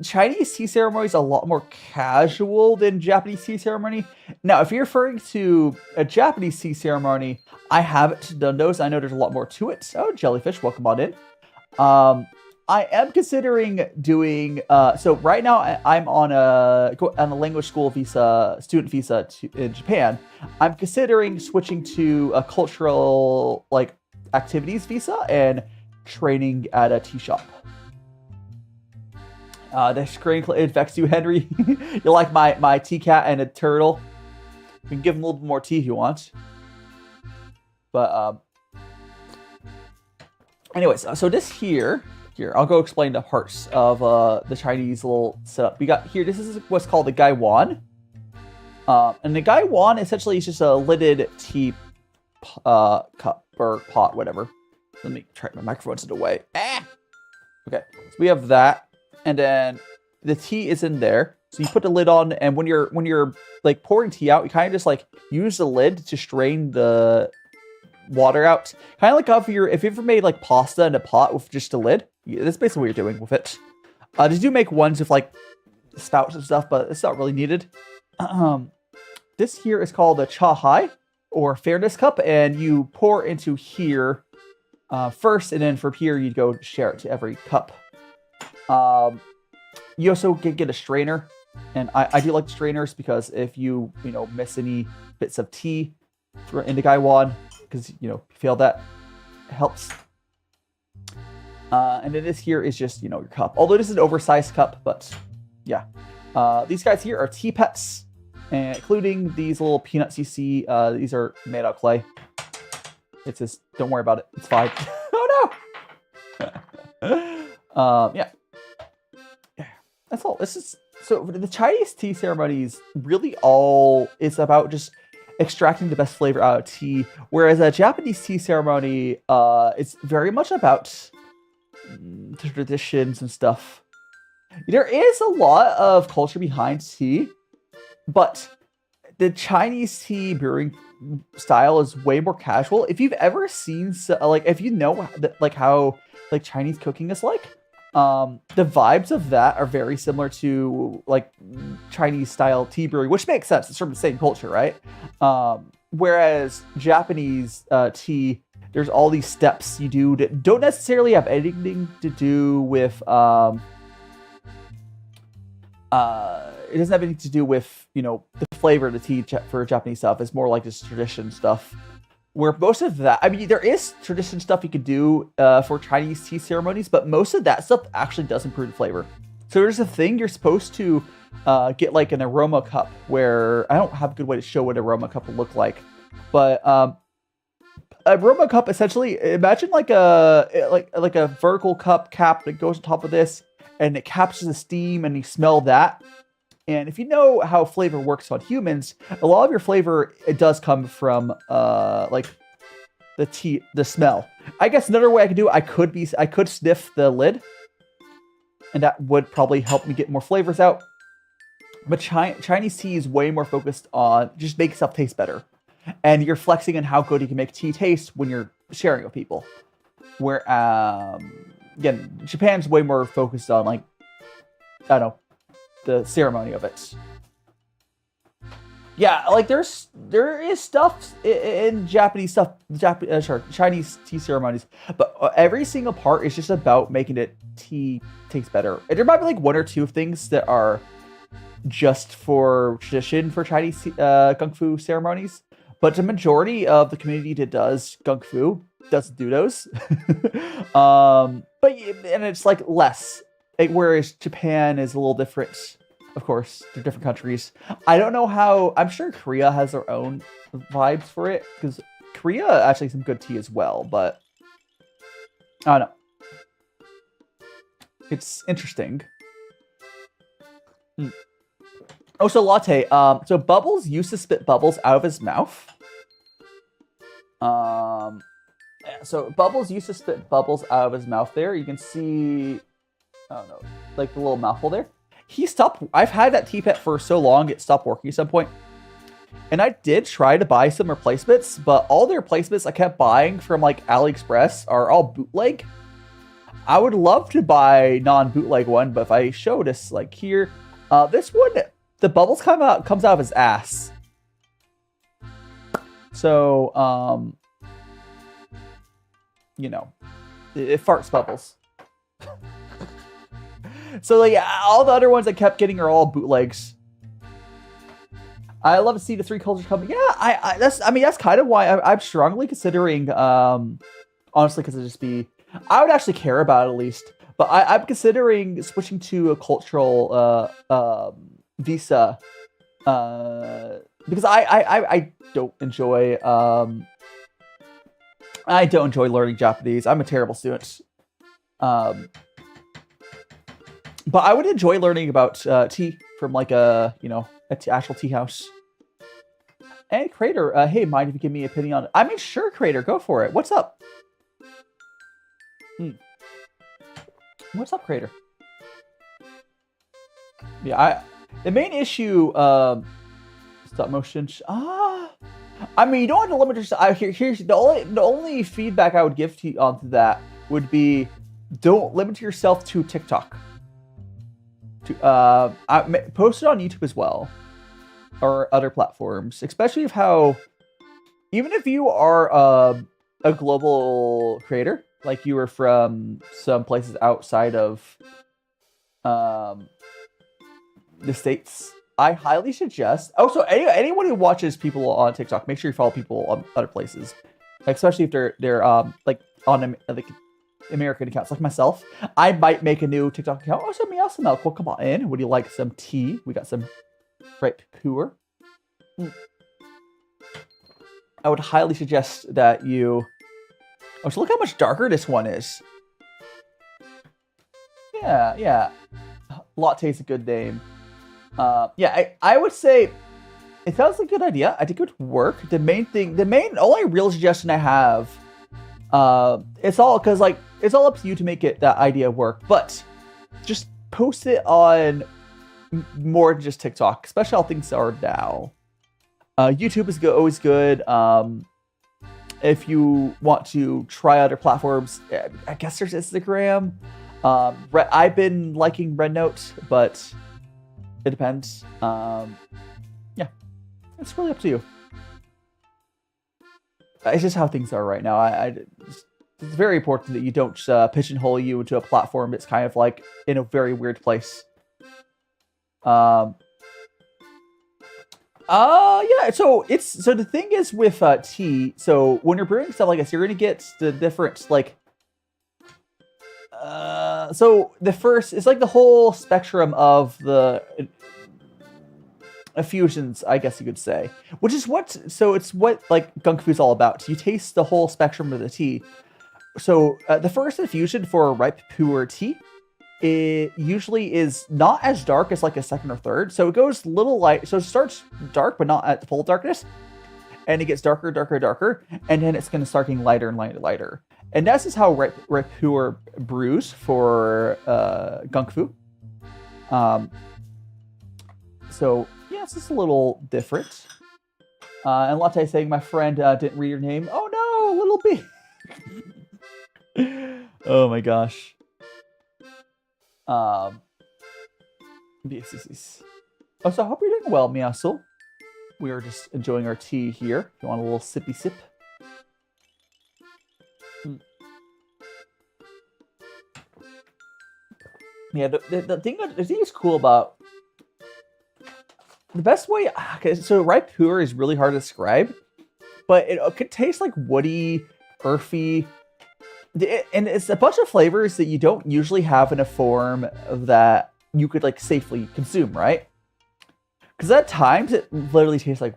Chinese tea ceremony is a lot more casual than Japanese tea ceremony. Now, if you're referring to a Japanese tea ceremony, I haven't done those. I know there's a lot more to it. Oh, jellyfish, welcome on in. I am considering doing. So right now I'm on a language school visa, student visa in Japan. I'm considering switching to a cultural activities visa and training at a tea shop. The screen infects you, Henry. You're like my tea cat and a turtle. You can give him a little bit more tea if you want. But anyways, so this here, I'll go explain the parts of the Chinese little setup. We got here. This is what's called the gaiwan. And the gaiwan essentially is just a lidded tea cup or pot, whatever. Let me try my microphone's in the way. Okay, so we have that, and then the tea is in there. So you put the lid on, and when you're pouring tea out, you kind of just use the lid to strain the water out. Kind of like if you ever made pasta in a pot with just a lid. Yeah, that's basically what you're doing with it. They do make ones with spouts and stuff, but it's not really needed. This here is called a chahai, or fairness cup, and you pour into here first, and then from here you'd go share it to every cup. You also get a strainer, and I do like the strainers because if you miss any bits of tea in the gaiwan, because you failed that, it helps. And then this here is just your cup. Although this is an oversized cup, but yeah. These guys here are tea pets, including these little peanuts you see. These are made out of clay. It's just, don't worry about it. It's fine. Oh no! Yeah. That's all. This is so the Chinese tea ceremonies really all is about just extracting the best flavor out of tea, whereas a Japanese tea ceremony, it's very much about traditions and stuff. There is a lot of culture behind tea, but the Chinese tea brewing style is way more casual. If you've ever seen if you know how Chinese cooking is the vibes of that are very similar to Chinese style tea brewing, which makes sense. It's from the same culture, right? Whereas Japanese tea, there's all these steps you do that don't necessarily have anything to do with it doesn't have anything to do with the flavor of the tea for Japanese stuff. It's more like just tradition stuff. Where most of that, I mean, there is tradition stuff you could do for Chinese tea ceremonies, but most of that stuff actually does improve the flavor. So there's a thing you're supposed to get an aroma cup, where I don't have a good way to show what an aroma cup will look like, but aroma cup essentially, imagine like a vertical cup cap that goes on top of this, and it captures the steam, and you smell that. And if you know how flavor works on humans, a lot of your flavor, it does come from the smell. I guess another way I could do it, I could sniff the lid, and that would probably help me get more flavors out. But Chinese tea is way more focused on just making stuff taste better, and you're flexing on how good you can make tea taste when you're sharing with people. Where again, Japan's way more focused on I don't know, the ceremony of it. Yeah, there is stuff in Japanese stuff, Chinese tea ceremonies, but every single part is just about making it tea taste better. And there might be one or two things that are just for tradition for Chinese kung fu ceremonies, but the majority of the community that does kung fu doesn't do those. And it's less. Whereas Japan is a little different. of course, they're different countries. I don't know how. I'm sure Korea has their own vibes for it because Korea actually has some good tea as well. But I don't know. It's interesting. Oh, so latte. So Bubbles used to spit bubbles out of his mouth. So Bubbles used to spit bubbles out of his mouth there. You can see, I don't know, like the little mouthful there. He stopped. I've had that tea pet for so long, it stopped working at some point. And I did try to buy some replacements, but all the replacements I kept buying from like AliExpress are all bootleg. I would love to buy non-bootleg one, but if I show this like here, this one, the bubbles comes out of his ass. So, you know, it farts bubbles. So like all the other ones I kept getting are all bootlegs. I love to see the three cultures coming. Yeah, that's kind of why I'm strongly considering, honestly, because I would actually care about it at least. But I'm considering switching to a cultural visa because I don't enjoy learning Japanese. I'm a terrible student. But I would enjoy learning about tea from like an actual tea house. And Crater, hey, mind if you give me an opinion on it? I mean, sure, Crater, go for it. What's up? What's up, Crater? Yeah, the main issue, stop motion. I mean, you don't have to limit yourself. Here's the only feedback I would give to you onto that would be, don't limit yourself to TikTok. Post it on YouTube as well, or other platforms, especially even if you are a global creator, like you were from some places outside of the States, I highly suggest. Also, anyone who watches people on TikTok, make sure you follow people on other places, especially if they're like on like American accounts, like myself. I might make a new TikTok account. Oh, send me out some milk. Well, come on in. Would you like some tea? We got some Puerh. I would highly suggest that you. Oh, so look how much darker this one is. Yeah. Latte's a good name. Yeah, I would say it sounds like a good idea. I think it would work. The only real suggestion I have, it's all up to you to make that idea work. But just post it on more than just TikTok, especially how things are now. YouTube is always good. If you want to try other platforms, I guess there's Instagram. I've been liking RedNote, but it depends. Yeah, it's really up to you. It's just how things are right now. It's very important that you don't pigeonhole you into a platform that's kind of like in a very weird place. Yeah. So the thing is with tea. So when you're brewing stuff like this, you're gonna get the different like. So the first, it's like the whole spectrum of the effusions, I guess you could say, which is it's what like Guangzhou is all about. You taste the whole spectrum of the tea. So the first infusion for ripe Puerh tea, it usually is not as dark as like a second or third. So it goes little light. So it starts dark, but not at full darkness. And it gets darker, and then it's going to start getting lighter and lighter. And that's just how ripe Puerh brews for Guangzhou. So yeah, it's just a little different. And Latte saying, my friend didn't read your name. Oh no, little B. Oh my gosh. Yes. Oh, so I hope you're doing well, Miasul. We are just enjoying our tea here. If you want a little sippy sip. Yeah, the thing is cool about the best way. Okay, so ripe Puerh is really hard to describe, but it could taste like woody, earthy, and it's a bunch of flavors that you don't usually have in a form that you could like safely consume, right? Because at times it literally tastes like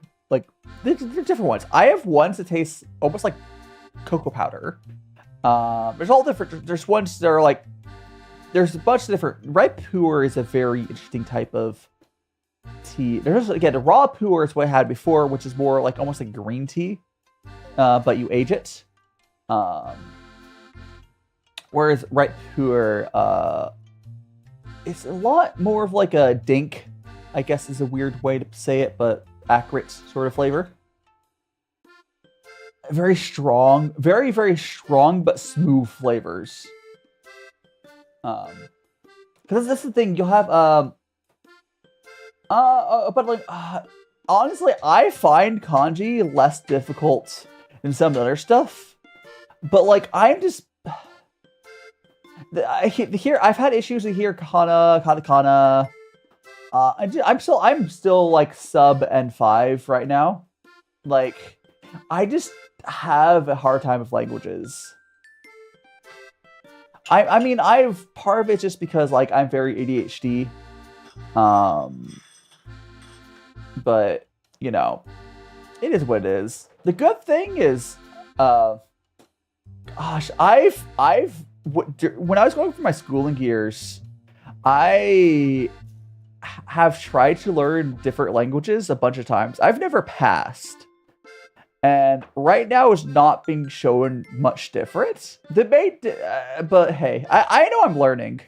they're different ones. I have ones that taste almost like cocoa powder. There's all different. There's ones that are like, there's a bunch of different. Ripe pu'er is a very interesting type of tea. There's again, the raw pu'er is what I had before, which is more like almost like green tea, but you age it. Whereas ripe pu'er, it's a lot more of like a dank, I guess is a weird way to say it, but accurate sort of flavor. Very strong, very, very strong, but smooth flavors. Because that's the thing, you'll have, but like, honestly, I find kanji less difficult than some of the other stuff. But like, I'm just, here, I've had issues with here, katakana. I'm still like sub N5 right now. Like, I just have a hard time with languages. I mean, part of it just because like I'm very ADHD. But you know, it is what it is. The good thing is, gosh, when I was going through my schooling years, I have tried to learn different languages a bunch of times. I've never passed. And right now is not being shown much different. But hey, I know I'm learning.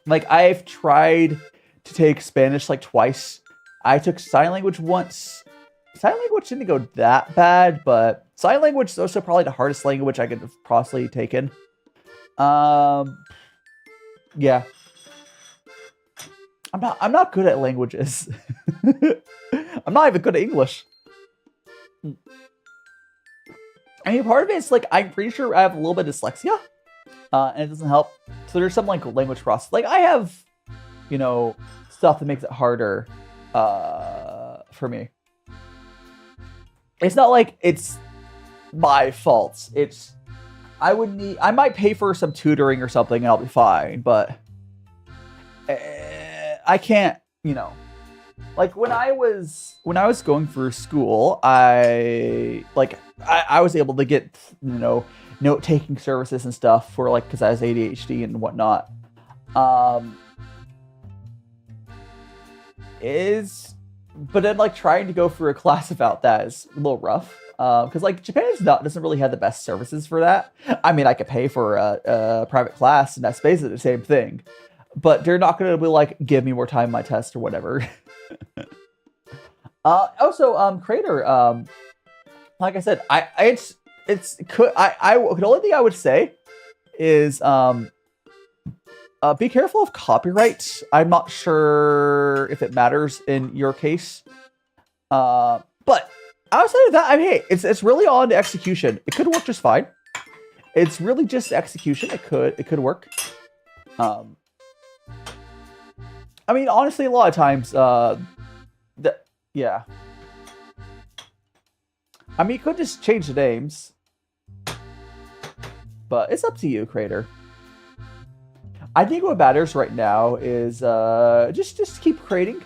Like, I've tried to take Spanish like twice. I took sign language once. Sign language didn't go that bad, but sign language is also probably the hardest language I could have possibly taken. Yeah. I'm not good at languages. I'm not even good at English. I mean, part of it is like, I'm pretty sure I have a little bit of dyslexia, and it doesn't help. So there's some like language process. Like, I have, you know, stuff that makes it harder for me. It's not like it's my fault. It's, I might pay for some tutoring or something and I'll be fine, but I can't, you know. Like, when I was going through school, I was able to get, you know, note-taking services and stuff for, like, because I was ADHD and whatnot. But then, like, trying to go through a class about that is a little rough. Because, like, Japan doesn't really have the best services for that. I mean, I could pay for a private class, and that's basically the same thing. But they're not going to be like, give me more time in my test or whatever. Also, Creator, like I said, the only thing I would say is, be careful of copyright. I'm not sure if it matters in your case. But outside of that, I mean, hey, it's really on the execution. It could work just fine. It's really just execution. It could work. I mean, honestly, a lot of times, yeah. I mean, you could just change the names. But it's up to you, Creator. I think what matters right now is just keep creating,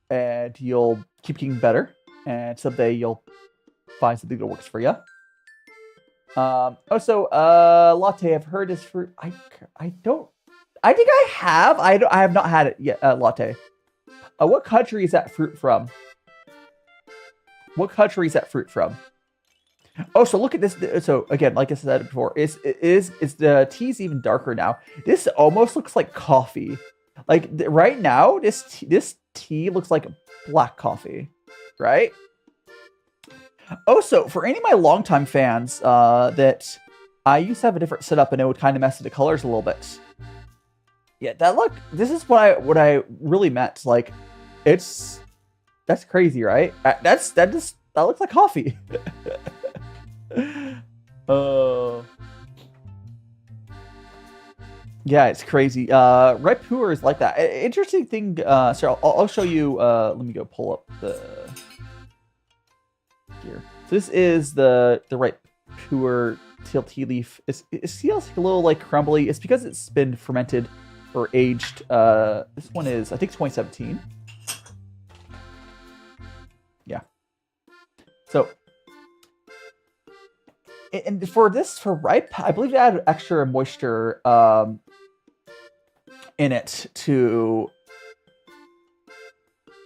and you'll keep getting better, and someday you'll find something that works for you. Also, latte, I've heard is fruit. I think I have. I have not had it yet. Latte. What country is that fruit from? What country is that fruit from? Oh, so look at this. So again, like I said before, it's the tea's even darker now. This almost looks like coffee. Like right now, this tea looks like black coffee, right? Also, for any of my longtime fans, that I used to have a different setup, and it would kind of mess with the colors a little bit. Yeah, this is what I really meant. Like, that's crazy, right? That looks like coffee. Yeah, it's crazy. Ripe pu'er is like that. Interesting thing. So I'll show you. Let me go pull up the here. So this is the ripe pu'er tea leaf. It feels like a little like crumbly. It's because it's been fermented or aged. This one is, I think, 2017. Yeah. So, and for ripe, I believe they add extra moisture in it to.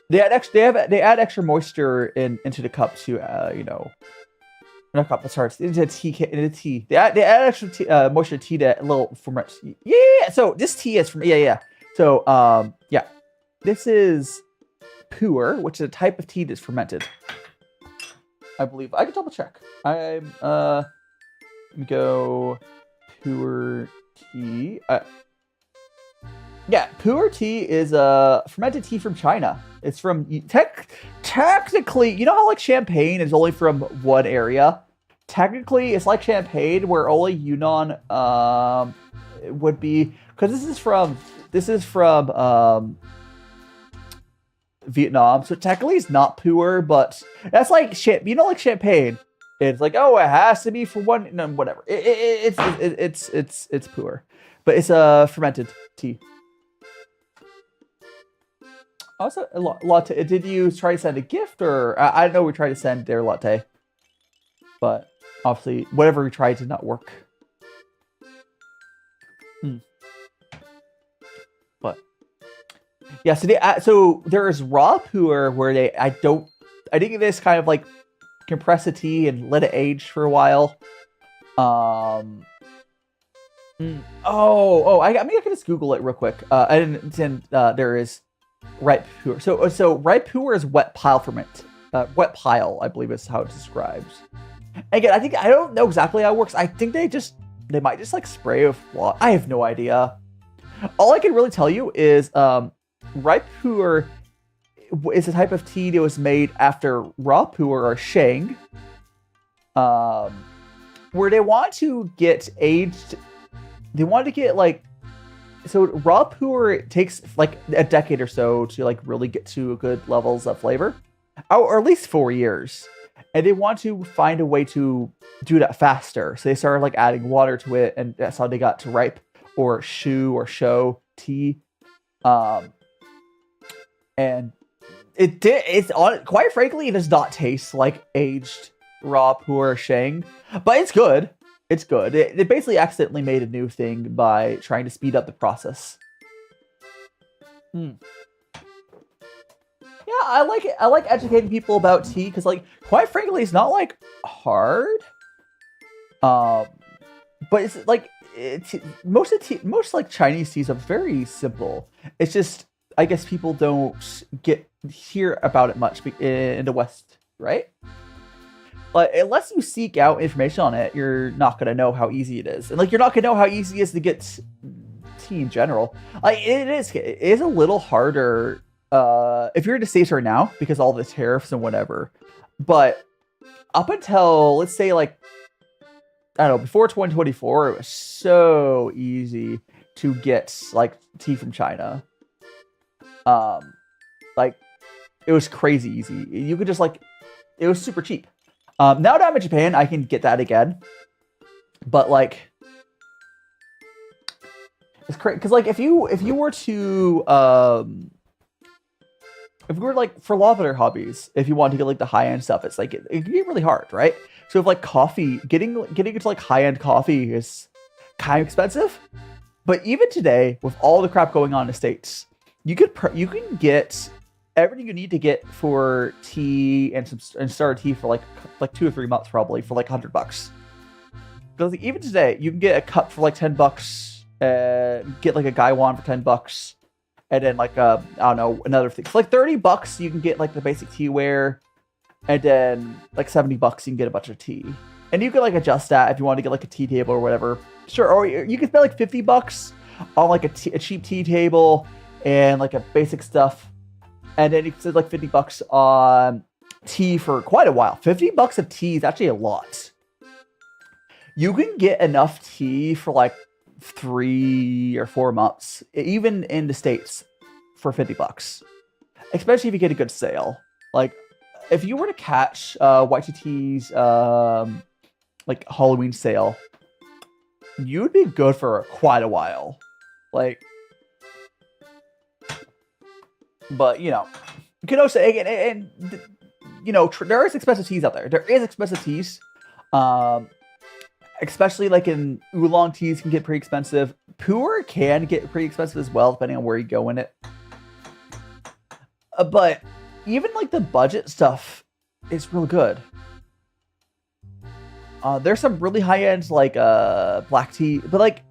They add extra moisture into the cup to not cup, sorry, into tea. They add extra moisture to tea that a little ferment. Yeah. So this tea is from So yeah, this is Puerh, which is a type of tea that's fermented. I believe I can double check. Let me go Puerh tea. Yeah, Puerh tea is a fermented tea from China. It's from technically, you know how like champagne is only from one area? Technically, it's like champagne where only Yunnan would be, because this is from Vietnam. So technically it's not Puerh, but that's like like champagne. It's like, oh, it has to be for one, no, whatever. It's Puerh, but it's a fermented tea. Also, a latte. Did you try to send a gift, or I know we tried to send their latte, but obviously whatever we tried did not work. But yeah, so there is raw Puerh where I think this kind of like compress the tea and let it age for a while. I mean, I can just Google it real quick. There is ripe Puerh. So ripe Puerh is wet pile ferment. Wet pile, I believe, is how it's described. Again, I don't know exactly how it works. I think they might just like spray with water. I have no idea. All I can really tell you is ripe Puerh is a type of tea that was made after raw Puerh or sheng, where they want to get aged. They want to get like. So raw Puerh takes like a decade or so to like really get to good levels of flavor, or at least 4 years, and they want to find a way to do that faster. So they started like adding water to it, and that's how they got to ripe or shu or show tea, and quite frankly, it does not taste like aged raw Puerh sheng, but it's good. It's good. It basically accidentally made a new thing by trying to speed up the process. Yeah, I like it. I like educating people about tea because, like, quite frankly, it's not like hard. But it's like most like Chinese teas are very simple. It's just I guess people don't hear about it much in the West, right? But unless you seek out information on it, you're not gonna know how easy it is, and like you're not gonna know how easy it is to get tea in general. Like it is a little harder if you're in the States right now because all the tariffs and whatever. But up until let's say like I don't know, before 2024, it was so easy to get like tea from China. Like it was crazy easy. You could just like it was super cheap. Now that I'm in Japan, I can get that again. But like, it's crazy because like if you were to if we were like for a lot of other hobbies, if you want to get like the high end stuff, it's like it can get really hard, right? So if like coffee, getting into like high end coffee is kind of expensive. But even today, with all the crap going on in the States, you can get everything you need to get for tea and starter tea for like 2 or 3 months probably for like $100. Because like, even today, you can get a cup for like $10, get like a gaiwan for $10, and then like I don't know another thing. For like $30, you can get like the basic teaware, and then like $70 you can get a bunch of tea. And you can like adjust that if you want to get like a tea table or whatever. Sure, or you can spend like $50 on like a cheap tea table and like a basic stuff. And then you can spend like $50 on tea for quite a while. $50 of tea is actually a lot. You can get enough tea for like 3 or 4 months, even in the States, for $50. Especially if you get a good sale. Like, if you were to catch YTT's like Halloween sale, you'd be good for quite a while. Like, But, you know, you can also, and you know, there is expensive teas out there. There is expensive teas. Especially like in oolong teas can get pretty expensive. Pu'er can get pretty expensive as well, depending on where you go in it. But even like the budget stuff is real good. There's some really high end like black tea, but like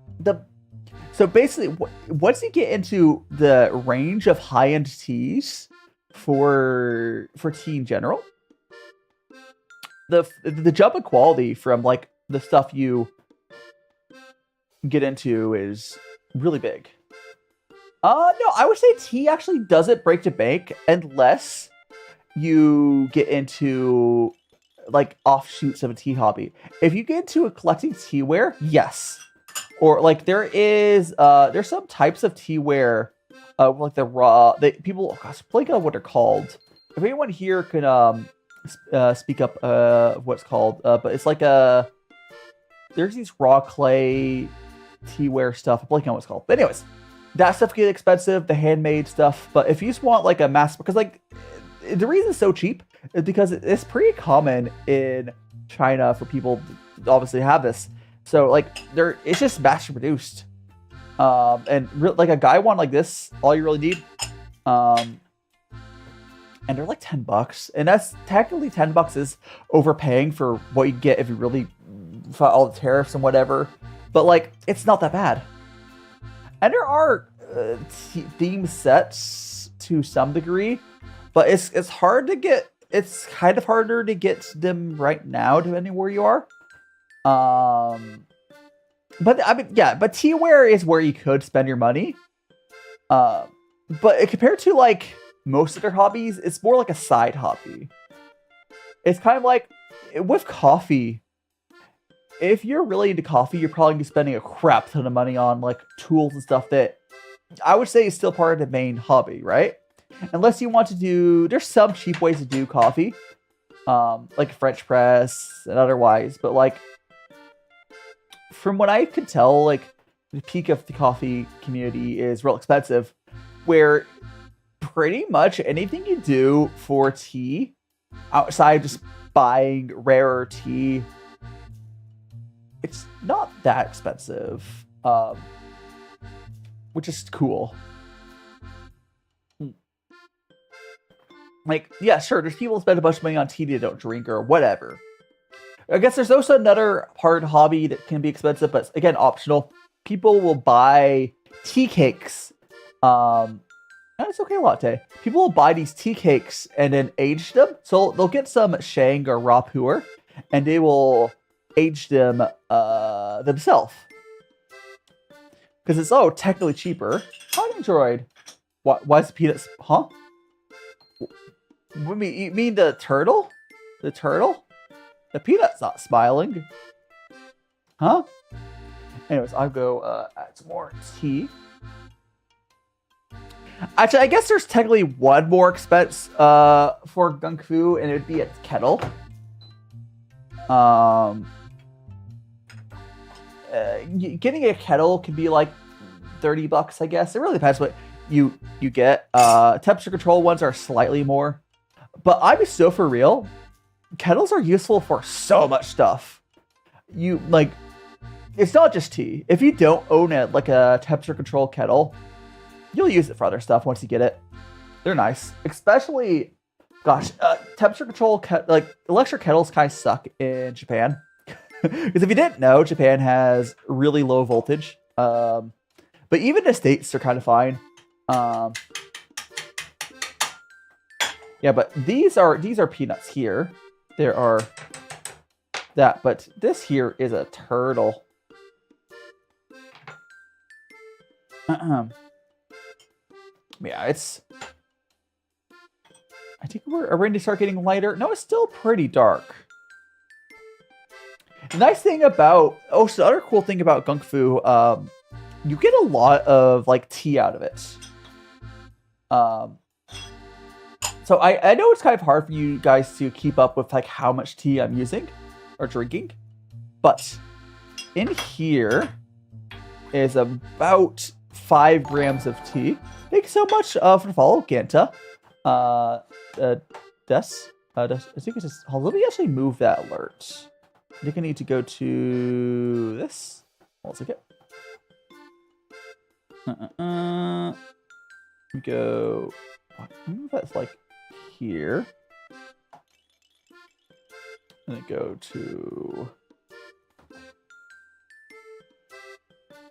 so basically once you get into the range of high end teas for tea in general, the jump in quality from like the stuff you get into is really big. No, I would say tea actually doesn't break the bank unless you get into like offshoots of a tea hobby. If you get into collecting teaware, yes. Or like there's some types of teaware, like the raw. People, gosh, blank on what they're called. If anyone here can speak up what's called, but it's like there's these raw clay teaware stuff. I'm blanking on what it's called. But anyways, that stuff can get expensive, the handmade stuff. But if you just want like a mass, because like the reason it's so cheap is because it's pretty common in China for people to obviously have this. So like it's just mass produced. Like a guy one like this, all you really need, and they're like $10, and that's technically $10 is overpaying for what you get if you really fought all the tariffs and whatever. But like it's not that bad. And there are theme sets to some degree, but it's hard to get. It's kind of harder to get them right now, depending where you are. But I mean, yeah. But teaware is where you could spend your money. But compared to like most of their hobbies, it's more like a side hobby. It's kind of like with coffee. If you're really into coffee, you're probably gonna be spending a crap ton of money on like tools and stuff that I would say is still part of the main hobby, right? Unless you want to do, there's some cheap ways to do coffee, like French press and otherwise. But like, from what I could tell, like the peak of the coffee community is real expensive, where pretty much anything you do for tea, outside just buying rarer tea, it's not that expensive, which is cool. Like, yeah, sure, there's people who spend a bunch of money on tea they don't drink or whatever. I guess there's also another part hobby that can be expensive, but again, optional. People will buy tea cakes. And it's okay latte. People will buy these tea cakes and then age them. So they'll get some shang or raw pu'er, and they will age them themselves. Because it's technically cheaper. Hi, Android. Why is the peanuts? Huh? You mean the turtle? The turtle? The peanut's not smiling. Huh? Anyways, I'll go add some more tea. Actually, I guess there's technically one more expense for Kung Fu, and it would be a kettle. Getting a kettle can be like $30, I guess. It really depends what you get. Temperature control ones are slightly more. But I'm so for real, kettles are useful for so much stuff. It's not just tea. If you don't own it, like a temperature control kettle, you'll use it for other stuff once you get it. They're nice. Especially, gosh, temperature control, like electric kettles kind of suck in Japan. Because if you didn't know, Japan has really low voltage. But even the States are kind of fine. Yeah, but these are peanuts here. There are that, but this here is a turtle. Yeah, it's... I think are we going to start getting lighter? No, it's still pretty dark. The nice thing about... Oh, so the other cool thing about Kung Fu, you get a lot of, like, tea out of it. So I know it's kind of hard for you guys to keep up with, like, how much tea I'm using or drinking. But in here is about 5 grams of tea. Thank you so much for the follow, Ganta. I think it's just. Let me actually move that alert. I think I need to go to this. Hold on a second. We go. Move that's like here. And then go to.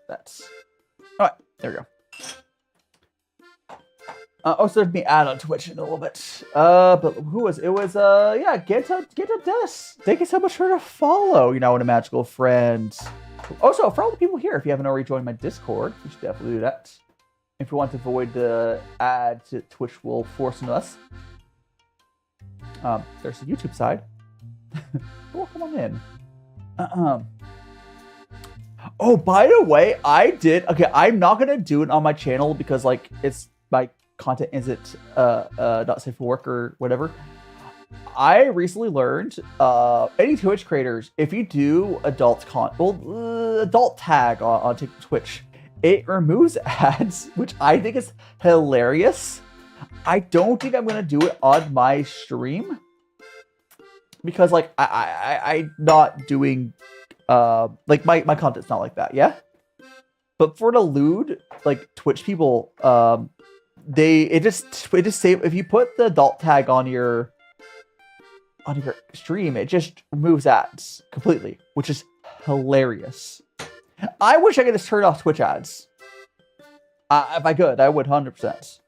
That's. All right, there we go. Also, there's me ad on Twitch in a little bit. But who was it? Was yeah, Genta Des. Thank you so much for the follow. You know, what a magical friend. Also, for all the people here, if you haven't already joined my Discord, you should definitely do that. If you want to avoid the ads that Twitch will force on us. There's the YouTube side. Well, come on in. Oh, by the way, I did. Okay, I'm not gonna do it on my channel because like it's my content isn't not safe for work or whatever. I recently learned any Twitch creators, if you do adult tag on Twitch, it removes ads, which I think is hilarious. I don't think I'm gonna do it on my stream because like I'm not doing like my content's not like that, yeah. But for the lewd like Twitch people, it just save if you put the adult tag on your stream, it just removes ads completely, which is hilarious. I wish I could just turn off Twitch ads. If I could, I would 100%.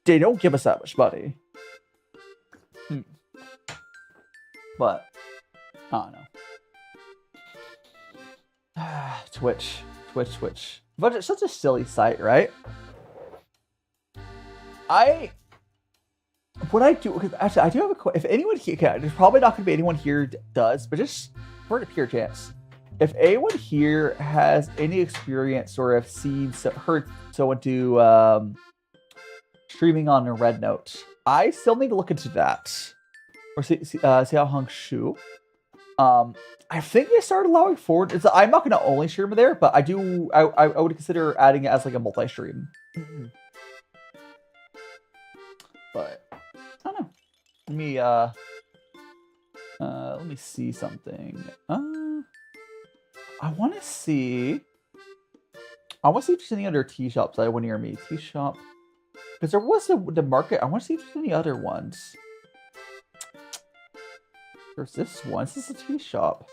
They don't give us that much money. But I don't know. Twitch. But it's such a silly site, right? What I do, actually, I do have a question. If anyone here, okay, there's probably not going to be anyone here does, but just for the pure chance, if anyone here has any experience or have heard someone do streaming on a Red Note, I still need to look into that. Or Xiao Shu. I think they started allowing forward. I'm not going to only stream there, but I would consider adding it as like a multi-stream. But I don't know. Let me see something. I want to see if there's any other tea shops that went near me. Tea shop, because there was the market. I want to see if there's any other ones. There's this one. This is a tea shop.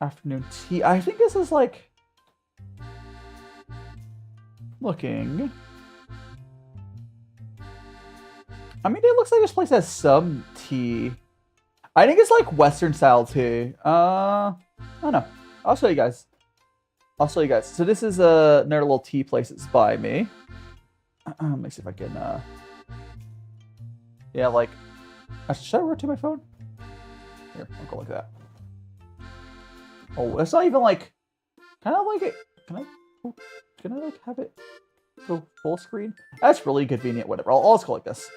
Afternoon tea. I think this is like looking. I mean, it looks like this place has some tea. I think it's like Western style tea. I don't know. I'll show you guys. So this is another little tea place that's by me. Let me see if I can. Yeah, like. Should I rotate my phone? Here, I'll go like that. Oh, it's not even like. Kind of like it. Can I like have it go full screen? That's really convenient. Whatever. I'll just go like this.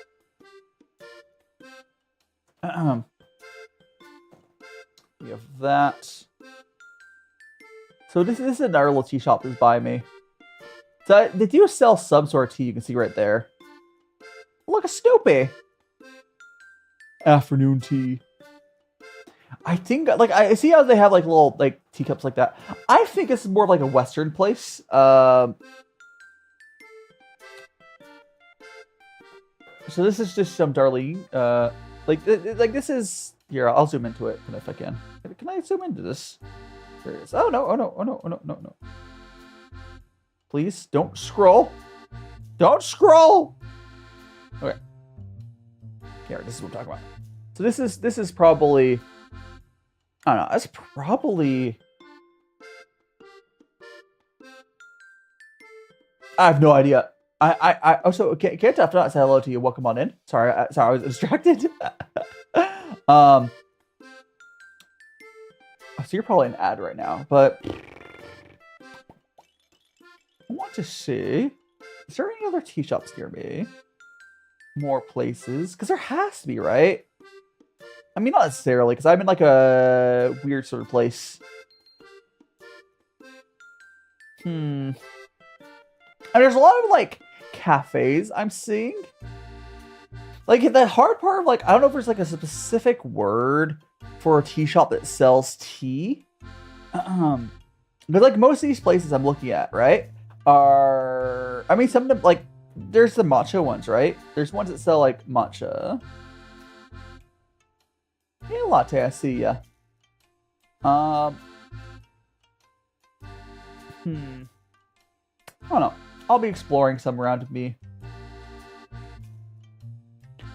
We have that. So this is another little tea shop that's by me. So they do sell some sort of tea. You can see right there. Look, a Snoopy. Afternoon tea. I think like I see how they have like little like teacups like that. I think this is more of like a Western place. So this is just some Darlene. Like this is here. I'll zoom into it if I can. Can I zoom into this? There it is. Oh no! Oh no! Oh no! Oh no! No! No! Please don't scroll. Don't scroll. Okay. Here, this is what I'm talking about. So this is probably. I don't know. That's probably. I have no idea. I also can't have not say hello to you. Welcome on in. Sorry, I was distracted. So you're probably an ad right now, but I want to see. Is there any other tea shops near me? More places, because there has to be, right? I mean, not necessarily, because I'm in like a weird sort of place. And there's a lot of like cafes I'm seeing. Like the hard part of like, I don't know if there's like a specific word for a tea shop that sells tea. But like most of these places I'm looking at, right, are, I mean, some of them, like, there's the matcha ones, right? There's ones that sell like matcha. Hey, latte, I see ya. I don't know. I'll be exploring some around me.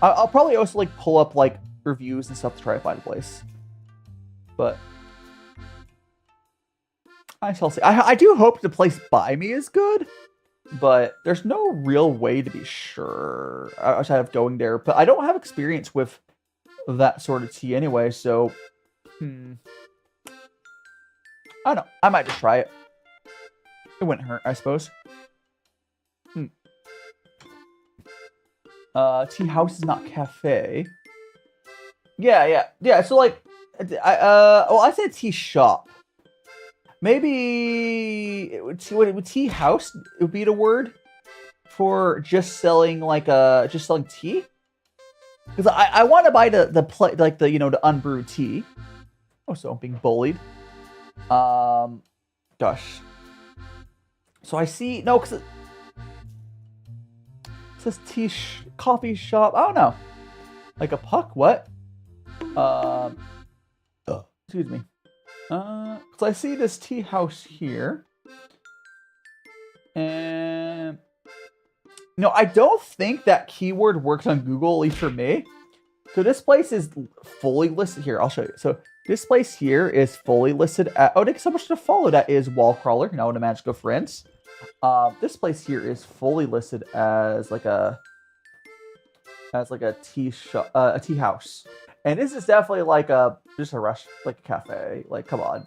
I'll probably also like pull up like reviews and stuff to try to find a place. But I shall see. I do hope the place by me is good, but there's no real way to be sure outside of going there. But I don't have experience with that sort of tea anyway, so I don't know. I might just try it. It wouldn't hurt, I suppose. Tea house is not cafe. Yeah. So like, I said tea shop. Maybe would tea house would be the word for just selling like just selling tea. Because I want to buy the the unbrewed tea. Oh, so I'm being bullied. Gosh. So I see because it says tea coffee shop. I don't know. Like a puck? What? Excuse me. So I see this tea house here, and I don't think that keyword works on Google, at least for me. So this place is fully listed here. I'll show you. So this place here is fully listed at, oh, thanks so much to follow. That is Wallcrawler, now one of Magical Friends. This place here is fully listed as like a tea shop, a tea house. And this is definitely like just a rush, like a cafe. Like, come on.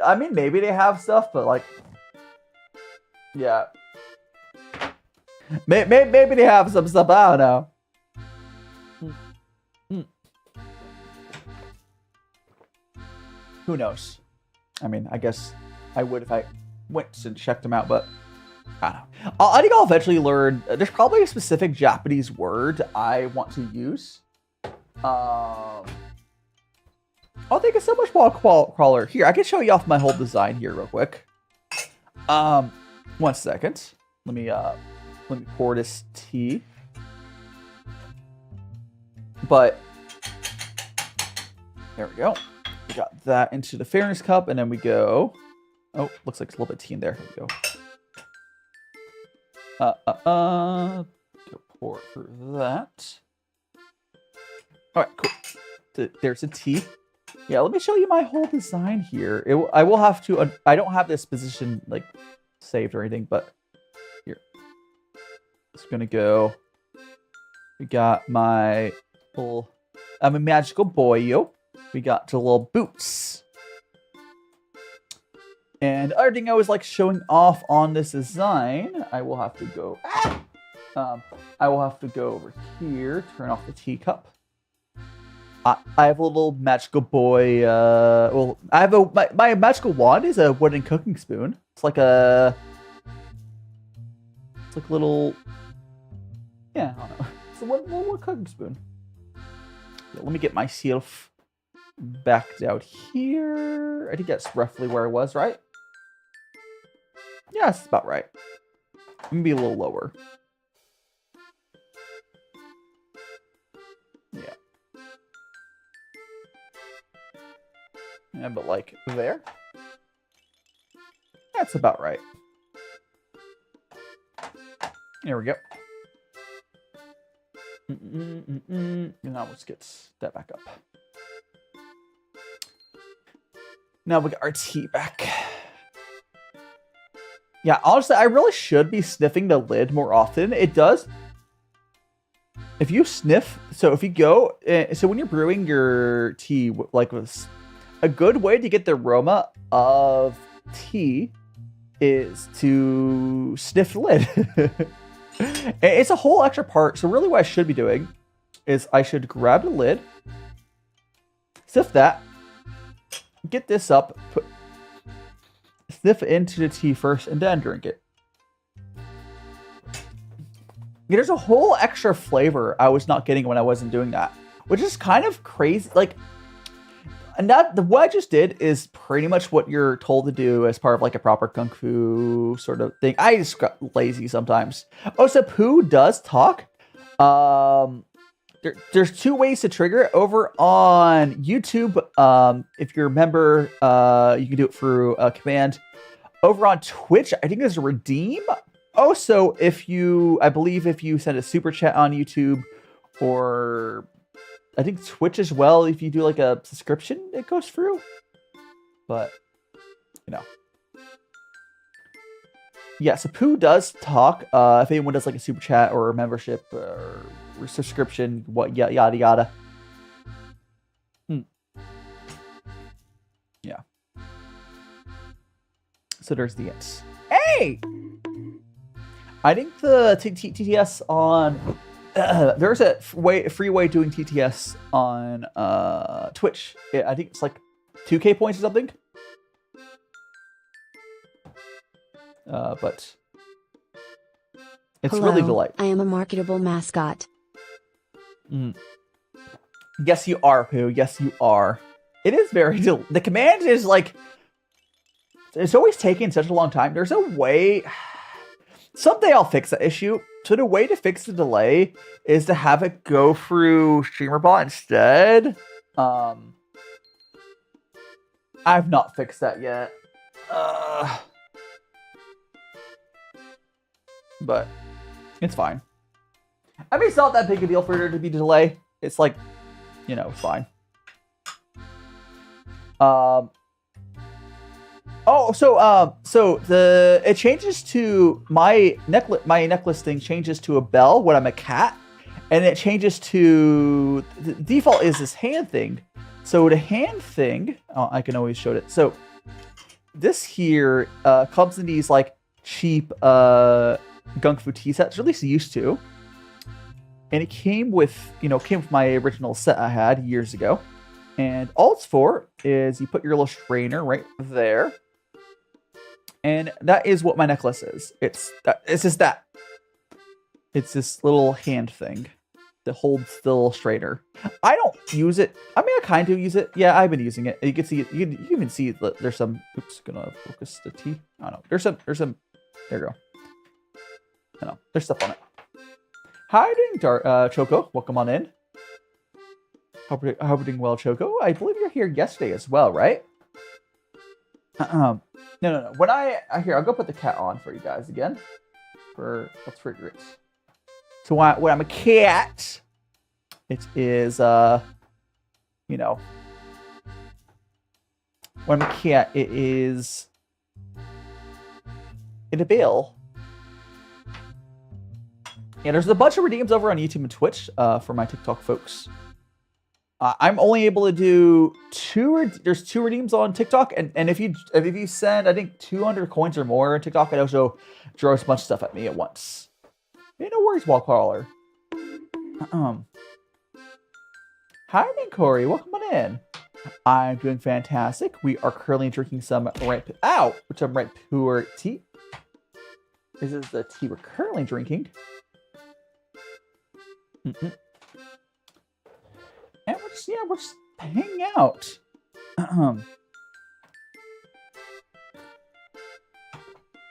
I mean, maybe they have stuff, but like, yeah. Maybe they have some stuff. I don't know. Who knows? I mean, I guess I would if I went and checked them out, but I don't know. I think I'll eventually learn. There's probably a specific Japanese word I want to use. Oh, thank you so much, Wallcrawler. Here, I can show you off my whole design here real quick. 1 second. Let me pour this tea. But there we go. We got that into the fairness cup, and then we go. Oh, looks like it's a little bit of tea in there. Here we go. Go pour through that. All right, cool. There's a tea. Yeah, let me show you my whole design here. I will have to. I don't have this position like saved or anything, but here. It's gonna go. We got my little. I'm a magical boyo. We got the little boots. And other thing I was like showing off on this design, I will have to go. I will have to go over here, turn off the teacup. I have a little magical boy. Well, I have my magical wand is a wooden cooking spoon. It's like a little. Yeah, I don't know. It's a little cooking spoon. Yeah, let me get myself backed out here. I think that's roughly where I was, right? Yeah, that's about right. Maybe a little lower. Yeah. Yeah, but like there. That's about right. There we go. Now let's get that back up. Now we got our tea back. Yeah, honestly, I really should be sniffing the lid more often. It does. If you sniff, so if you go, so when you're brewing your tea, like a good way to get the aroma of tea is to sniff the lid. It's a whole extra part. So really what I should be doing is I should grab the lid Sift that. Get this up. Sniff it into the tea first, and then drink it. There's a whole extra flavor I was not getting when I wasn't doing that, which is kind of crazy. Like, and what I just did is pretty much what you're told to do as part of like a proper kung fu sort of thing. I just got lazy sometimes. Oh, so Pooh does talk. There's two ways to trigger it. Over on YouTube, if you're a member, you can do it through a command. Over on Twitch, I think there's a redeem. Also, I believe if you send a super chat on YouTube, or I think Twitch as well, if you do like a subscription, it goes through. But, you know. Yeah, so Pooh does talk. If anyone does like a super chat or a membership or subscription, yada yada. Yeah. So there's the ends. Hey! I think the TTS on there's a free way doing TTS on Twitch. I think it's like 2K points or something. But it's Hello, really delightful. I am a marketable mascot. Yes, you are, Pooh. Yes, you are. It is very the command is like it's always taking such a long time. There's a way. Someday I'll fix that issue. So the way to fix the delay is to have it go through StreamerBot instead. I've not fixed that yet. But it's fine. I mean, it's not that big a deal for there to be delay. It's like, you know, fine. It changes to my necklace thing changes to a bell when I'm a cat, and it changes to the default is this hand thing. So the hand thing, I can always show it. So this here comes in these like cheap kung fu tea sets, or at least it used to, and it came with my original set I had years ago. And all it's for is you put your little strainer right there. And that is what my necklace is. It's just that. It's this little hand thing that holds the little strainer. I don't use it. I mean, I kind of use it. Yeah, I've been using it. You can see it. You can even see that there's some. Oops, gonna focus the T. I don't know. There's some. There you go. I know. There's stuff on it. How are you doing, Choco? Welcome on in. Hope you're doing well, Choco. I believe you're here yesterday as well, right? No. When here, I'll go put the cat on for you guys again. Let's trigger it. So when I'm a cat, it is when I'm a cat, it is in a bill. Yeah, there's a bunch of redeems over on YouTube and Twitch for my TikTok folks. I'm only able to do there's two redeems on TikTok, and if you send, I think 200 coins or more on TikTok, it also throws a bunch of stuff at me at once. Hey, no worries, Wallcaller. Hi, Corey. Welcome on in. I'm doing fantastic. We are currently drinking some Puerh tea. This is the tea we're currently drinking. And we're just hanging out. I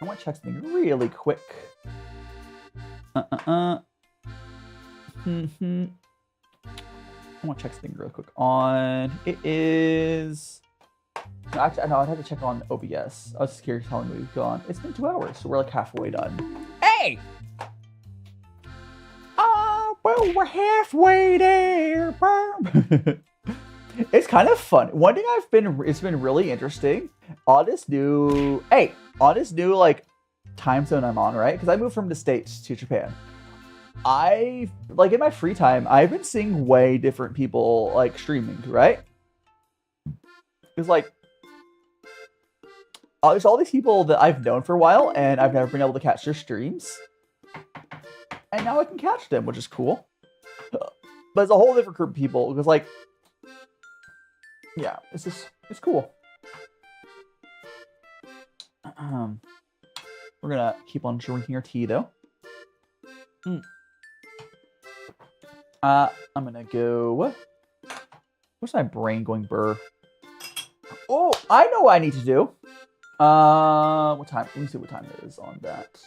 want to check something really quick. I want to check something real quick it is... Actually, no, I'd have to check on OBS. I was just curious how long we've gone. It's been 2 hours, so we're like halfway done. Hey! Well, we're halfway there. It's kind of fun. One thing it's been really interesting on this new like time zone I'm on, right? Because I moved from the States to Japan. In my free time, I've been seeing way different people like streaming, right? It's like there's all these people that I've known for a while, and I've never been able to catch their streams. And now I can catch them, which is cool. But it's a whole different group of people, because like yeah, it's cool. We're gonna keep on drinking our tea though. I'm gonna go. Where's my brain going burr? Oh, I know what I need to do. What time? Let me see what time it is on that.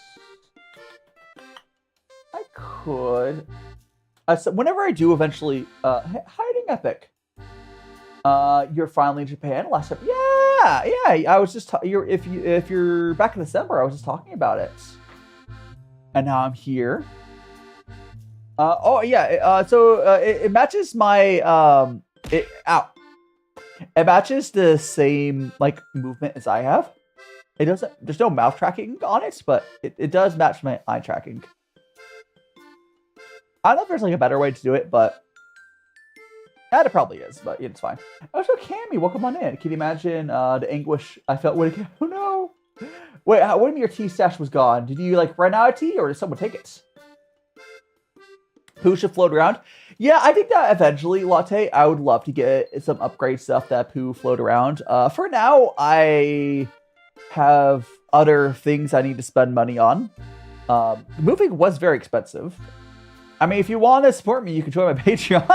I could. So whenever I do eventually, hiding epic. You're finally in Japan. Last time, yeah. I was just if you're back in December, I was just talking about it, and now I'm here. It matches my it matches the same like movement as I have. It doesn't. There's no mouth tracking on it, but it does match my eye tracking. I don't know if there's like a better way to do it, but it probably is. But it's fine. Also, Cammy, welcome on in. Can you imagine the anguish I felt when it? Oh no! Wait, what do you mean your tea stash was gone? Did you like run out of tea, or did someone take it? Pooh should float around. Yeah, I think that eventually, Latte, I would love to get some upgrade stuff that Pooh float around. For now, I have other things I need to spend money on. Moving was very expensive. I mean, if you want to support me, you can join my Patreon.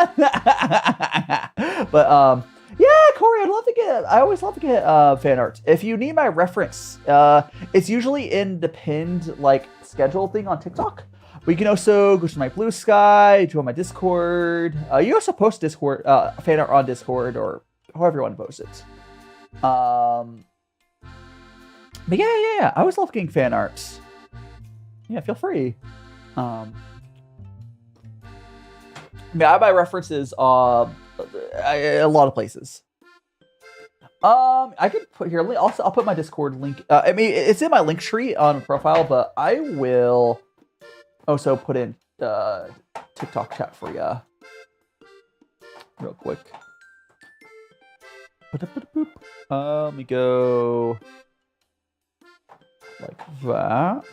But yeah, Corey, I always love to get fan art. If you need my reference, it's usually in the pinned like schedule thing on TikTok. But you can also go to my Blue Sky, join my Discord. You also post Discord fan art on Discord or however you want to post it. But yeah. I always love getting fan arts. Yeah, feel free. I buy references a lot of places. I could put here. Also, I'll put my Discord link. I mean, it's in my link tree on the profile, but I will also put in the TikTok chat for you real quick. Let me go like that.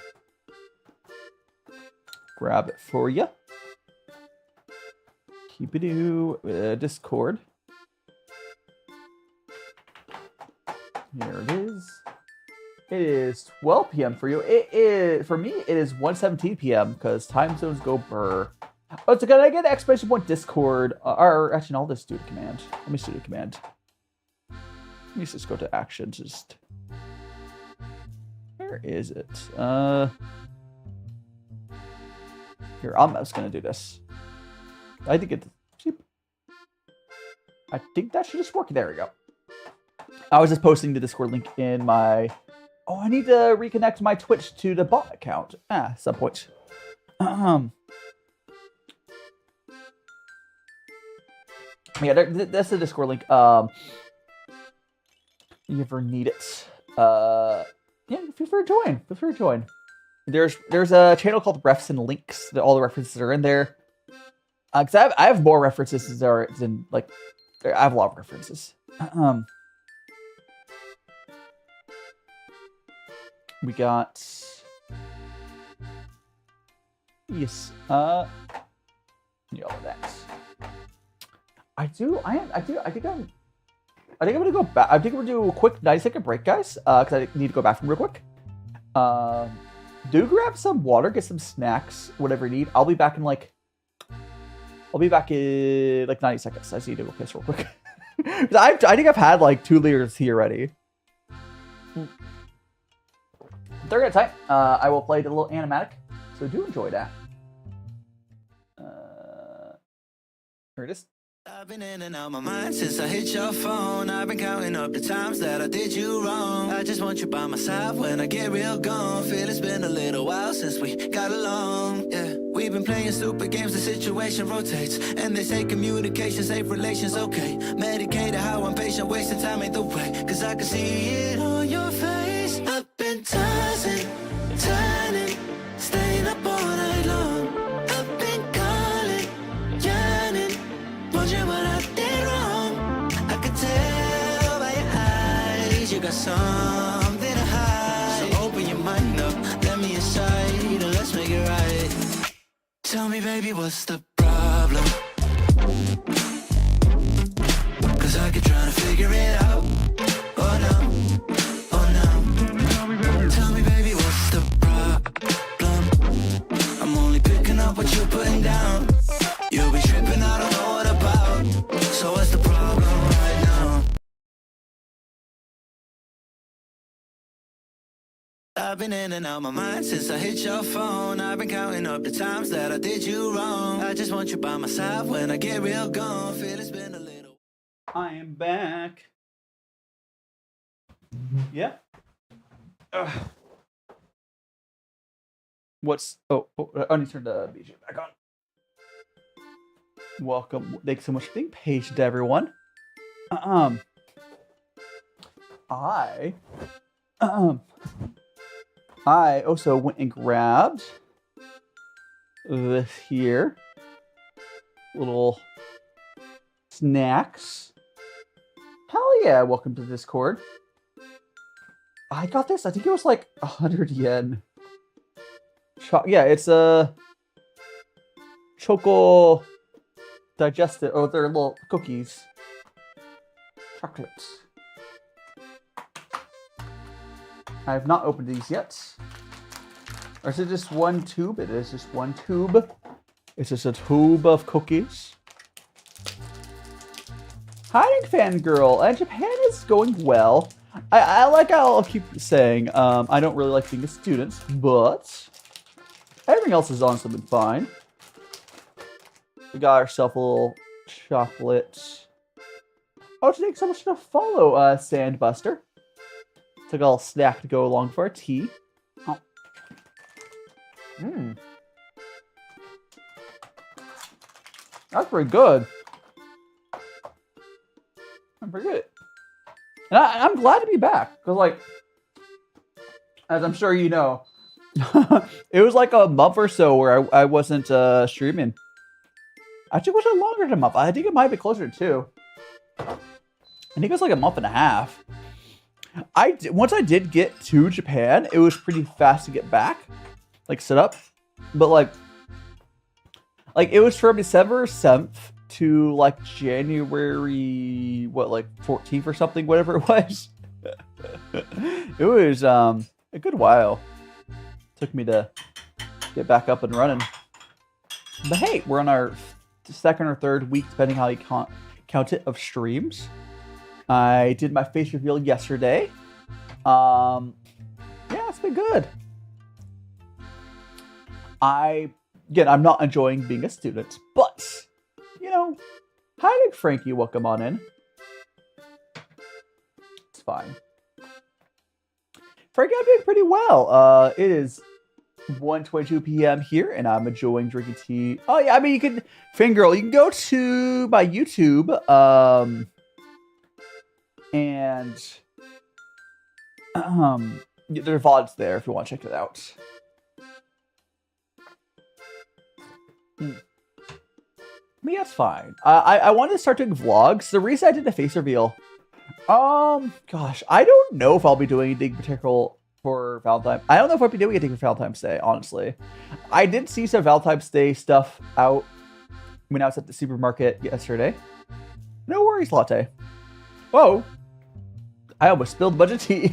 Grab it for you. Keep it Discord. Here it is. It is 12 p.m. for you. It is for me. It is 1:17 p.m. because time zones go burr. Oh, so can I get an exclamation point Discord? Or actually, no, I'll just do the command. Let me just do the command. Let me just go to action. Just where is it? Here, I'm just gonna do this. I think that should just work. There we go. I was just posting the Discord link in my. Oh, I need to reconnect my Twitch to the bot account. At some point. Yeah, that's the Discord link. You ever need it? Yeah, feel free to join. There's a channel called Refs and Links. All the references are in there. Because I have more references than like I have a lot of references. We got yes. Yeah, all of that. I think I'm gonna go back. I think we're gonna do a quick 90-second break, guys. Because I need to go bathroom real quick. Do grab some water, get some snacks, whatever you need. I'll be back in like 90 seconds. I just need to go piss real quick. I think I've had like 2 liters here already. Third at time, I will play the little animatic, so do enjoy that. Here it is. I've been in and out my mind since I hit your phone. I've been counting up the times that I did you wrong. I just want you by my side when I get real gone. Feel it's been a little while since we got along. Yeah, we've been playing stupid games, the situation rotates. And they say communication, safe relations, okay. Medicated how I'm patient, wasting time ain't the way. Cause I can see it on your face. I've been tossing, turning, staying up all night long. I've been calling, yearning, wondering what I did wrong. I could tell by your eyes you got something to hide. So open your mind up, let me inside, and let's make it right. Tell me, baby, what's the problem? Cause I like you're trying to figure it out. Oh no, oh no. Tell me, baby, what's the problem? I'm only picking up what you're putting down. You'll be tripping, I don't know what about. So what's the problem right now? I've been in and out my mind since I hit your phone. I've been counting up the times that I did you wrong. I just want you by my side when I get real gone. Feel it's been a little. I am back. Yeah. Ugh. What's... Oh, I need to turn the BG back on. Welcome. Thanks so much for being patient, everyone. I also went and grabbed this here. Little snacks. Hell yeah, welcome to Discord. I got this, I think it was like 100 yen. Yeah, it's a choco digestive, or they're little cookies. Chocolates. I have not opened these yet. Or is it just one tube? It is just one tube. It's just a tube of cookies. Hiding fangirl. Japan is going well. I like how I'll keep saying, I don't really like being a student, but everything else has honestly been fine. We got ourselves a little chocolate. Oh, thanks so much for the follow, Sandbuster. Took a little snack to go along for our tea. Oh. That's pretty good. I'm pretty good. And I'm glad to be back. Because, like, as I'm sure you know, it was like a month or so where I wasn't streaming. Actually, it wasn't longer than a month. I think it might be closer to 2. I think it was like a month and a half. Once I did get to Japan, it was pretty fast to get back, like set up. But like it was from December 7th to like January, what, like 14th or something, whatever it was. It was a good while. Took me to get back up and running. But hey, we're on our second or third week, depending how you count it, of streams. I did my face reveal yesterday. Yeah, it's been good. I'm not enjoying being a student, but, you know, hi, Nick Frankie, welcome on in. It's fine. Frankie, I'm doing pretty well. It is 1:22 p.m. here, and I'm enjoying drinking tea. Oh, yeah, I mean, you can, fangirl, you can go to my YouTube, and there are VODs there if you want to check it out. I mean, that's fine. I wanted to start doing vlogs. The reason I did the face reveal, gosh, I don't know if I'll be doing anything particular for Valentine's. I don't know if I'll be doing anything for Valentine's Day, honestly. I did see some Valentine's Day stuff out when I was at the supermarket yesterday. No worries, latte. Whoa. I almost spilled a bunch of tea.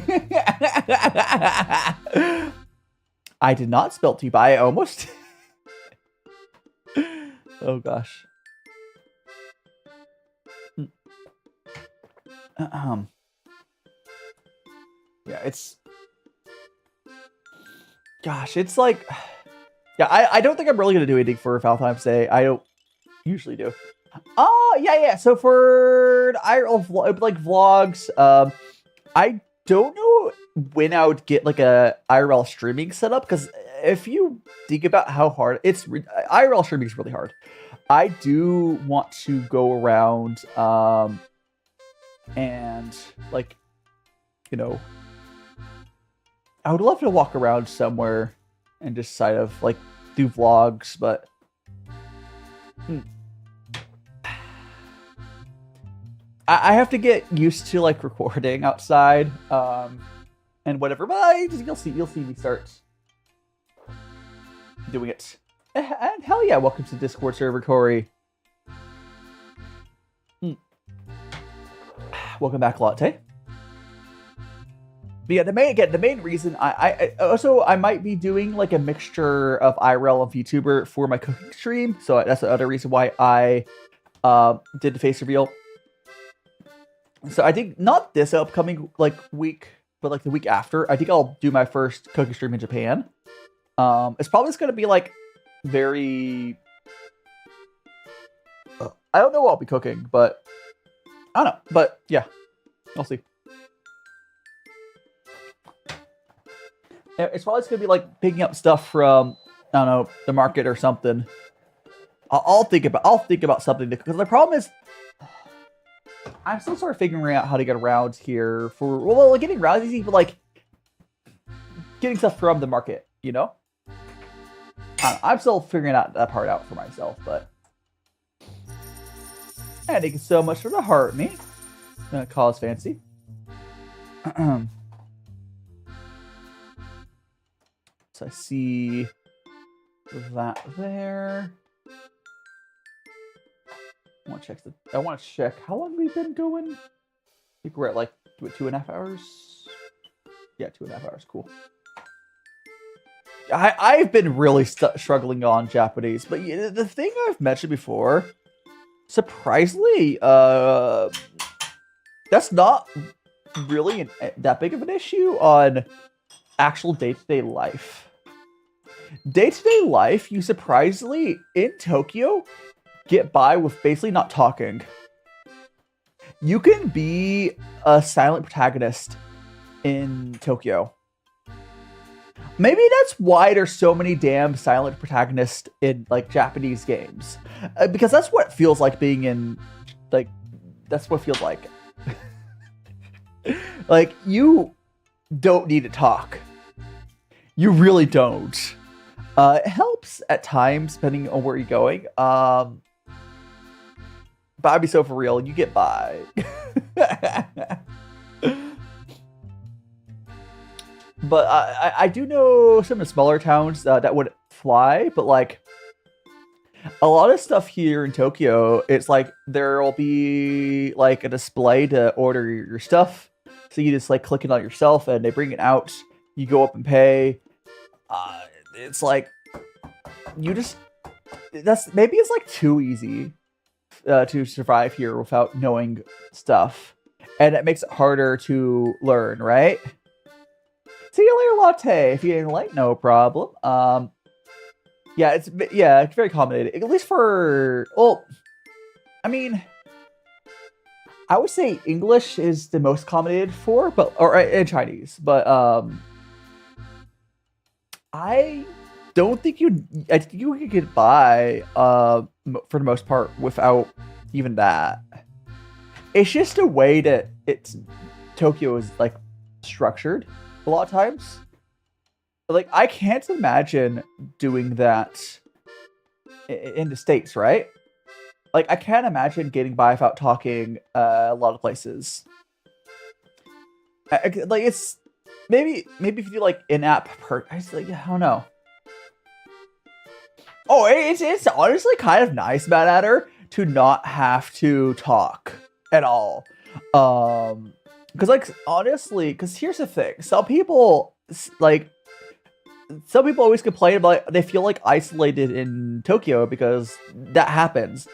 I did not spill tea, but I almost... Oh, gosh. Yeah, it's... Gosh, it's like... Yeah, I don't think I'm really going to do anything for Valentine's Day. I don't usually do. Oh, yeah. So for IRL like vlogs, I don't know when I would get like a IRL streaming set up, because if you think about how hard IRL streaming is really hard. I do want to go around and like, you know, I would love to walk around somewhere and just sort of like do vlogs, but I have to get used to like recording outside and whatever, but you'll see me start doing it. And hell yeah, welcome to Discord server, Corey. Welcome back, Latte. But yeah, the main reason I also I might be doing like a mixture of IRL and VTuber for my cooking stream, so that's the other reason why I did the face reveal. So I think not this upcoming like week, but like the week after, I think I'll do my first cooking stream in Japan. It's probably just gonna be like very. I don't know what I'll be cooking, but I don't know. But yeah, I'll see. It's probably just gonna be like picking up stuff from I don't know the market or something. I'll think about something because the problem is I'm still sort of figuring out how to get around here for well getting around is easy, but like getting stuff from the market, you know. I'm still figuring that part out for myself, but. And thank you so much for the heart, me. Cause fancy. So I see that there. I want to check how long we've been going. I think we're at like 2.5 hours. Yeah, 2.5 hours. Cool. I've been really struggling on Japanese, but the thing I've mentioned before. Surprisingly, that's not really that big of an issue on actual day-to-day life. Day-to-day life, you surprisingly, in Tokyo, get by with basically not talking. You can be a silent protagonist in Tokyo. Maybe that's why there's so many damn silent protagonists in like Japanese games, because that's what it feels like being in, like, that's what it feels like. Like you don't need to talk. You really don't. It helps at times depending on where you're going. But I'd be so for real, you get by. But I do know some of the smaller towns that would fly, but like a lot of stuff here in Tokyo, it's like there will be like a display to order your stuff. So you just like click it on yourself and they bring it out. You go up and pay. It's like you just maybe it's like too easy to survive here without knowing stuff, and it makes it harder to learn, right? See you later, Latte. If you ain't late, no problem. Yeah, it's very accommodating. At least for I mean, I would say English is the most accommodated for, or in Chinese, but I don't think I think you could get by for the most part without even that. It's just a way that Tokyo is like structured. A lot of times, but like I can't imagine doing that in the States, right? Like I can't imagine getting by without talking a lot of places. Like it's maybe if you do like in-app I don't know. Oh, it's honestly kind of nice about Adder to not have to talk at all. Because, like, honestly, because here's the thing. Some people always complain about they feel, like, isolated in Tokyo because that happens.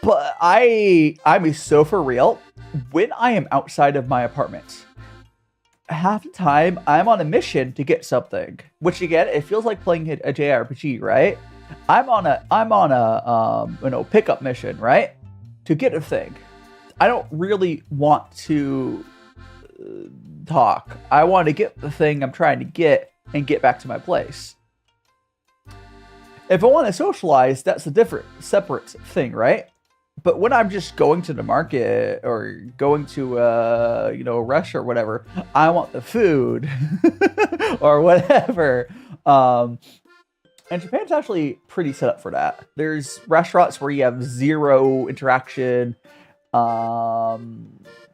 But I'm so for real. When I am outside of my apartment, half the time, I'm on a mission to get something. Which, again, it feels like playing a JRPG, right? I'm on a pickup mission, right? To get a thing. I don't really want to talk. I want to get the thing I'm trying to get and get back to my place. If I want to socialize, that's a separate thing, right? But when I'm just going to the market or going to a restaurant or whatever, I want the food or whatever. And Japan's actually pretty set up for that. There's restaurants where you have zero interaction.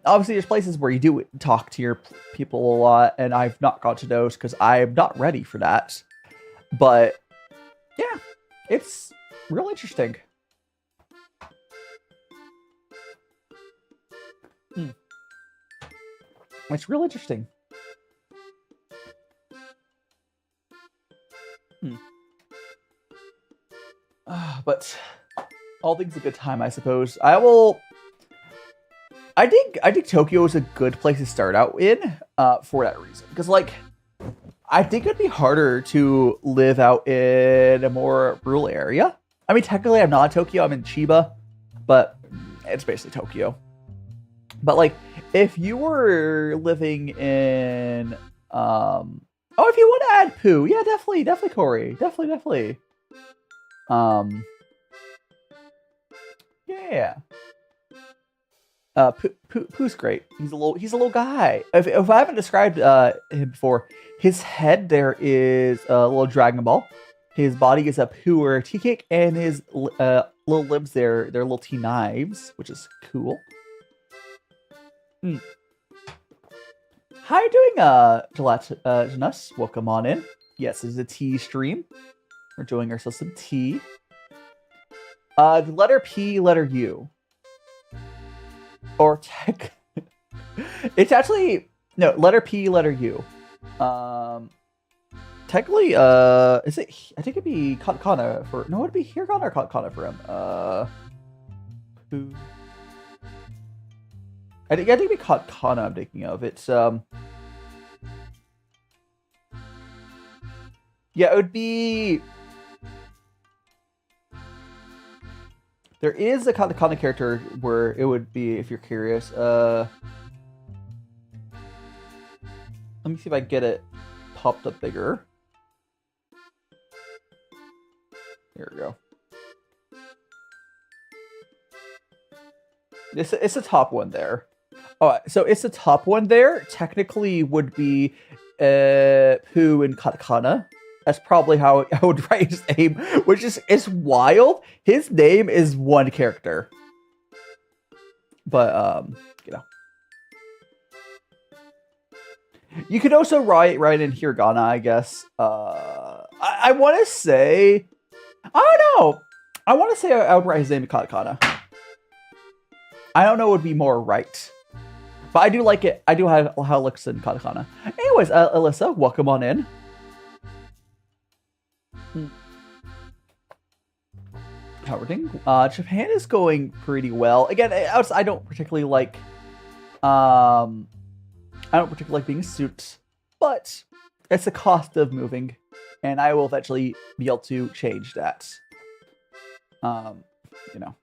Obviously there's places where you do talk to your people a lot, and I've not gone to those because I'm not ready for that. But yeah, it's real interesting. It's real interesting. But all things a good time, I suppose. I think Tokyo is a good place to start out in, for that reason. Because, like, I think it'd be harder to live out in a more rural area. I mean, technically, I'm not in Tokyo. I'm in Chiba, but it's basically Tokyo. But, like, if you were living in, oh, if you want to add poo, yeah, definitely, Corey, definitely. Yeah. Pooh's great. He's a little guy. If I haven't described him before, his head there is a little Dragon Ball. His body is a Puerh tea cake, and his little limbs they're little tea knives, which is cool. How are you doing, Gelatinous? Welcome on in. Yes, this is a tea stream. We're doing ourselves some tea. The letter P, letter U. Or tech. It's actually no letter P, letter U. Technically, is it? I think it'd be katakana for no. It'd be hiragana or katakana for him. Who? I think it'd be katakana. I'm thinking of it's. Yeah, it would be. There is a katakana character where it would be, if you're curious. Let me see if I can get it popped up bigger. Here we go. It's the top one there. Oh, so it's the top one there. Technically, would be Pooh in katakana. That's probably how I would write his name, which is it's wild. His name is one character, but you know, you could also write in hiragana, I guess. I want to say, I don't know. I want to say I would write his name in katakana. I don't know what would be more right, but I do like it. I do have how it looks in katakana. Anyways, Alyssa, welcome on in. How we're doing? Japan is going pretty well. Again, I don't particularly like. I don't particularly like being a suit, but it's the cost of moving, and I will eventually be able to change that. You know.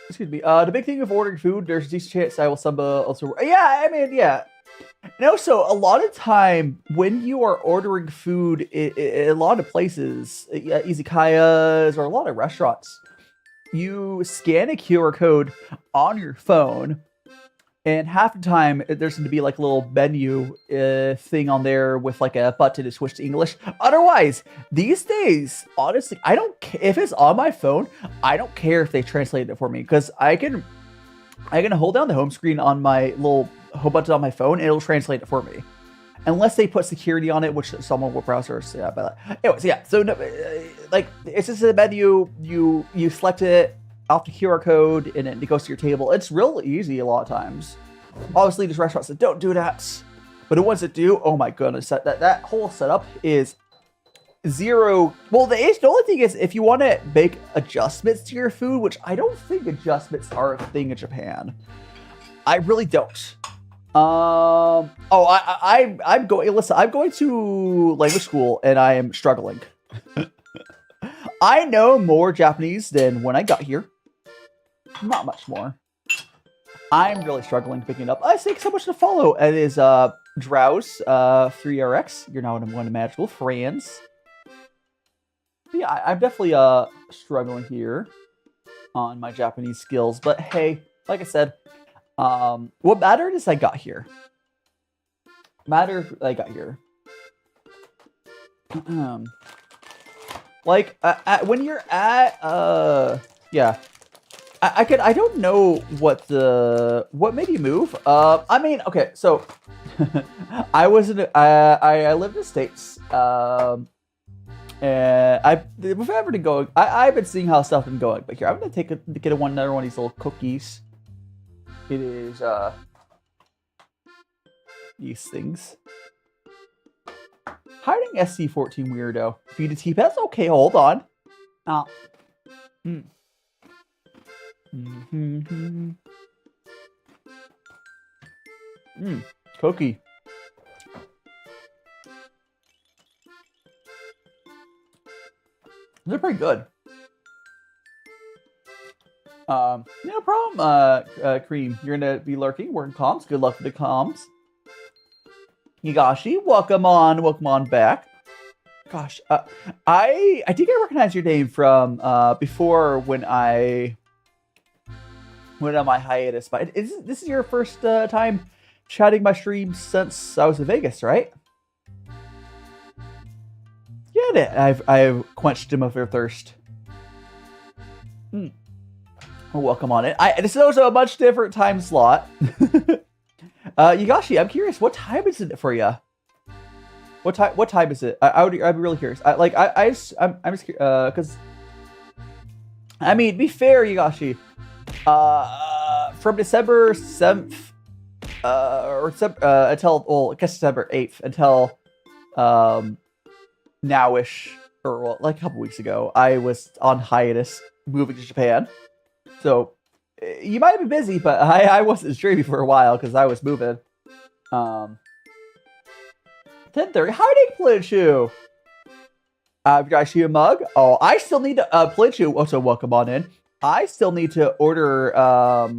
Excuse me. The big thing of ordering food, there's a decent chance I will also. Yeah, I mean, yeah. And also, a lot of time when you are ordering food in a lot of places, izakayas or a lot of restaurants, you scan a QR code on your phone, and half the time there's going to be like a little menu thing on there with like a button to switch to English. Otherwise, these days, honestly, I don't care if it's on my phone. I don't care if they translate it for me because I can hold down the home screen on my little home button on my phone and it'll translate it for me, unless they put security on it, which someone will browsers. Yeah, but anyways, yeah. So no, like it's just a menu. You select it off the QR code and it goes to your table. It's real easy a lot of times. Obviously, there's restaurants that don't do that, but the ones that do, oh my goodness, that whole setup is zero. Well, the only thing is if you want to make adjustments to your food, which I don't think adjustments are a thing in Japan. I really don't. I'm going. Listen, I'm going to language school, and I am struggling. I know more Japanese than when I got here. Not much more. I'm really struggling picking it up. Thanks so much to follow. It is Drowse 3RX. You're now one of my magical friends. But yeah, I'm definitely struggling here on my Japanese skills. But hey, like I said. What mattered is I got here. Like when you're at yeah, I don't know what made you move. I mean, okay, so I lived in the States If I've been going, I've been seeing how stuff's been going. But here, I'm gonna get another one of these little cookies. It is these things. Hiding SC14 weirdo. Feed a T-Pets? Okay, hold on. Cookie. They're pretty good. No problem, Cream. You're gonna be lurking. We're in comms. Good luck with the comms. Higashi, welcome on back. Gosh, I think I recognize your name from before when I went on my hiatus. But this is your first time chatting my stream since I was in Vegas, right? Get it? I've quenched him of your thirst. Well, welcome on it. This is also a much different time slot. Higashi, I'm curious, what time is it for you? What time is it? I'd be really curious. I'm just because I mean, be fair, Higashi. From December 7th until I guess December 8th until nowish, or well, like a couple weeks ago, I was on hiatus moving to Japan. So you might be busy, but I wasn't streaming for a while because I was moving. 10:30. Hiding Plinchu. Did I see a mug? Oh, I still need to Plinchu. Also, welcome on in. I still need to order. I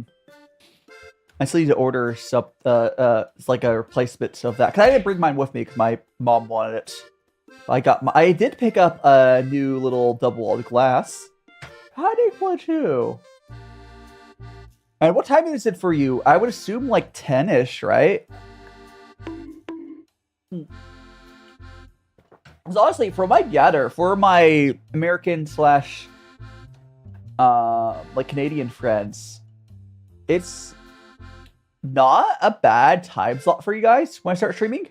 still need to order some. It's like a replacement of that because I didn't bring mine with me because my mom wanted it. I did pick up a new little double-walled glass. Hiding Plinchu. And what time is it for you? I would assume like 10-ish, right? Because honestly, from my gather, for my American / like Canadian friends, it's not a bad time slot for you guys when I start streaming.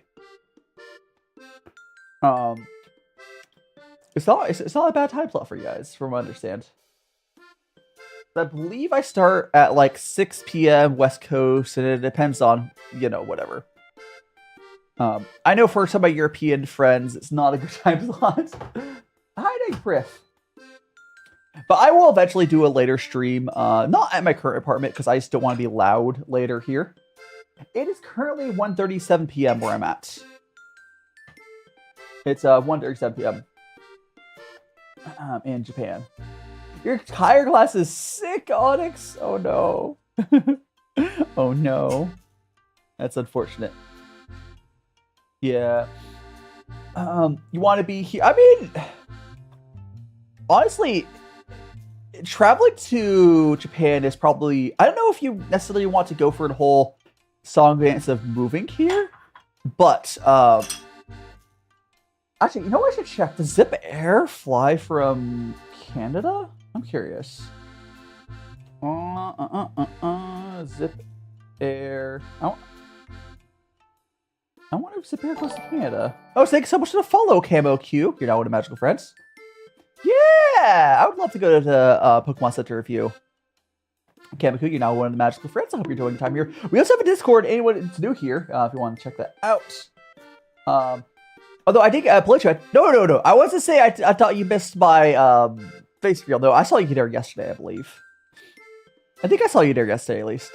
It's not a bad time slot for you guys, from what I understand. I believe I start at like 6 p.m. West Coast, and it depends on, whatever. I know for some of my European friends, it's not a good time slot. Hiding Priff. But I will eventually do a later stream, not at my current apartment, because I just don't want to be loud later here. It is currently 1:37 p.m. where I'm at. It's 1:37 p.m. In Japan. Your tire glass is sick, Onyx. Oh no. Oh no. That's unfortunate. Yeah. You want to be here? I mean, honestly, traveling to Japan is probably... I don't know if you necessarily want to go for the whole song dance of moving here, but actually, you know what I should check? Does Zip Air fly from Canada? I'm curious. Zip Air. I wonder if Zip Air goes to Canada. Oh, thanks so much for the follow, Camo Q. You're now one of Magical Friends. Yeah! I would love to go to the Pokemon Center with you. Camo Q, you're now one of the Magical Friends. I hope you're enjoying your time here. We also have a Discord. Anyone to do here, if you want to check that out. Although I think Plinchu. No. I was to say I thought you missed my face reveal. No, I saw you there yesterday, I believe. I think I saw you there yesterday, at least.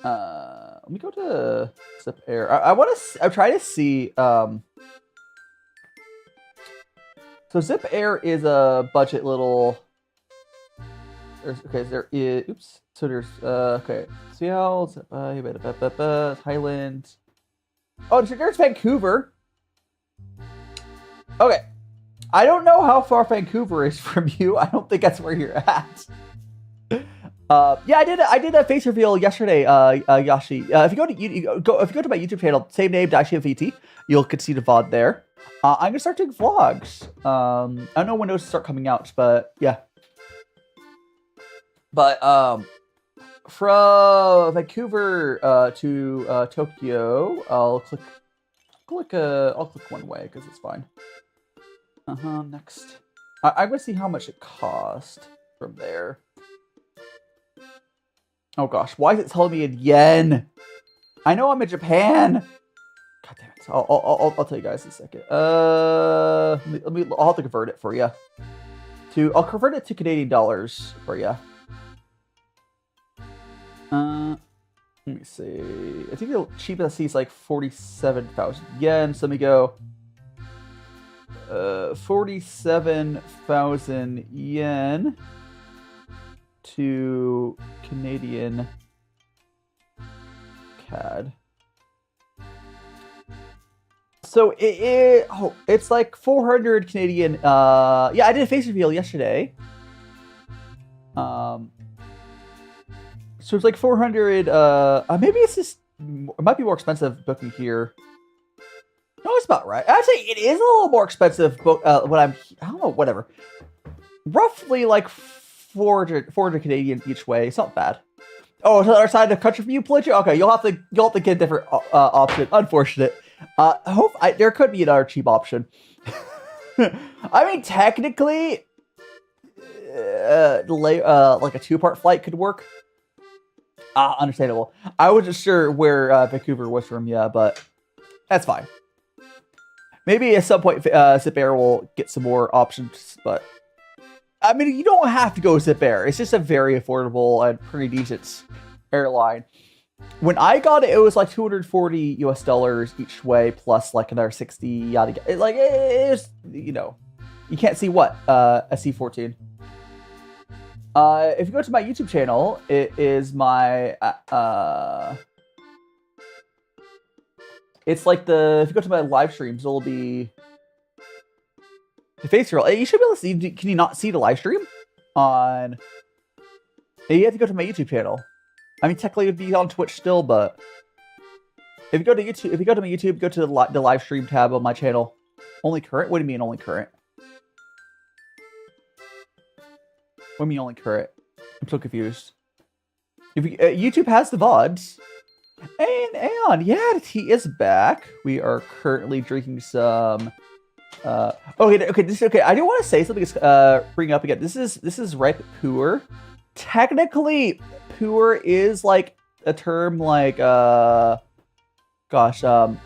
Let me go to Zip Air. I'm trying to see. So Zip Air is a budget little. There is. Oops. So there's. Okay. Seattle, Highland. Oh, there's Vancouver. Okay. I don't know how far Vancouver is from you. I don't think that's where you're at. Yeah, I did a face reveal yesterday, Yashi. If you go to my YouTube channel, same name, DaiShimaVT, you'll can see the VOD there. I'm gonna start doing vlogs. I don't know when those start coming out, but yeah. But from Vancouver to Tokyo, I'll click one way because it's fine. Next. I'm going to see how much it cost from there. Oh gosh, why is it telling me in yen? I know I'm in Japan. God damn it. I'll tell you guys in a second. I'll have to convert it for you. I'll convert it to Canadian dollars for you. Let me see. I think the cheapest I see is like 47,000 yen. So let me go. 47,000 yen to Canadian CAD. So it's like 400 Canadian. Yeah, I did a face reveal yesterday. So it's like 400. Maybe it's just, it might be more expensive booking here. No, it's about right. Actually, it is a little more expensive book. I don't know, whatever. Roughly like 400 Canadian each way. It's not bad. Oh, it's the other side of the country from you, Pledge? Okay, you'll have to get a different option. Unfortunate. There could be another cheap option. I mean, technically, like a 2-part flight could work. Understandable. I wasn't sure where Vancouver was from, yeah, but that's fine. Maybe at some point, Zip Air will get some more options, but I mean, you don't have to go Zip Air. It's just a very affordable and pretty decent airline. When I got it, it was like $240 US each way, plus like another 60 yada yada. Like it's, you know, you can't see what a C-14. If you go to my YouTube channel, it is my it's like if you go to my live streams, it'll be the face roll. You should be able to see. Can you not see the live stream on? You have to go to my YouTube channel. I mean, technically, it would be on Twitch still, but if you go to YouTube, my YouTube, go to the live stream tab on my channel. Only current? What do you mean only current? What do you mean only current? I'm so confused. If YouTube has the VODs. And Aeon, yeah, he is back. We are currently drinking some. Okay. I do want to say something. Bring up again. This is ripe Puerh. Technically, Puerh is like a term like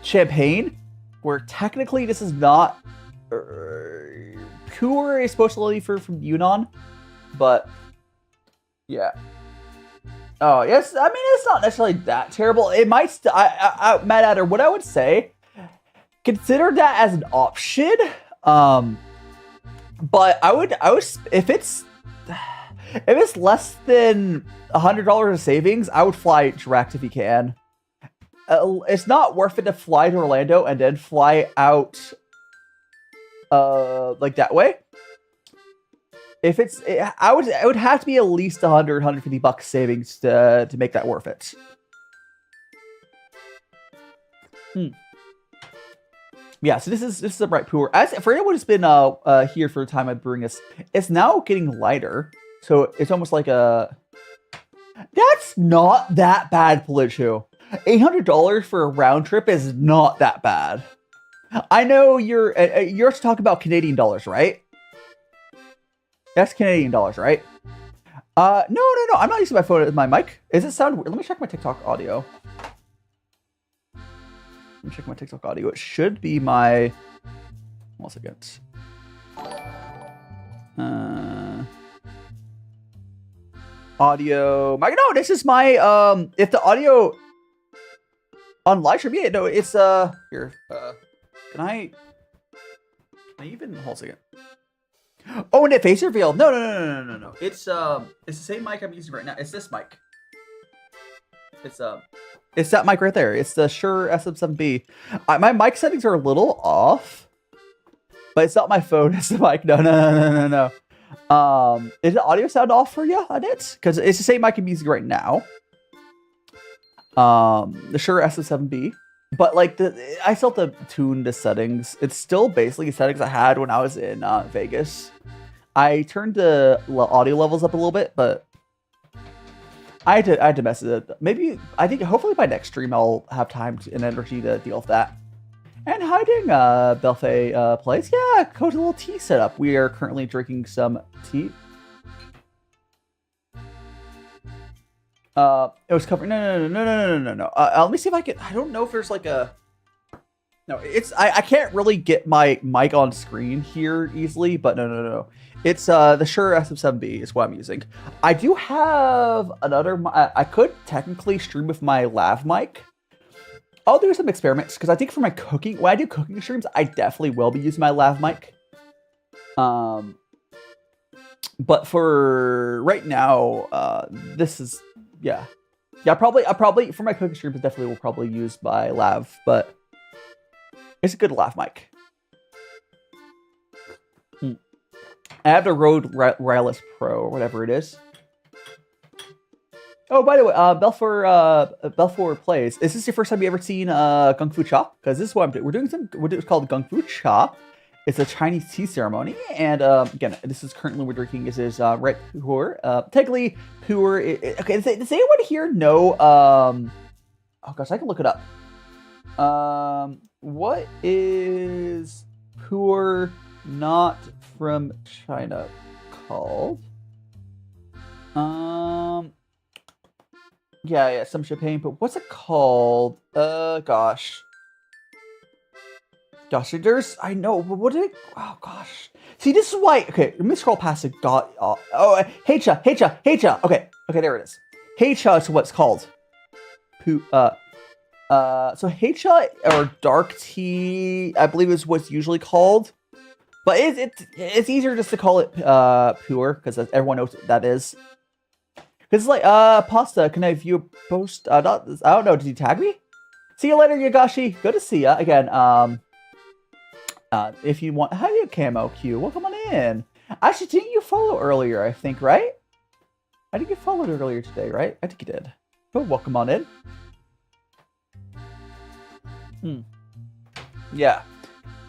champagne, where technically this is not. Puerh is supposed to be from Yunnan, but yeah. Oh, yes. I mean, it's not necessarily that terrible. It might. Matt Adder, what I would say, consider that as an option. But I would, if it's less than $100 of savings, I would fly direct if you can. It's not worth it to fly to Orlando and then fly out, like that way. If I would have to be at least $150 savings to make that worth it. Yeah, so this is a bright Puerh. As for anyone who's been here for the time I bring this, it's now getting lighter, so it's almost like a. That's not that bad, Polichu. $800 for a round trip is not that bad. I know you're talking about Canadian dollars, right? That's Canadian dollars, right? No. I'm not using my phone as my mic. Is it sound weird? Let me check my TikTok audio. It should be my. 1 second. Audio. No, this is my. If the audio on live stream, yeah, no, it's here. Can I even hold a second? Oh, and it face reveal. No. It's the same mic I'm using right now. It's this mic. It's that mic right there. It's the Shure SM7B. My mic settings are a little off, but it's not my phone. It's the mic. No. Is the audio sound off for you on it? Because it's the same mic I'm using right now. The Shure SM7B. But like I still have to tune the settings. It's still basically the settings I had when I was in Vegas. I turned the audio levels up a little bit, but I had to mess with it. Hopefully by next stream I'll have time and energy to deal with that. And hiding, Belfay Place. Yeah, cozy little tea setup. We are currently drinking some tea. It was covered. No. Let me see if I can. I don't know if there's like a. No, it's. I can't really get my mic on screen here easily, but no. It's the Shure SM7B is what I'm using. I do have another. I could technically stream with my lav mic. I'll do some experiments because I think for my cooking, when I do cooking streams, I definitely will be using my lav mic. But for right now, this is yeah. I probably for my cooking streams, I definitely will probably use my lav, but it's a good lav mic. I have the Rode Wireless Pro or whatever it is. Oh, by the way, Belfour Plays. Is this your first time you ever seen Kung Fu Cha? Because this is what I'm doing. We're doing it's called Kung Fu Cha. It's a Chinese tea ceremony, and again, this is currently we're drinking. This is red pu'er. Technically, pu'er. Okay, does anyone here know? Oh gosh, I can look it up. What is pu'er not from China called? Yeah, some champagne, but what's it called? Gosh, I know, but what did it, oh gosh. See, this is why, okay, let me scroll past it, Heicha, okay, there it is. Heicha is what it's called. So Heicha, or dark tea, I believe is what's usually called. But it's easier just to call it, pu'er, because everyone knows what that is. Because it's like, Pasta, can I view a post? I don't know, did you tag me? See you later, Yagashi. Good to see ya. Again, if you want, how do you camo Q? Welcome on in. Actually, didn't you follow earlier, I think, right? I think you followed earlier today, right? I think you did. Oh, welcome on in. Yeah.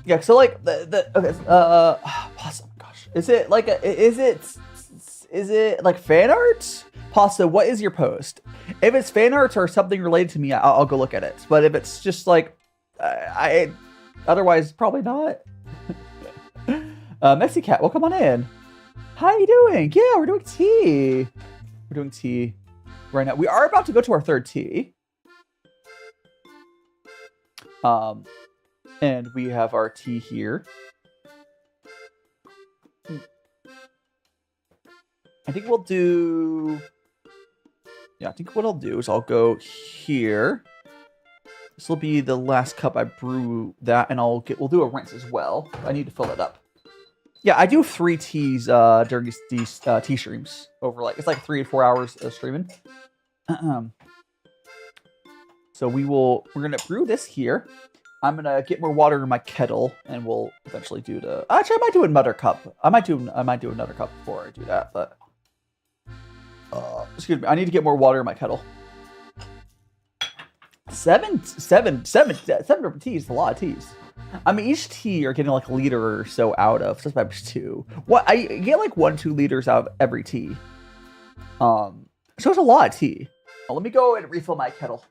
Yeah, so like, okay, Pasta, gosh. Is it like, is it like fan art? Pasta, what is your post? If it's fan art or something related to me, I'll go look at it. But if it's just like, otherwise, probably not. Mexi Cat, welcome on in. How you doing? Yeah, we're doing tea. We're doing tea right now. We are about to go to our third tea. And we have our tea here. I think we'll do... Yeah, I think what I'll do is I'll go here. This will be the last cup I brew that, and we'll do a rinse as well. I need to fill it up. Yeah, I do 3 teas during these tea streams. Over it's like 3 to 4 hours of streaming. So we're gonna brew this here. I'm gonna get more water in my kettle, and we'll eventually do the. Actually, I might do another cup. I might do another cup before I do that, but. Excuse me. I need to get more water in my kettle. Seven different teas. A lot of teas. I mean, each tea you're getting like a liter or so out of. So that's 2. What I get like 1-2 liters out of every tea. So it's a lot of tea. Well, let me go and refill my kettle.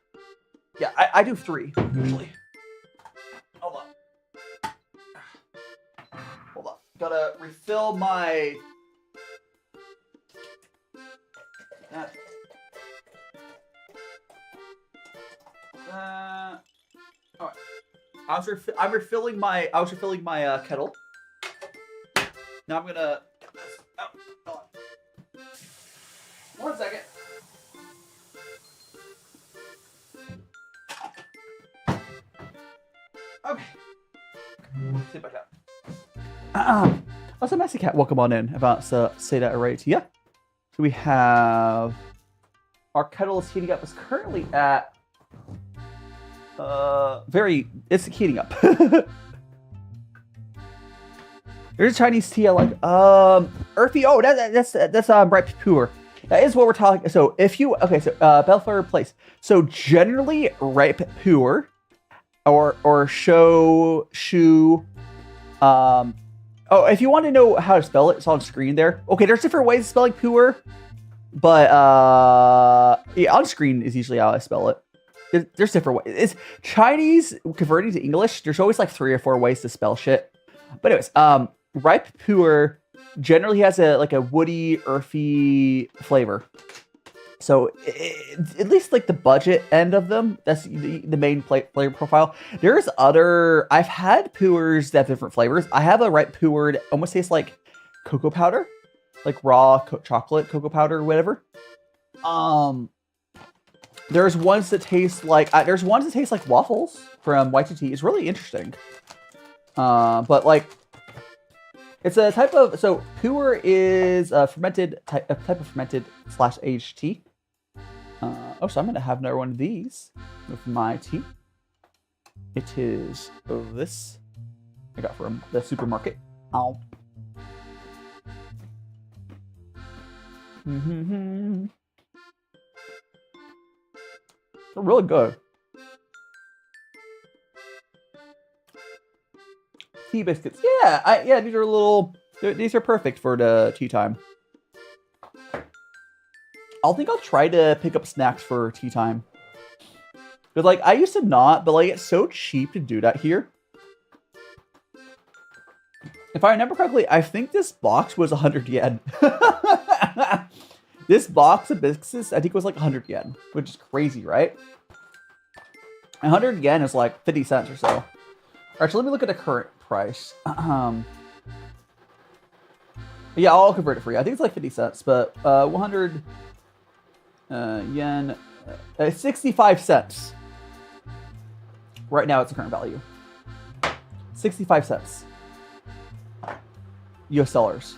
Yeah, I do 3 usually. Hold on. Gotta refill my. All right. I was refilling my kettle. Now I'm gonna. Oh, hold on. 1 second. Okay. Sit back up. What's a messy cat? Welcome on in. About to say that right. Yeah. So we have our kettle is heating up. It's currently at it's heating up. There's a Chinese tea I like. Earthy. Oh, that's bright pu'er. That is what we're talking. So if you Belflower Place. So generally ripe pu'er or shu. Oh, if you want to know how to spell it, it's on screen there. Okay, there's different ways of spelling pu'er, but yeah, on screen is usually how I spell it. there's different ways. It's Chinese converting to English. There's always like 3 or 4 ways to spell shit. But anyways, ripe pu'er generally has a woody, earthy flavor. So at least like the budget end of them, that's the main flavor profile. There's other, I've had pu'ers that have different flavors. I have a ripe pu'er that almost tastes like cocoa powder, like raw chocolate cocoa powder or whatever. There's ones that taste like waffles from Y2T. It's really interesting. But like, it's a type of, so pu'er is a type of fermented / aged tea. So I'm gonna have another one of these with my tea. It is this I got from the supermarket. Ow. They're really good. Tea biscuits. Yeah, these are these are perfect for the tea time. I'll try to pick up snacks for tea time. But like, I used to not, but like, it's so cheap to do that here. If I remember correctly, I think this box was 100 yen. This box of biscuits, I think, was like 100 yen, which is crazy, right? 100 yen is like 50 cents or so. All right, so let me look at the current price. Yeah, I'll convert it for you. I think it's like 50 cents, but 100 yen, 65 cents. Right now, it's the current value. 65 cents. US dollars.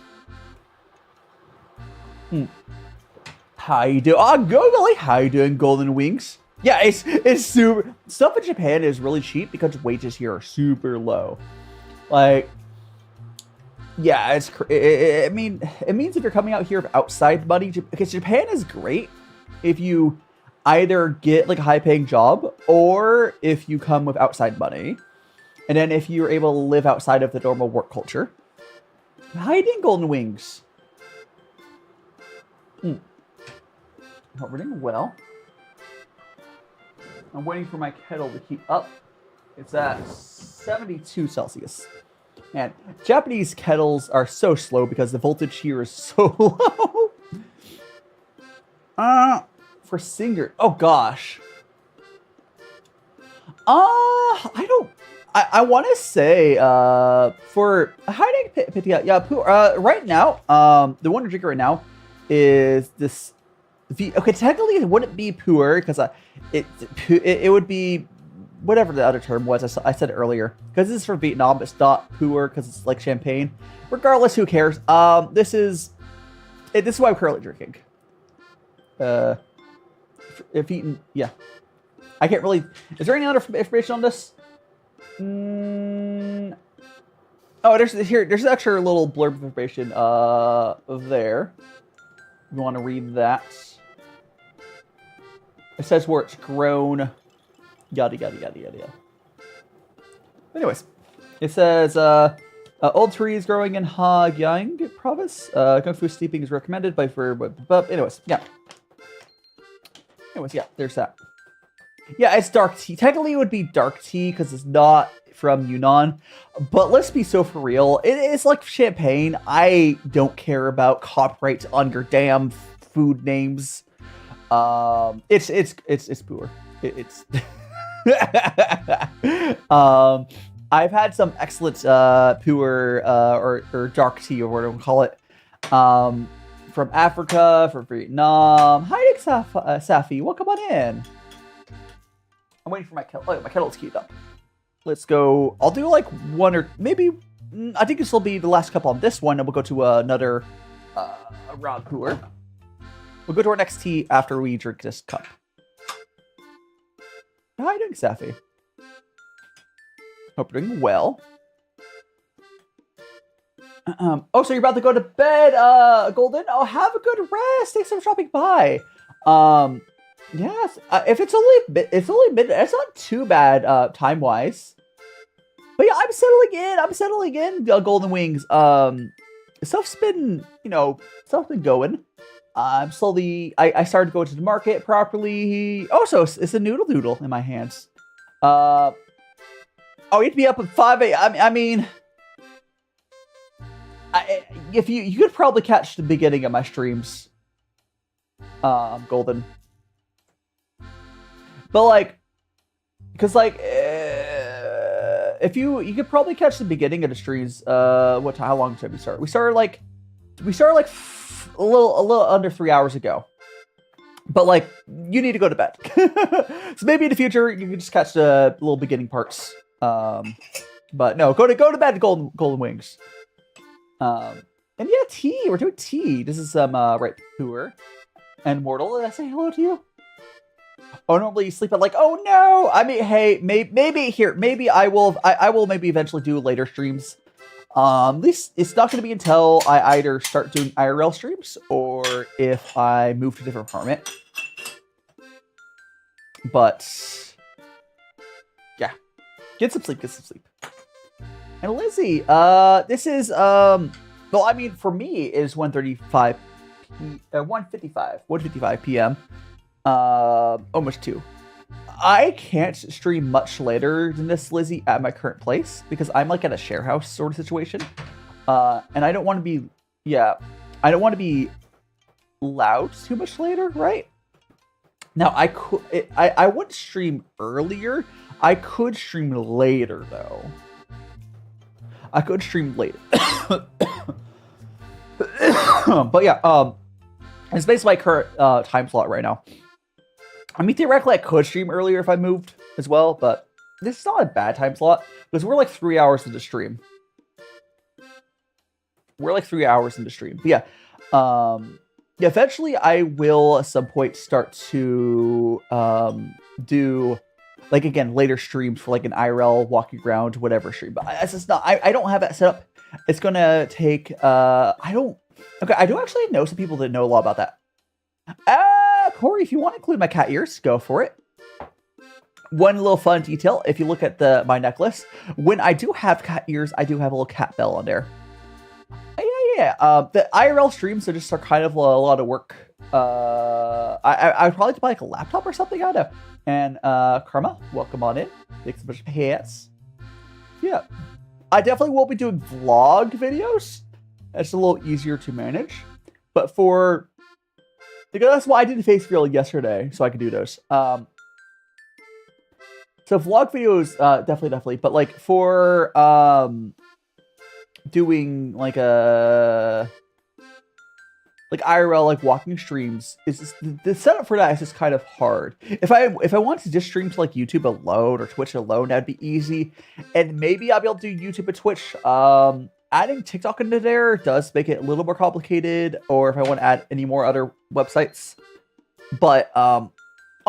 How you doing? Oh, go Billy. How you doing, Golden Wings? Yeah, it's super. Stuff in Japan is really cheap because wages here are super low. Like, yeah, it means if you're coming out here with outside money, because Japan is great if you either get like a high-paying job or if you come with outside money, and then if you're able to live outside of the normal work culture. How you doing, Golden Wings? Hope we're doing well. I'm waiting for my kettle to heat up. It's at 72 Celsius. Man, Japanese kettles are so slow because the voltage here is so low. For Singer, oh gosh. I want to say for hiding pit, right now, the one to drink right now is this. Okay, technically it wouldn't be pu'er because it would be whatever the other term was. I said it earlier because this is from Vietnam. It's not pu'er because it's like champagne. Regardless, who cares? This is why I'm currently drinking. If eaten, yeah. I can't really. Is there any other information on this? Oh, there's an extra little blurb of information there. You want to read that? It says where it's grown. Yada yada yada yada yada. Anyways, it says old trees growing in Xiangyun province. Kung Fu steeping is recommended by anyways, yeah. Anyways, yeah, there's that. Yeah, it's dark tea. Technically, it would be dark tea because it's not from Yunnan. But let's be so for real. It's like champagne. I don't care about copyright on your damn food names. It's pu'er. I've had some excellent pu'er or dark tea or whatever we call it. From Africa, from Vietnam. Hi, Safi. Welcome on in. I'm waiting for my kettle. Oh, my kettle's heated up. Let's go. I'll do like one or maybe. I think this will be the last cup on this one, and we'll go to another round pu'er. We'll go to our next tea after we drink this cup. How are you doing, Safi? Hope you're doing well. Oh, so you're about to go to bed, Golden? Oh, have a good rest. Thanks for dropping by. Yes. If it's only midnight. It's not too bad, time wise. But yeah, I'm settling in. Golden Wings. Stuff's been going. I'm slowly. I started to go to the market properly. Oh, so it's a noodle doodle in my hands. Oh, you have to be up at 5 a.m. I mean, if you could probably catch the beginning of my streams, Golden. But like, because like, if you could probably catch the beginning of the streams. How long did we start? We started like a little under 3 hours ago. But like, you need to go to bed. So maybe in the future you can just catch the little beginning parts. But no, go to bed, golden wings. And yeah, tea. We're doing tea. This is right, Puerh and Mortal. Did I say hello to you? Oh, normally you sleep at like, oh no. I mean, hey, maybe I will maybe eventually do later streams. At least it's not going to be until I either start doing IRL streams or if I move to a different apartment. But yeah, get some sleep. And Lizzie, this is well, I mean, for me it is 1:55 p.m. Almost 2. I can't stream much later than this, Lizzie, at my current place because I'm like at a share house sort of situation, and I don't want to be, I don't want to be loud too much later, right? Now I could, I wouldn't stream earlier. I could stream later though. I could stream later, but yeah, it's basically my current time slot right now. I mean, theoretically, I could stream earlier if I moved as well, but this is not a bad time slot because we're like 3 hours into stream. But yeah, eventually I will at some point start to do like again later streams for like an IRL walking around whatever stream. But it's just not. I don't have that set up. It's gonna take. I do actually know some people that know a lot about that. Corey, if you want to include my cat ears, go for it. One little fun detail, if you look at my necklace, when I do have cat ears, I do have a little cat bell on there. Yeah. The IRL streams are just kind of a lot of work. I'd probably buy like a laptop or something, I don't know. And Karma, welcome on in. Thanks so much for hats. Yeah. I definitely will be doing vlog videos. It's a little easier to manage. But because that's why I did a face reveal yesterday, so I could do those. So vlog videos, definitely. But like for doing like IRL like walking streams, is just, the setup for that is just kind of hard. If I wanted to just stream to like YouTube alone or Twitch alone, that'd be easy, and maybe I'll be able to do YouTube and Twitch. Adding TikTok into there does make it a little more complicated, or if I want to add any more other websites. But I'll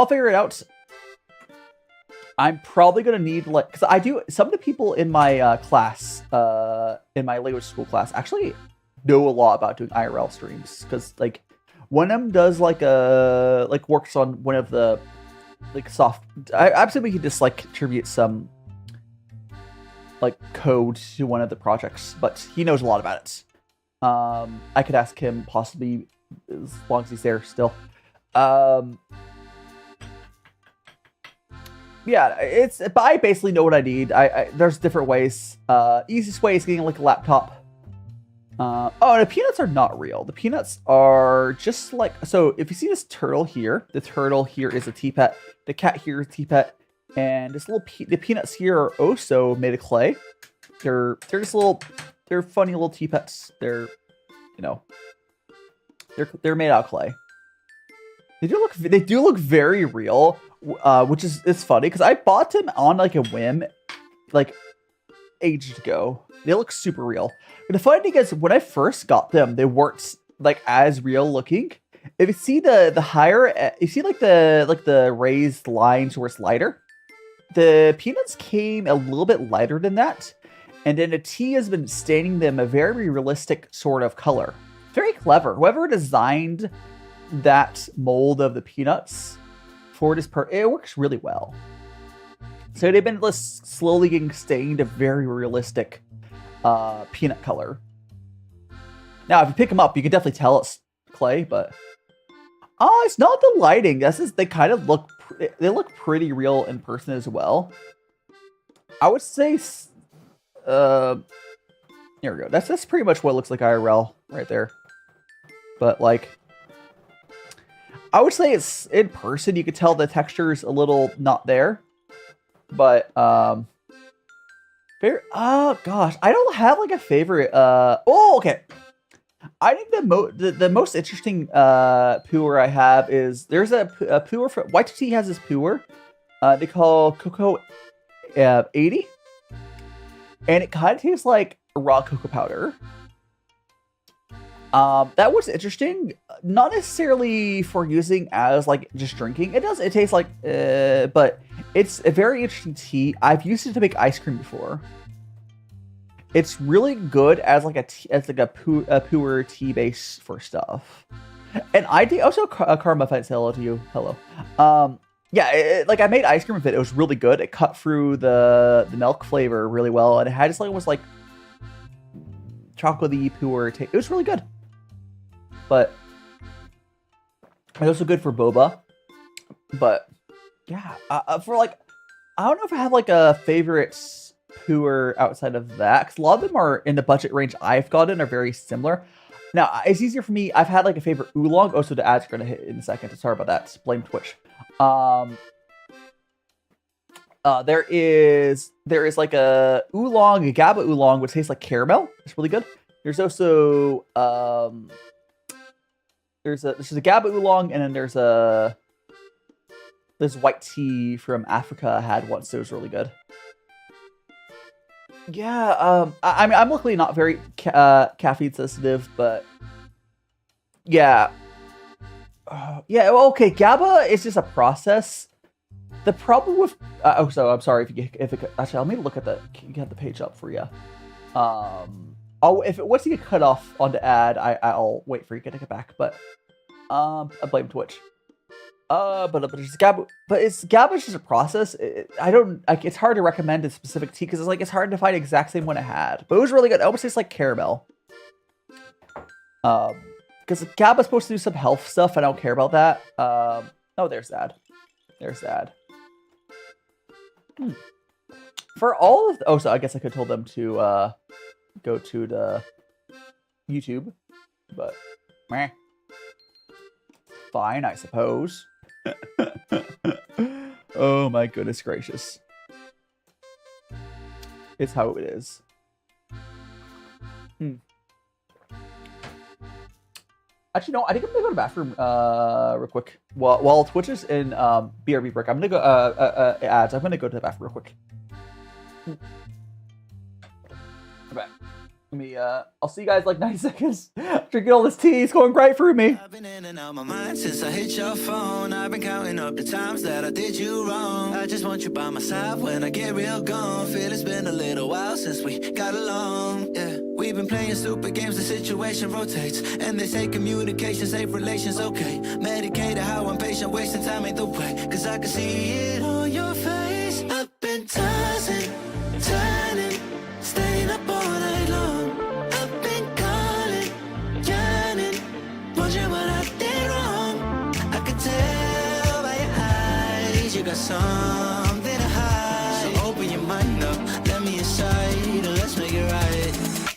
figure it out. I'm probably going to need, like, because I do, some of the people in my class, in my language school class, actually know a lot about doing IRL streams. Because, like, one of them does, like, works on one of the, like, I'm assuming he just, like, contribute some like code to one of the projects, but he knows a lot about it. I could ask him possibly as long as he's there still. Yeah, but I basically know what I need. There's different ways. Easiest way is getting like a laptop. Oh, the peanuts are not real. The peanuts are just like, so if you see this turtle here, the turtle here is a tea pet. The cat here is a tea pet. And this the peanuts here are also made of clay. They're just they're funny little tea pets. They're made out of clay. They do look very real, which is it's funny because I bought them on like a whim, like ages ago. They look super real. But the funny thing is, when I first got them, they weren't like as real looking. If you see the higher, you see like the raised lines where it's lighter. The peanuts came a little bit lighter than that, and then the tea has been staining them a very realistic sort of color. Very clever. Whoever designed that mold of the peanuts for this it works really well. So they've been slowly getting stained a very realistic peanut color. Now, if you pick them up, you can definitely tell it's clay, but Oh, it's not the lighting. This is they kind of look they look pretty real in person as well. I would say here we go. That's pretty much what it looks like IRL right there. But like I would say it's in person you could tell the texture is a little not there. But oh gosh, I don't have like a favorite oh okay. I think the most interesting Puerh I have is there's a Puerh from Live2D has this Puerh they call Cocoa 80, and it kind of tastes like raw cocoa powder. That was interesting, not necessarily for using as like just drinking. It tastes like but it's a very interesting tea. I've used it to make ice cream before. It's really good as like a Puerh tea base for stuff. And I did also Karma Fight, hello to you. Hello. Yeah, like I made ice cream with it. It was really good. It cut through the milk flavor really well, and it had just like almost like chocolatey Puerh taste. It was really good. But it's also good for boba. But yeah, for like I don't know if I have like a favorite Puerh outside of that, because a lot of them are in the budget range I've gotten are very similar. Now it's easier for me. I've had like a favorite oolong. Also, the ads are gonna hit in a second. Sorry about that. Blame Twitch. There is like a oolong, a GABA oolong, which tastes like caramel. It's really good. There's also there's a GABA oolong, and then there's white tea from Africa I had once. So it was really good. Yeah, I mean, I'm luckily not very caffeine sensitive, but yeah. Yeah, well, okay, GABA is just a process. The problem with so I'm sorry if it actually I'll maybe look at get the page up for you. Once you get cut off on the ad, I'll wait for you to take it back. But I blame Twitch. But it's GABA. But GABA is just a process. It's hard to recommend a specific tea because it's hard to find the exact same one I had. But it was really good. It almost tastes like caramel. Because GABA is supposed to do some health stuff. I don't care about that. Oh, there's that. There's that. For all of so I guess I could have told them to go to the YouTube, but meh. Fine, I suppose. Oh my goodness gracious. It's how it is. Actually, no, I think I'm gonna go to the bathroom real quick. While Twitch is in BRB break, I'm gonna go ads. I'm gonna go to the bathroom real quick. Okay. Let me I'll see you guys like 90 seconds. Drinking all this tea, it's going right through me. I've been in and out my mind since I hit your phone. I've been counting up the times that I did you wrong. I just want you by my side when I get real gone. Feel it's been a little while since we got along. Yeah, we've been playing stupid games, the situation rotates. And they say communication, safe relations, okay. Medicated how I'm patient, wasting time ain't the way. Cause I can see it on your face. I've been tossing, turning, staying up all night long. I've been calling, yearning, wondering what I did wrong. I could tell by your eyes you got something to hide. So open your mind up, let me inside, and let's make it right.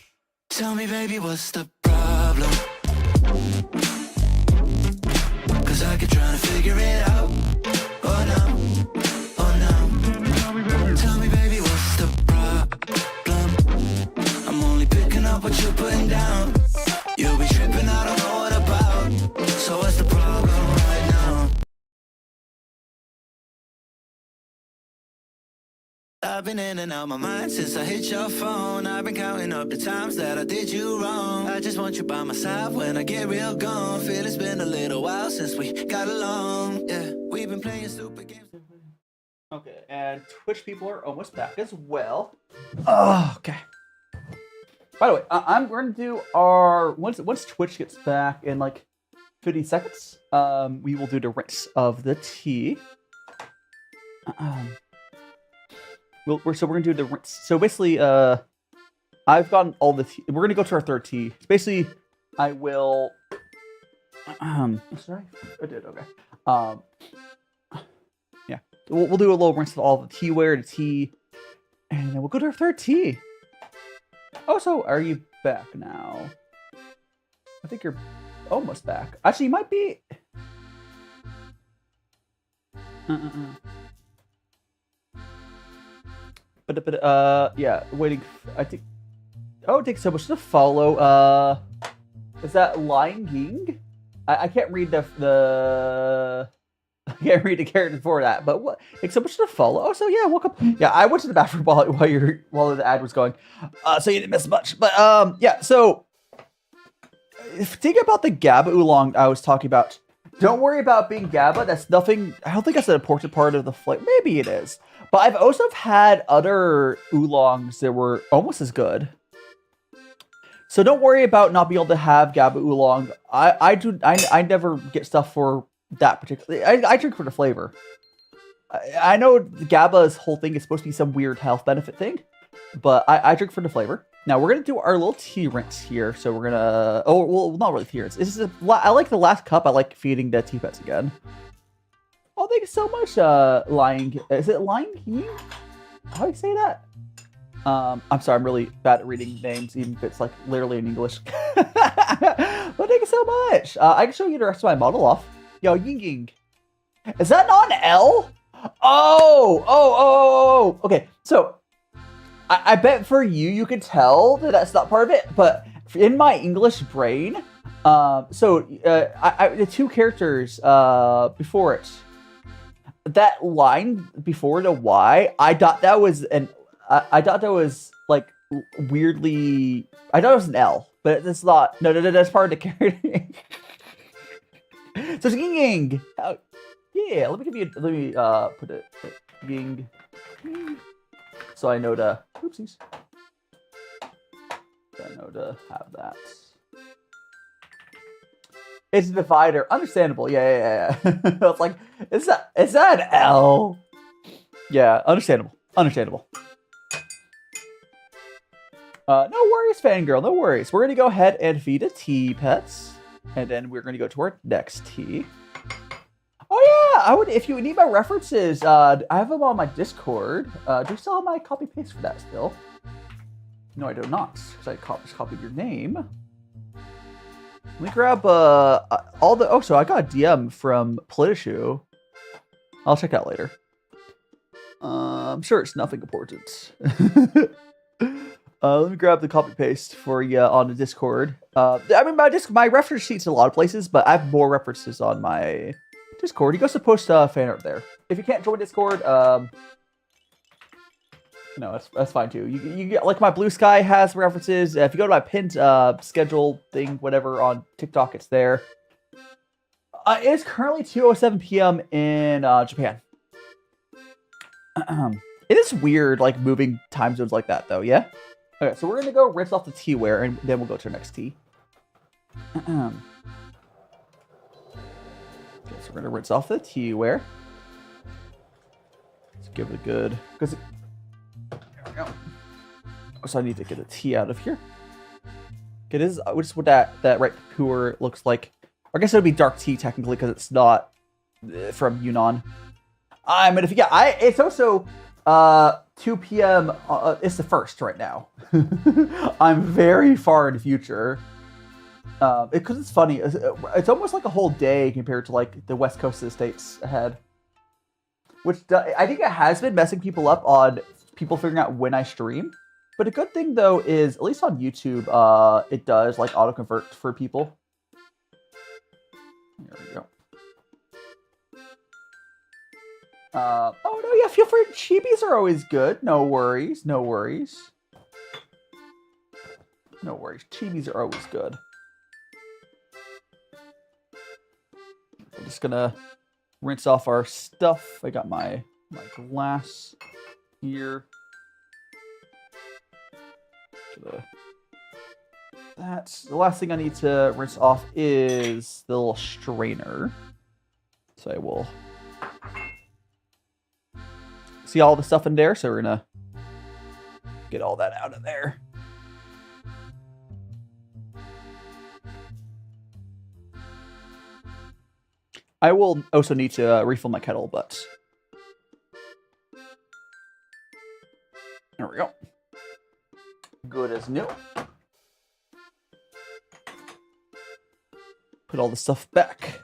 Tell me, baby, what's the problem? Cause I keep trying to figure it out. Oh no, oh no. Tell me, baby, what's the problem? I'm only picking up what you're putting down. You'll be tripping, I don't know what about. So what's the problem right now? I've been in and out my mind since I hit your phone. I've been counting up the times that I did you wrong. I just want you by my side when I get real gone. Feel it's been a little while since we got along. Yeah, we've been playing stupid games. Okay, and Twitch people are almost back as well. Oh, okay. By the way, I'm going to do our once Twitch gets back in like 50 seconds. We will do the rinse of the tea. We're gonna do the rinse. So basically, I've gotten all the tea. We're gonna go to our third tea. So basically, I will Sorry, I did okay. Yeah, we'll do a little rinse of all the teaware to tea, and then we'll go to our third tea. Oh, so are you back now? I think you're almost back. Actually, you might be. But yeah, waiting. I think. Oh, it takes so much to follow. Is that Lion King? I can't read the I can't read the characters for that, but what? It's so much to follow. Oh, so yeah, welcome. Yeah, I went to the bathroom while the ad was going, so you didn't miss much. But yeah. So think about the GABA oolong I was talking about. Don't worry about being GABA. That's nothing. I don't think that's an important part of the flavor. Maybe it is, but I've also had other oolongs that were almost as good. So don't worry about not being able to have GABA oolong. I never get stuff for that particular. I drink for the flavor. I know GABA's whole thing is supposed to be some weird health benefit thing, but I drink for the flavor. Now we're gonna do our little tea rinse here. So we're gonna. Oh well, not really tea rinse. This is I like the last cup. I like feeding the tea pets again. Oh, thank you so much, Lion. Is it Lion King? How do you say that? I'm sorry, I'm really bad at reading names, even if it's like literally in English. But thank you so much. I can show you the rest of my model off. Yo, Ying Ying. Is that not an L? Oh. Okay, so I bet for you can tell that that's not part of it, but in my English brain, the two characters before it, that line before the Y, I thought that was like weirdly. I thought it was an L, but it's not. No, that's part of the character. So it's Ying. Yeah, let me put it Ying. So I know to. Oopsies. So I know to have that. It's a divider. Understandable. Yeah. I was like, is that an L? Yeah, understandable. No worries, fangirl. No worries. We're gonna go ahead and feed a tea, pets, and then we're gonna go to our next tea. Oh yeah, I would. If you need my references, I have them on my Discord. Do you still have my copy paste for that still? No, I do not, because I just copied your name. Let me grab all the. Oh, so I got a DM from Politishu. I'll check that later. I'm sure it's nothing important. Let me grab the copy paste for you on the Discord. I mean, my reference sheet's in a lot of places, but I have more references on my Discord. You guys can post fan art there. If you can't join Discord, no, that's fine too. You get like my Blue Sky has references. If you go to my pinned schedule thing, whatever on TikTok, it's there. It is currently 2:07 p.m. in Japan. It is weird, like moving time zones like that, though. Yeah. Okay, so we're gonna go rinse off the teaware, and then we'll go to our next tea. Okay, so we're gonna rinse off the teaware. Let's give it a good. There we go. So I need to get a tea out of here. Okay, this is just what that right Puerh looks like. I guess it would be dark tea technically because it's not from Yunnan. But if it's also 2 p.m. It's the 1st right now. I'm very far in the future. Because it's funny. It's almost like a whole day compared to like the west coast of the States ahead. Which I think it has been messing people up on people figuring out when I stream. But a good thing though is, at least on YouTube, it does like auto-convert for people. There we go. Oh no, yeah, feel free. Chibis are always good. No worries. Chibis are always good. I'm just gonna rinse off our stuff. I got my glass here. That's the last thing I need to rinse off is the little strainer. So I will. See all the stuff in there, so we're gonna get all that out of there. I will also need to refill my kettle, but there we go. Good as new. Put all the stuff back.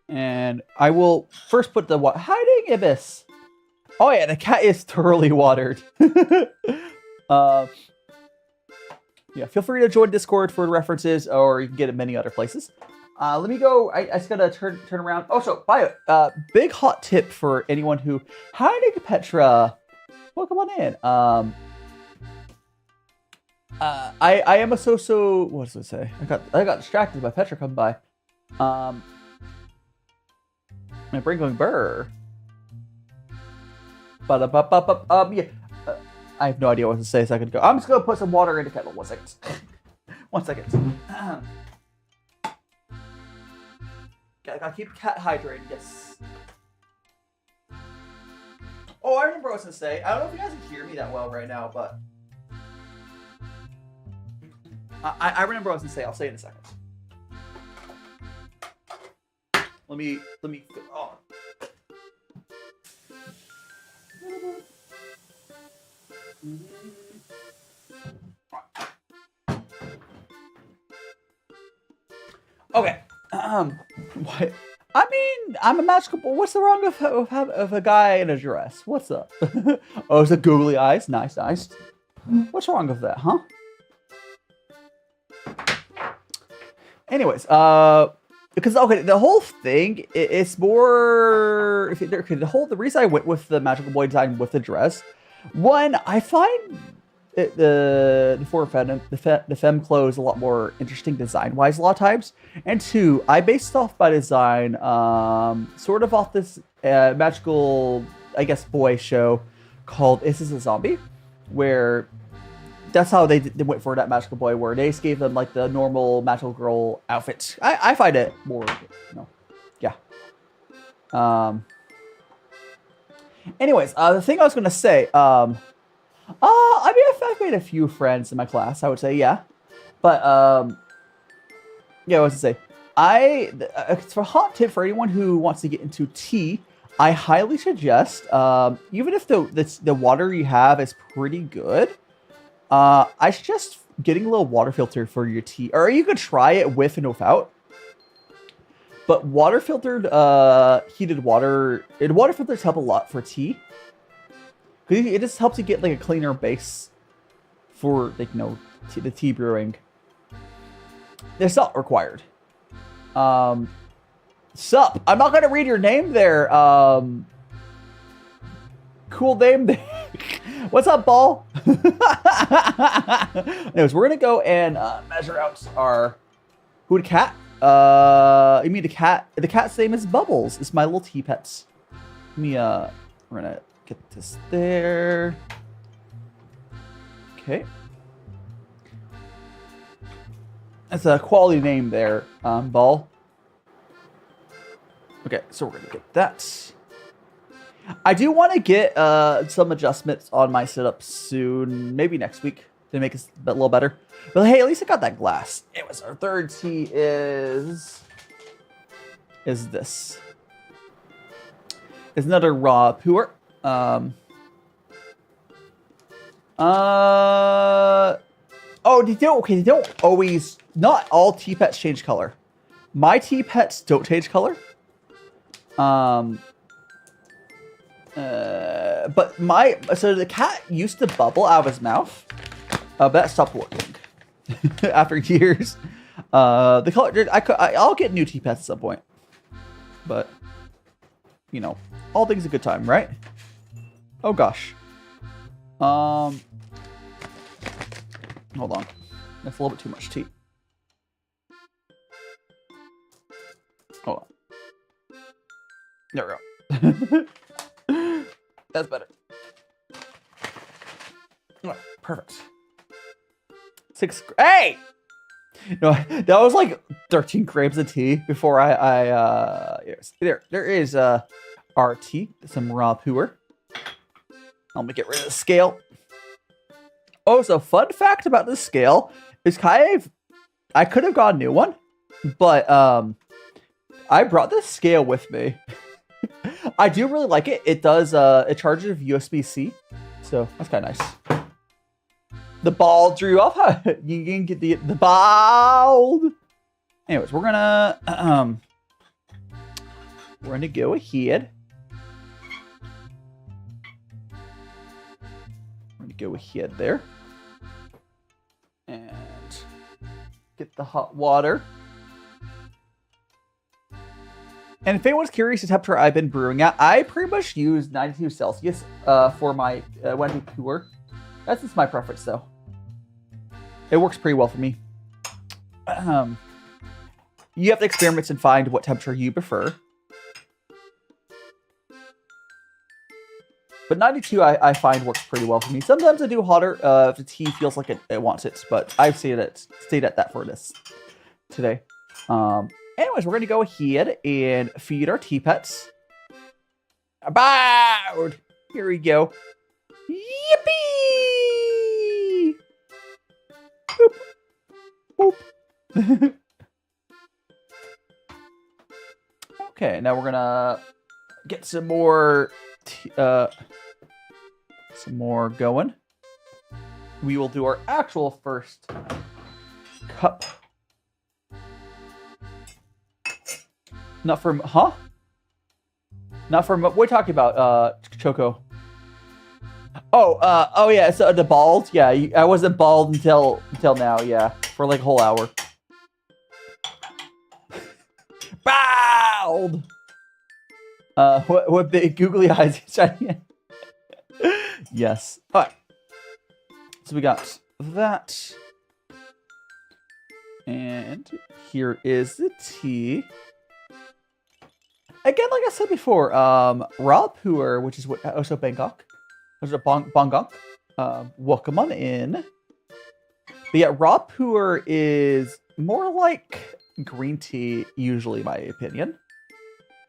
And I will first put the hiding ibis. Oh yeah, the cat is thoroughly watered. Yeah, feel free to join Discord for references, or you can get it many other places. Let me go. I just gotta turn around. Oh, so Bio, big hot tip for anyone who. Hi, Nick Petra. Welcome on in. I am a so. What does it say? I got distracted by Petra coming by. My brain going burr. Yeah. I have no idea what to say a second ago. I'm just gonna put some water in the kettle. 1 second. 1 second. Gotta keep the cat hydrated. Yes. Oh, I remember what I was gonna say. I don't know if you guys can hear me that well right now, but I remember what I was gonna say. I'll say it in a second. Let me. Oh. Okay. What? I mean, I'm a magical boy. What's the wrong of a guy in a dress? What's up? Oh, it's a googly eyes. Nice. What's wrong with that, huh? Anyways, because okay, the whole thing it's more. The reason I went with the magical boy design with the dress, one, I find the femme clothes a lot more interesting design wise a lot of times, and two, I based off by design sort of off this magical, I guess, boy show called Is This a Zombie, where that's how they went for that magical boy, where they just gave them like the normal magical girl outfit. I find it more, yeah. Anyways, the thing I was gonna say, I mean, I've made a few friends in my class, I would say, yeah. But, yeah, what was I say? It's a hot tip for anyone who wants to get into tea. I highly suggest, even if the water you have is pretty good, I suggest getting a little water filter for your tea. Or you could try it with and without. But water filtered, heated water, water filters help a lot for tea. Because it just helps you get like a cleaner base for, like, the tea brewing. It's not required. Sup? I'm not gonna read your name there. Cool name there. What's up, Ball? Anyways, we're gonna go and measure out our the cat. You mean the cat? The cat's name is Bubbles. It's my little tea pets. Let me we're gonna get this there. Okay. That's a quality name there, Ball. Okay, so we're gonna get that. I do want to get some adjustments on my setup soon, maybe next week, to make it a little better. But hey, at least I got that glass. Anyways, our third tea is this. It's another raw Puerh. They don't always. Not all tea pets change color. My tea pets don't change color. But so the cat used to bubble out of his mouth, but that stopped working after years. The color, I'll get new tea pets at some point, but all things a good time, right? Oh gosh. Hold on, that's a little bit too much tea. Hold on. There we go. That's better. Oh, perfect. 6. Hey! No, that was like 13 grams of tea before yes. There is our tea, some raw Puerh. I'm gonna get rid of the scale. Oh, so fun fact about this scale is I could have got a new one, But I brought this scale with me. I do really like it. It does it charges USB-C, so that's kind of nice. The ball drew off. You can get the ball. Anyways, we're gonna go ahead. We're gonna go ahead there and get the hot water. And if anyone's curious the temperature I've been brewing at, I pretty much use 92 Celsius for my EnVtuber. That's just my preference, though. It works pretty well for me. You have to experiment and find what temperature you prefer. But 92 I find works pretty well for me. Sometimes I do hotter if the tea feels like it wants it, but I've stayed at that for this today. Anyways, we're going to go ahead and feed our tea pets. About! Here we go. Yippee! Boop. Boop. Okay, now we're going to get some more going. We will do our actual first cup. Not from, huh? Not from, what are you talking about, Choco? Oh yeah, so the bald? Yeah, I wasn't bald until now, yeah. For like a whole hour. Bald! What big googly eyes he's shining. Yes. Alright. So we got that. And here is the tea. Again, like I said before, Rob Puerh, which is what also Bangkok. Was it Bangkok? Welcome on in. But yeah, Rob Puerh is more like green tea, usually, in my opinion.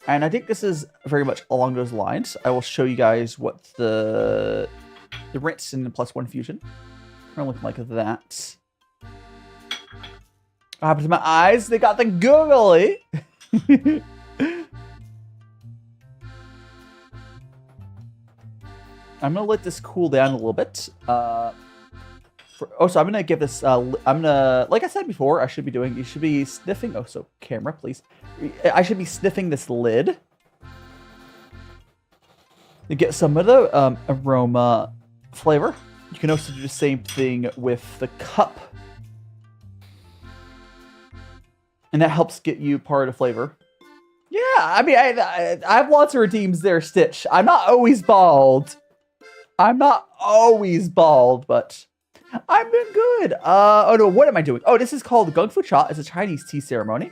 And I think this is very much along those lines. I will show you guys what the rinse and the +1 fusion are looking like that. What happened to my eyes? They got the googly. I'm gonna let this cool down a little bit. So I'm gonna give this. I'm gonna, like I said before, you should be sniffing. Oh, so camera, please. I should be sniffing this lid to get some of the aroma flavor. You can also do the same thing with the cup, and that helps get you part of the flavor. Yeah, I mean, I have lots of redeems there, Stitch. I'm not always bald. but I'm doing good. Oh no, what am I doing? Oh, this is called Gung Fu Cha. It's a Chinese tea ceremony.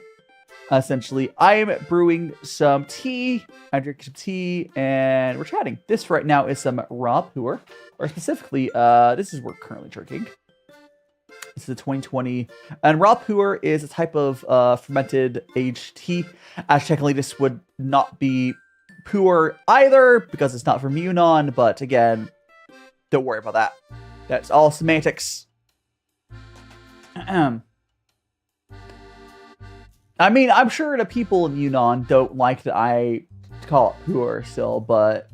Essentially, I am brewing some tea. I'm drinking some tea, and we're chatting. This right now is some raw pu'er, or specifically, this is what we're currently drinking. This is a 2020, and raw pu'er is a type of fermented aged tea. As technically, this would not be pu'er either because it's not from Yunnan, but again, don't worry about that. That's all semantics. I mean, I'm sure the people in Yunnan don't like that I call it pu'er still, but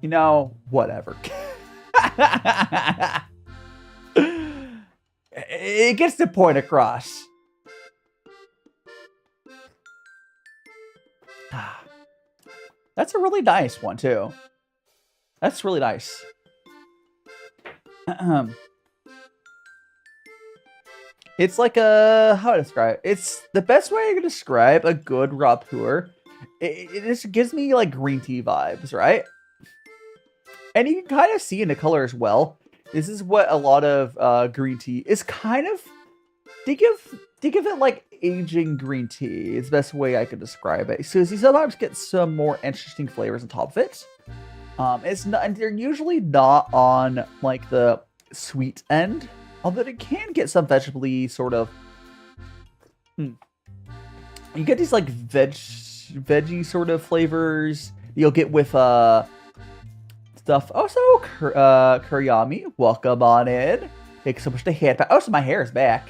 you know, whatever. It gets the point across. That's a really nice one, too. That's really nice. It's like how do I describe it? It's the best way I can describe a good raw pu'er. It just gives me like green tea vibes, right? And you can kind of see in the color as well. This is what a lot of green tea is kind of. Think of it like aging green tea. It's the best way I can describe it. So you sometimes get some more interesting flavors on top of it. It's not, and they're usually not on like the sweet end, although they can get some vegetably sort of. You get these like veggie sort of flavors you'll get with stuff. Also, Kuryami, welcome on in. Thanks so much to head back. Oh, so my hair is back.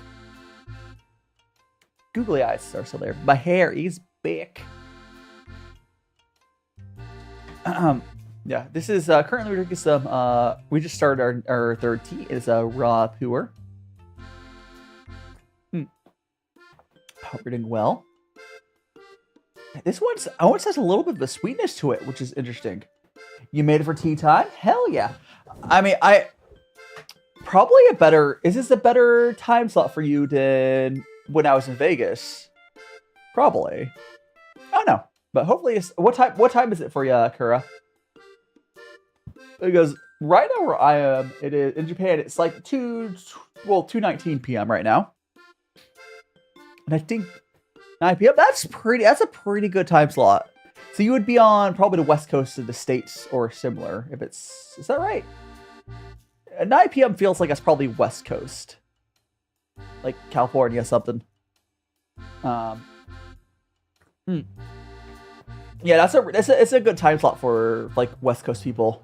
googly eyes are still there. My hair is back. Yeah, this is currently we're drinking some. We just started our third tea. It's a raw Puerh. Hope you're doing well. This one's has a little bit of a sweetness to it, which is interesting. You made it for tea time? Hell yeah! I mean, probably a better. Is this a better time slot for you than when I was in Vegas? Probably. I don't know, but hopefully, it's what time? What time is it for you, Kura? Because right now where I am, it is in Japan. It's like 2:19 p.m. right now, and I think 9 p.m. That's a pretty good time slot. So you would be on probably the west coast of the States or similar. Is that right? 9 p.m. feels like it's probably west coast, like California something. Yeah, it's a good time slot for like west coast people.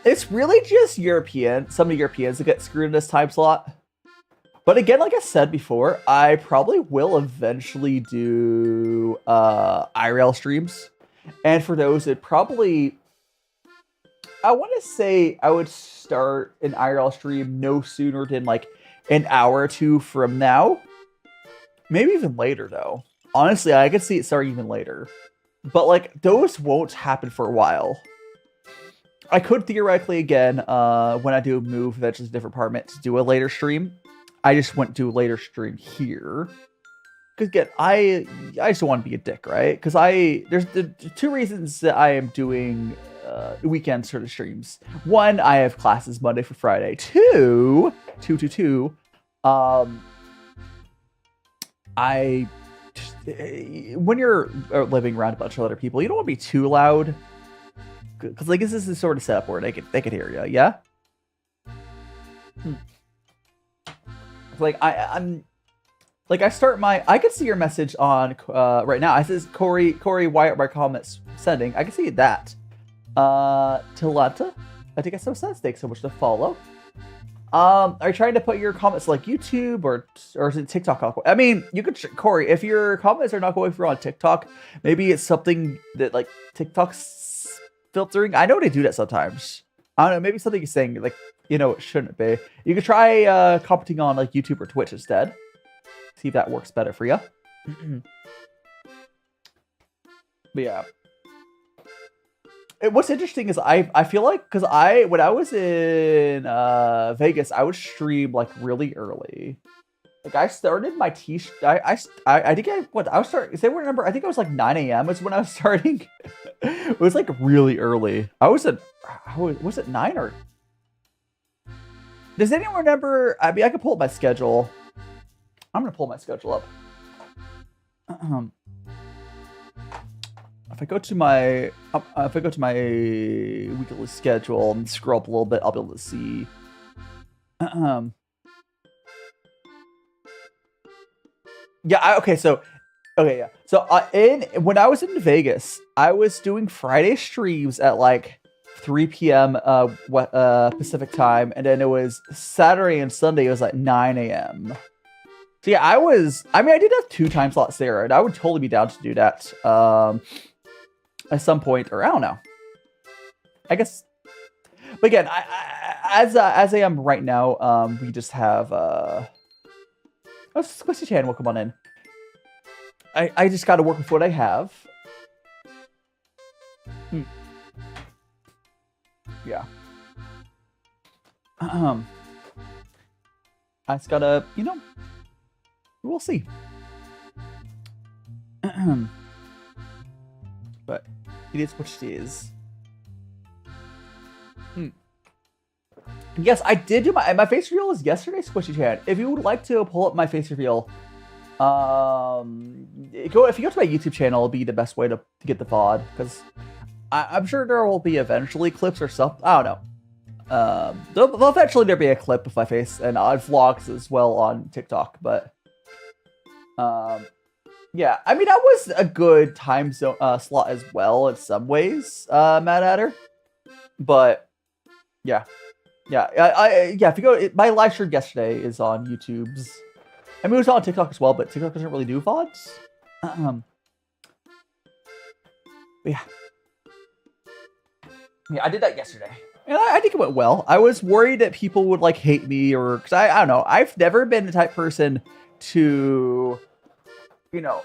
It's really just some of the Europeans that get screwed in this time slot. But again, like I said before, I probably will eventually do IRL streams. And for those, I want to say I would start an IRL stream no sooner than like an hour or two from now. Maybe even later, though. Honestly, I could see it starting even later. But like, those won't happen for a while. I could theoretically, again, when I do move eventually to a different apartment, to do a later stream. I just went to a later stream here. Because again, I just don't want to be a dick, right? Because there's the two reasons that I am doing weekend sort of streams. One, I have classes Monday for Friday. Two, when you're living around a bunch of other people, you don't want to be too loud. Because like this is the sort of setup where they could hear you, yeah? Like I'm like I can see your message on right now. It says Corey, why are my comments sending? I can see that. Talanta, I think I so says thanks so much to follow. Are you trying to put your comments like YouTube or is it TikTok? I mean, you could Corey, if your comments are not going through on TikTok, maybe it's something that like TikTok's filtering. I know they do that sometimes. I don't know, maybe something is saying like, it shouldn't be. You could try commenting on like YouTube or Twitch instead. See if that works better for you. But yeah. What's interesting is I feel like, because when I was in Vegas, I would stream like really early. Like I started my I think I was starting. Say what number? I think it was like 9 a.m. is when I was starting. It was like really early. Was it 9 or? Does anyone remember? I mean, I could pull up my schedule. I'm gonna pull my schedule up. If I go to my weekly schedule and scroll up a little bit, I'll be able to see. Yeah. So when I was in Vegas, I was doing Friday streams at like 3 p.m. Pacific time, and then it was Saturday and Sunday. It was like 9 a.m. So yeah, I did have 2 time slots there, and I would totally be down to do that at some point, or I don't know. I guess, but again, as I am right now, we just have Squishy Chan will come on in. I just got to work with what I have. Yeah. I just gotta, we'll see. But it is what it is. Yes, I did do my face reveal was yesterday, Squishy Chan. If you would like to pull up my face reveal, if you go to my YouTube channel, it'll be the best way to get the VOD, because I'm sure there will be eventually clips or stuff. I don't know. There'll eventually be a clip of my face, and odd vlogs as well on TikTok. But yeah, I mean that was a good time zone slot as well in some ways, Mad Hatter. But yeah. If you go, my live stream yesterday is on YouTube's I mean, it was on TikTok as well, but TikTok doesn't really do VODs. But yeah. Yeah, I did that yesterday. And I think it went well. I was worried that people would like hate me or because I don't know. I've never been the type of person to, you know,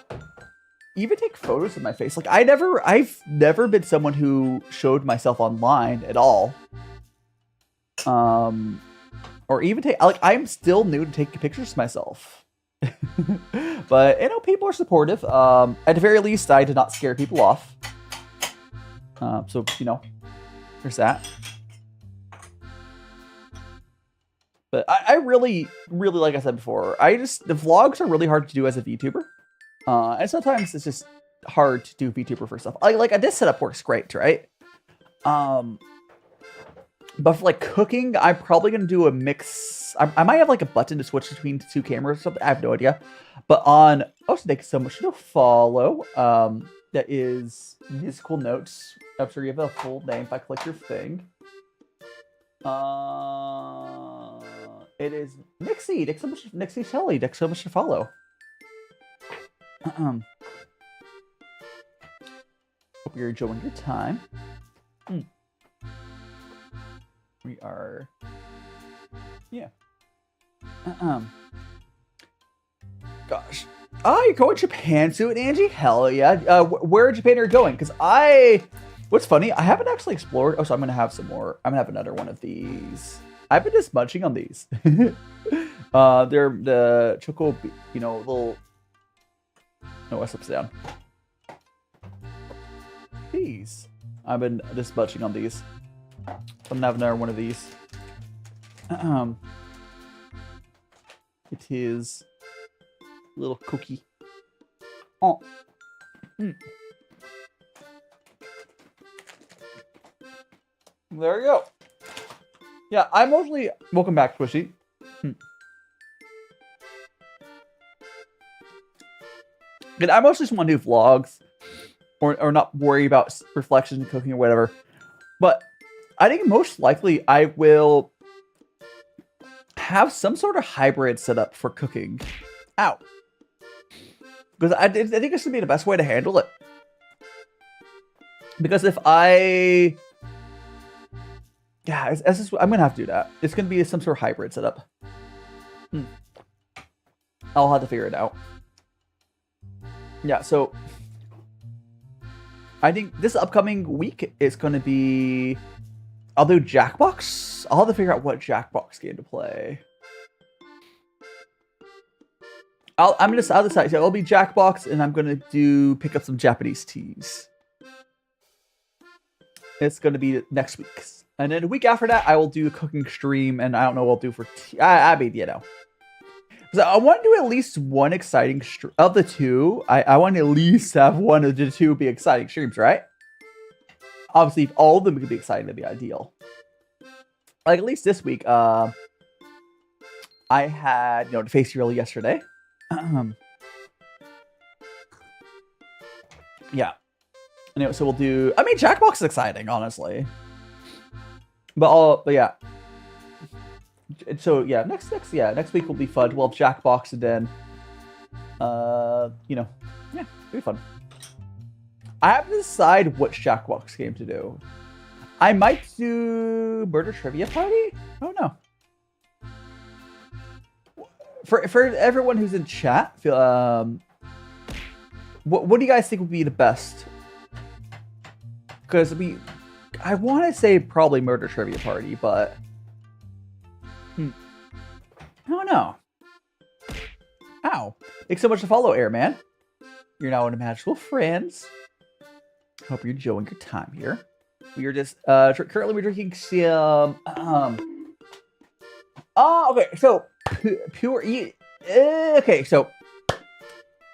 even take photos of my face. Like I've never been someone who showed myself online at all. Or even take, like, I'm still new to taking pictures of myself. But, you know, people are supportive. At the very least, I did not scare people off. So, you know, there's that. But I really, really, like I said before, the vlogs are really hard to do as a VTuber. And sometimes it's just hard to do VTuber for stuff. Like this setup works great, right? But for like cooking, I'm probably going to do a mix. I might have like a button to switch between two cameras or something. I have no idea. But on, oh, so thank you so much for the follow. That is Musical Notes. I'm sure you have a full name if I click your thing. It is Nixie. Thanks so much, Nixie Shelley. Thanks so much to follow. Hope you're enjoying your time. We are, yeah. Gosh. Oh, you're going to Japan soon, Angie? Hell yeah. Where in Japan are you going? Because what's funny, I haven't actually explored. Oh, so I'm going to have some more. I'm going to have another one of these. I've been just munching on these. They're the choco, you know, little, no, what's upside down? These. I've been just munching on these. I'm gonna have another one of these. It is a little cookie. Oh. There you go. Yeah, I'm mostly welcome back, Squishy. And I mostly just want to do vlogs or not worry about reflections and cooking or whatever. But I think most likely I will have some sort of hybrid setup for cooking. Ow. Because I think this would be the best way to handle it. Because if I'm going to have to do that. It's going to be some sort of hybrid setup. I'll have to figure it out. Yeah, so I think this upcoming week is going to be... I'll do Jackbox. I'll have to figure out what Jackbox game to play. I'll decide. So it'll be Jackbox, and I'm gonna pick up some Japanese teas. It's gonna be next week, and then a week after that, I will do a cooking stream, and I don't know what I'll do for tea. I mean, you know. So I want to do at least one exciting of the two. I want to at least have one of the two be exciting streams, right? Obviously, if all of them could be exciting, that'd be ideal. Like, at least this week, I had, the face reveal yesterday. Yeah. Anyway, so we'll do... I mean, Jackbox is exciting, honestly. But yeah. So, yeah, next week will be fun. We'll have Jackbox, and then, yeah, it'll be fun. I have to decide which Jackbox game to do. I might do Murder Trivia Party? I don't know. For everyone who's in chat, what do you guys think would be the best? Because I want to say probably Murder Trivia Party, but I don't know. Ow! Thanks so much to follow, Airman. You're now in Magical Friends. Hope you're enjoying your time here. We are just currently we're drinking some okay, so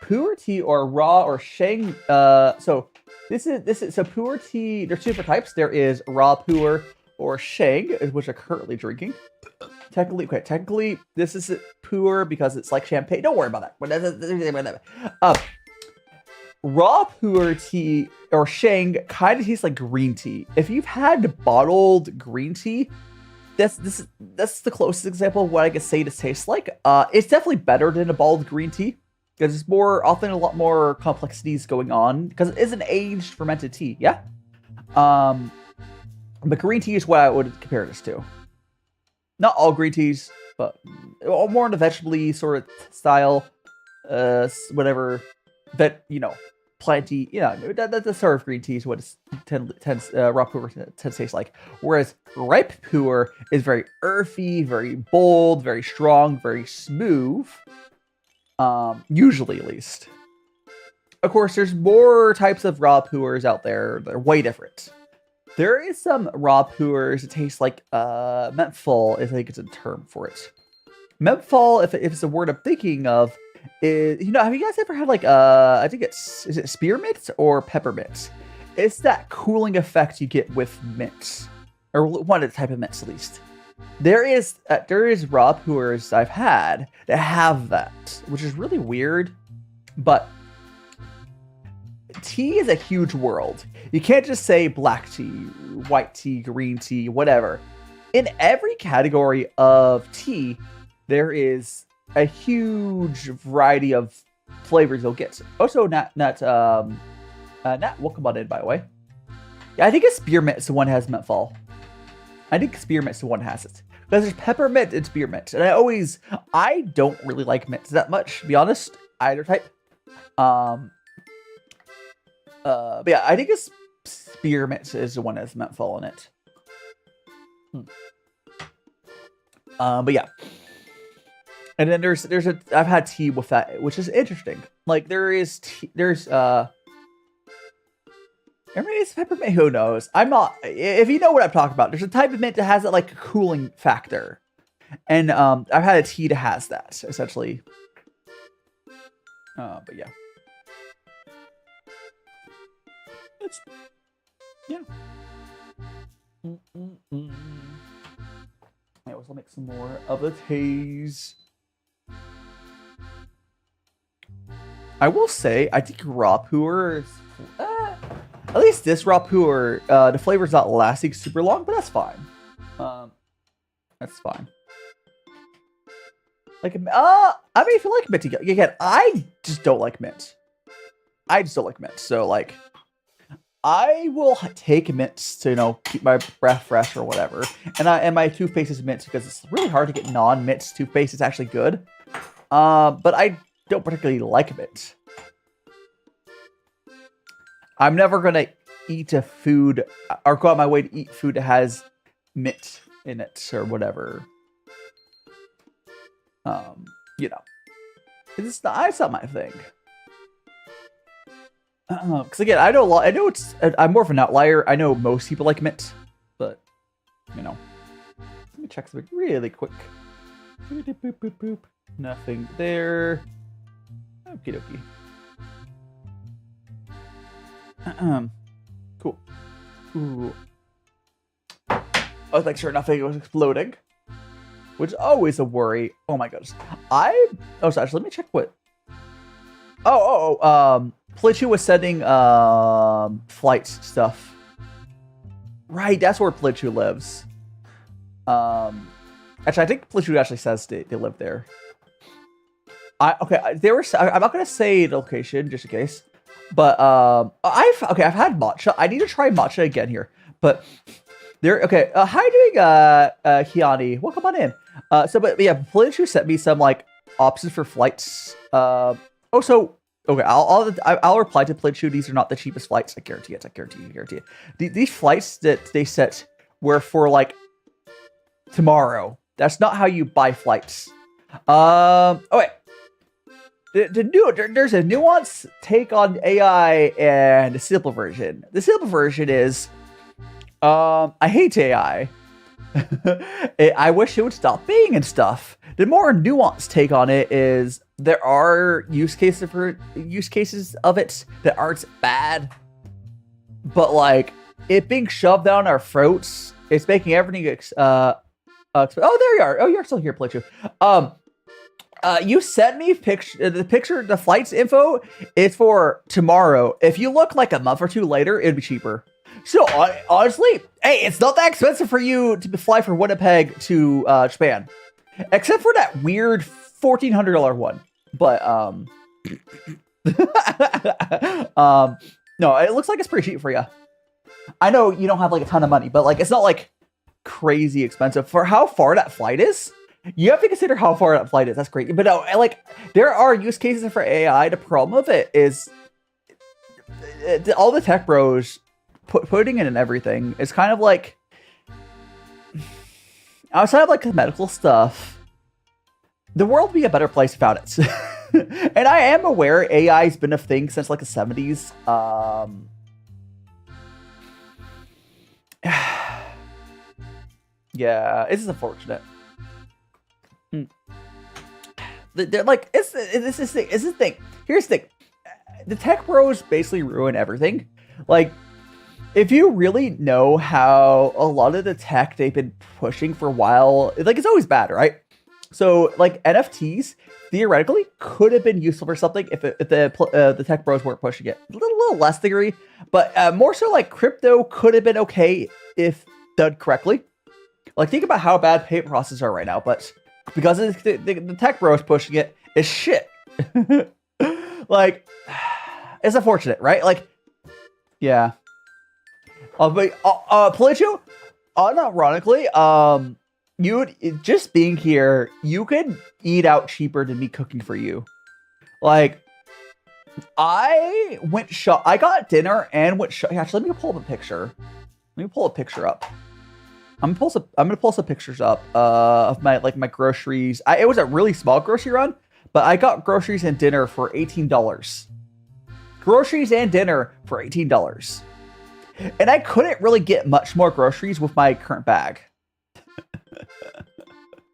Puerh tea or raw or sheng so this is so Puerh tea, there's two different types. There is raw puerh or sheng, which I'm currently drinking. Technically this is puerh because it's like champagne. Don't worry about that. Raw puerh tea or sheng kind of tastes like green tea. If you've had bottled green tea, that's the closest example of what I could say it tastes like. It's definitely better than a bald green tea because it's often a lot more complexities going on because it is an aged fermented tea. Yeah. But green tea is what I would compare this to. Not all green teas, but more in the vegetable-y sort of style, whatever that planty. That's the sort of green tea is what raw pu'er tends to taste like. Whereas ripe pu'er is very earthy, very bold, very strong, very smooth. Usually, at least. Of course, there's more types of raw pu'ers out there. They're way different. There is some raw pu'ers that taste like menthol, I think it's a term for it. Menthol, if it's the word I'm thinking of, is, have you guys ever had like I think is it spearmint or peppermint? It's that cooling effect you get with mint, or one of the type of mints at least. There is raw pu'ers I've had that have that, which is really weird, but tea is a huge world. You can't just say black tea, white tea, green tea, whatever. In every category of tea, there is a huge variety of flavors you'll get. Also, Nat, welcome on in, by the way. Yeah, I think it's spearmint is the one that has menthol. I think spearmint's the one that has it. Because there's peppermint and spearmint. And I don't really like mint that much, to be honest. Either type. But yeah, I think it's spearmint is the one that has menthol in it. But yeah. And then I've had tea with that, which is interesting. Like there's peppermint, who knows? I'm not, if you know what I'm talking about, there's a type of mint that has that like cooling factor. And I've had a tea that has that, essentially. But yeah. Yeah. Anyways, I'll make some more of the teas. I will say, I think raw pu'er is, at least this raw pu'er, the flavor's not lasting super long, but that's fine. That's fine. Like, I mean, if you like mint, again, I just don't like mint. So, like, I will take mints to, keep my breath fresh or whatever. And my toothpaste is mint because it's really hard to get non-mint toothpaste. It's actually good. But I don't particularly like mint. I'm never going to eat a food or go out my way to eat food that has mint in it or whatever. It's not my thing. Because again, I know I'm more of an outlier. I know most people like mint, but let me check something really quick. Boop, boop, boop, boop. Nothing there. Okie dokie. Cool. Ooh. Oh, thanks for nothing. It was exploding, which is always a worry. Oh my goodness. So actually, let me check what. Plitchu was sending flight stuff. Right, that's where Plitchu lives. Actually, I think Plitchu actually says they live there. I'm not gonna say the location just in case, but I've had matcha. I need to try matcha again here, but there. Okay, how you doing, Kiani? Welcome on in. But yeah, Plitchu sent me some like options for flights. Okay, I'll reply to Plitchu. These are not the cheapest flights. I guarantee it. These flights that they set were for like tomorrow. That's not how you buy flights. There's a nuanced take on AI and the simple version. The simple version is, I hate AI. I wish it would stop being and stuff. The more nuanced take on it is there are use cases of it that aren't bad, but like it being shoved down our throats, it's making everything oh, there you are. Oh, you're still here, Plitchu. You sent me the flight's info is for tomorrow. If you look like a month or two later, it'd be cheaper. So honestly, hey, it's not that expensive for you to fly from Winnipeg to Japan, except for that weird $1,400 one. But no, it looks like it's pretty cheap for you. I know you don't have like a ton of money, but like it's not like crazy expensive for how far that flight is. You have to consider how far that flight is. That's great. But no, like there are use cases for AI. The problem of it is all the tech bros putting it in everything. It's kind of like outside of like the medical stuff, the world would be a better place without it. And I am aware AI has been a thing since like the 70s. Yeah, it's unfortunate. They're like, it's this thing. Here's the thing. The tech bros basically ruin everything. Like, if you really know how a lot of the tech they've been pushing for a while, like it's always bad, right? So like NFTs theoretically could have been useful for something if the tech bros weren't pushing it. A little less degree, but more so like crypto could have been okay if done correctly. Like think about how bad payment processes are right now, but because the tech bros pushing it is shit. Like it's unfortunate, right? Like yeah. But Pelacio, unironically, you would just being here, you could eat out cheaper than me cooking for you. Like, I got dinner and went actually, let me pull up a picture. Let me pull a picture up. I'm gonna pull some pictures up of my groceries. It was a really small grocery run, but I got groceries and dinner for $18. Groceries and dinner for $18. And I couldn't really get much more groceries with my current bag.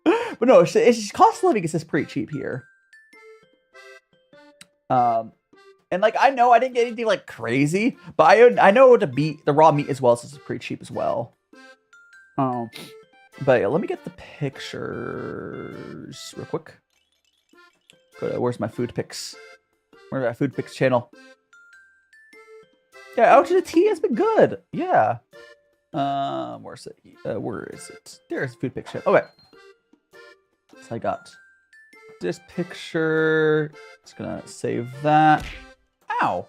But no, it's cost of living is just pretty cheap here. And like I know I didn't get anything like crazy, but I know the raw meat as well, so it's pretty cheap as well. But yeah, let me get the pictures real quick. Where's my food pics? Where's my food pics channel? Yeah, out to the tea has been good. Yeah. Where's it? Where is it? There's food picture. Okay. So I got this picture. Just gonna save that. Ow.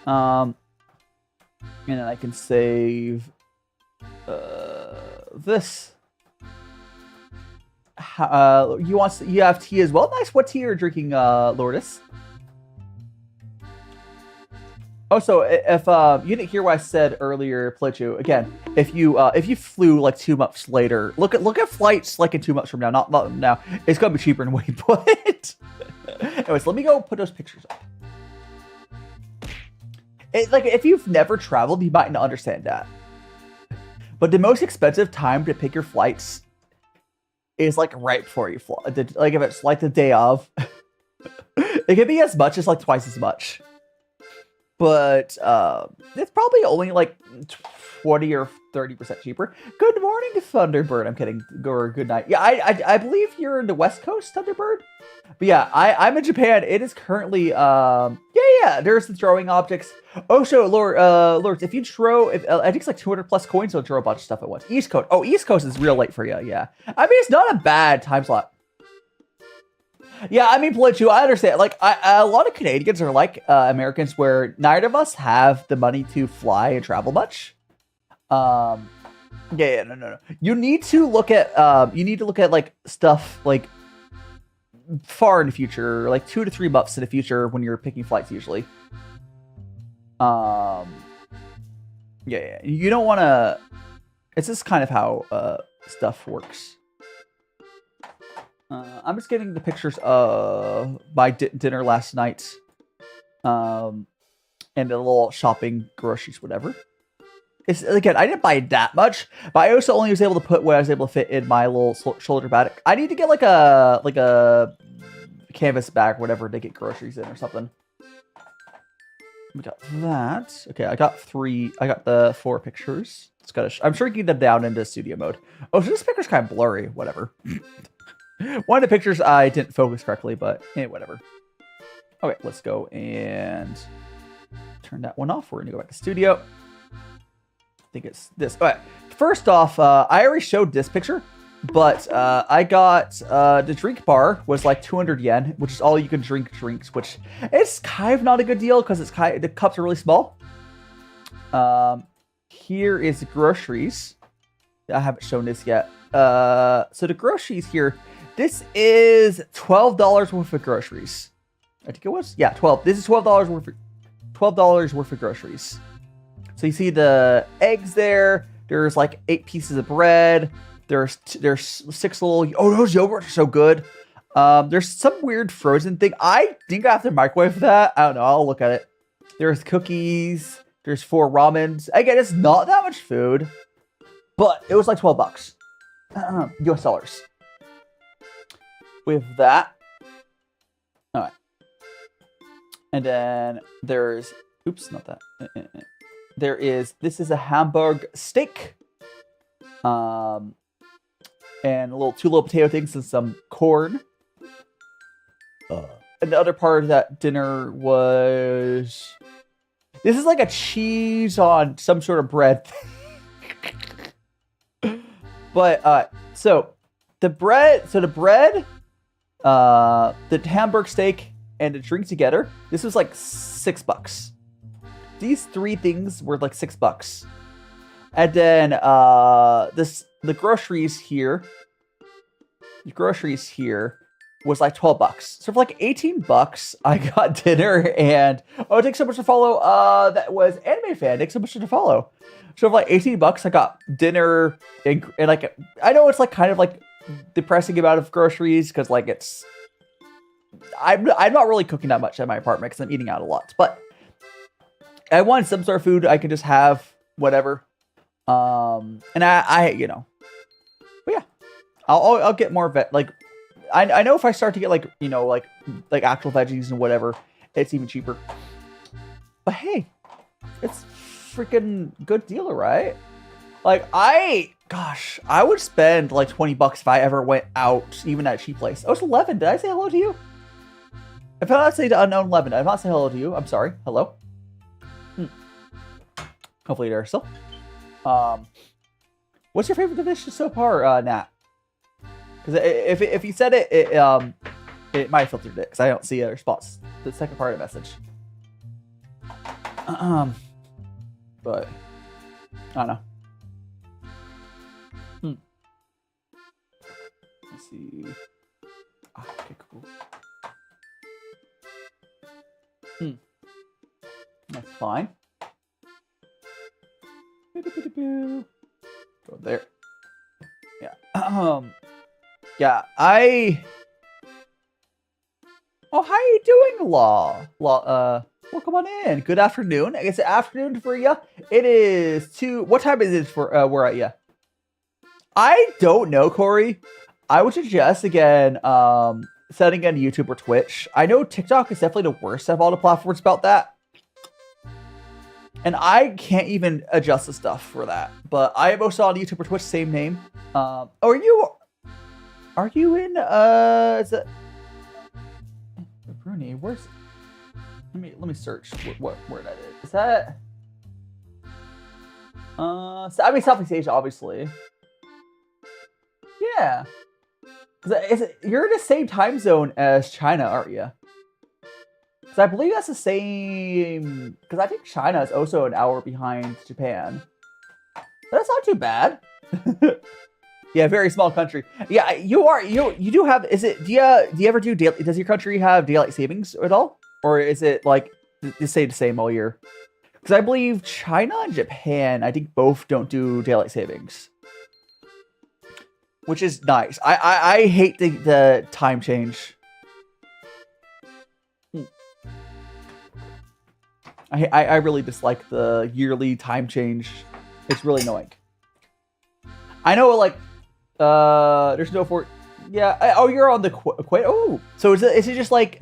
And then I can save this. You have tea as well. Nice. What tea are you drinking, Lourdes? Oh, so if you didn't hear what I said earlier, Pelacio, again, if you flew like 2 months later, look at flights like in 2 months from now, not now. It's gonna be cheaper than what you put. Anyways, let me go put those pictures up. Like if you've never traveled, you might not understand that. But the most expensive time to pick your flights is like right before you fly. Like if it's like the day of, it can be as much as like twice as much. But it's probably only like 20 or 30% cheaper. Good morning, Thunderbird. I'm kidding. Or good night. Yeah, I believe you're in the West Coast, Thunderbird. But yeah, I'm in Japan. It is currently yeah. There's the throwing objects. Oh, so Lord, if you throw, I think it's like 200 plus coins, you'll throw a bunch of stuff at once. East Coast. Oh, East Coast is real late for you. Yeah, I mean it's not a bad time slot. Yeah, I mean, Pelacio, I understand. Like, a lot of Canadians are like Americans, where neither of us have the money to fly and travel much. No. You need to look at like stuff like far in the future, like 2 to 3 months in the future when you're picking flights usually. Yeah. You don't want to. It's just kind of how stuff works. I'm just getting the pictures of my dinner last night, and a little shopping, groceries, whatever. It's again, I didn't buy that much, but I also only was able to put what I was able to fit in my little shoulder bag. I need to get like a canvas bag, or whatever, to get groceries in or something. We got that. Okay, I got the 4 pictures. I'm shrinking them down into studio mode. Oh, so this picture's kind of blurry. Whatever. One of the pictures I didn't focus correctly, but whatever. Okay, let's go and turn that one off. We're gonna go back to studio. think it's this. All right. First off, I already showed this picture, but I got the drink bar was like 200 yen, which is all you can drink drinks, which it's kind of not a good deal because the cups are really small. Here is the groceries. I haven't shown this yet. So the groceries here, this is $12 worth of groceries. I think it was, yeah, 12. This is $12 worth of groceries. So you see the eggs there. There's like 8 pieces of bread. There's 6 little. Oh, those yogurts are so good. There's some weird frozen thing. I think I have to microwave that. I don't know. I'll look at it. There's cookies. There's 4 ramens. Again, it's not that much food, but it was like $12 US dollars. With that, all right. And then there's, oops, not that. This is a Hamburg steak. And a little 2 little potato things and some corn. And the other part of that dinner was, this is like a cheese on some sort of bread. But so the Hamburg steak and the drink together, this was like $6. These 3 things were like $6. And then the groceries here was like $12. So for like $18, I got dinner and thanks so much to follow. That was Anime Fan. Thanks so much to follow. So for like $18, I got dinner and like, I know it's like kind of like depressing amount of groceries because like I'm not really cooking that much at my apartment because I'm eating out a lot, but I wanted some sort of food I can just have whatever. And I you know, but yeah, I'll get more like I know if I start to get like, you know, like actual veggies and whatever, it's even cheaper. But hey, it's freaking good deal, right? Like I would spend like $20 if I ever went out, even at a cheap place. Oh, it's 11. Did I say hello to you? If I not say to unknown 11, I not say hello to you. I'm sorry. Hello. Hopefully they're still. What's your favorite dish so far, Nat? Because if you said it, it might have filtered it because I don't see a response to the second part of the message. But I don't know. Let's see. Okay, cool. That's fine. Go there. Yeah. Yeah. Oh, how are you doing, Law? Welcome on in. Good afternoon. I guess it's afternoon for you. It is 2. What time is it for where at you? I don't know, Corey. I would suggest again setting on YouTube or Twitch. I know TikTok is definitely the worst of all the platforms about that. And I can't even adjust the stuff for that. But I am also on YouTube or Twitch, same name. Are you in is it Brunei? Where's let me search where that is. Is that I mean Southeast Asia, obviously. Yeah. You're in the same time zone as China, aren't you? Because I believe that's the same. Because I think China is also an hour behind Japan. That's not too bad. Yeah, very small country. Yeah, you are. You do have. Is it? Do you ever do? Does your country have daylight savings at all, or is it like you stay the same all year? Because I believe China and Japan, I think both don't do daylight savings, which is nice. I hate the time change. I really dislike the yearly time change. It's really annoying. I know, like, there's no yeah. Oh, you're on the equator. Oh, so is it just like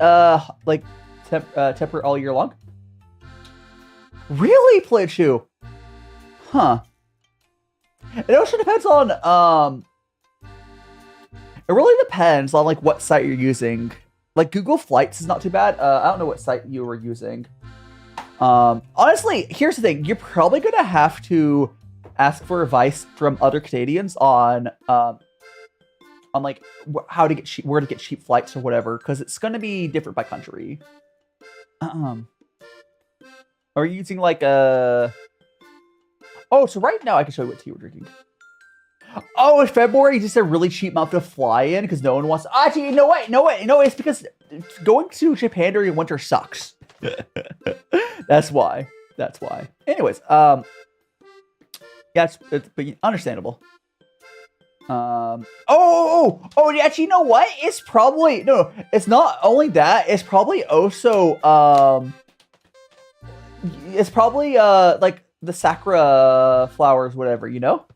temperate all year long? Really, Plitchu? Huh. It also depends on it really depends on like what site you're using. Like Google Flights is not too bad. I don't know what site you were using. Honestly, here's the thing. You're probably gonna have to ask for advice from other Canadians on like how to get where to get cheap flights or whatever, because it's going to be different by country. Are you using like a... Oh, so right now I can show you what tea we're drinking. Oh, it's February, just a really cheap month to fly in because no one wants... Actually, no, it's because going to Japan during winter sucks. That's why. Anyways, yeah, it's understandable. Actually, you know what? It's probably... No, it's not only that. It's probably also... It's probably, like, the sakura flowers, whatever, you know?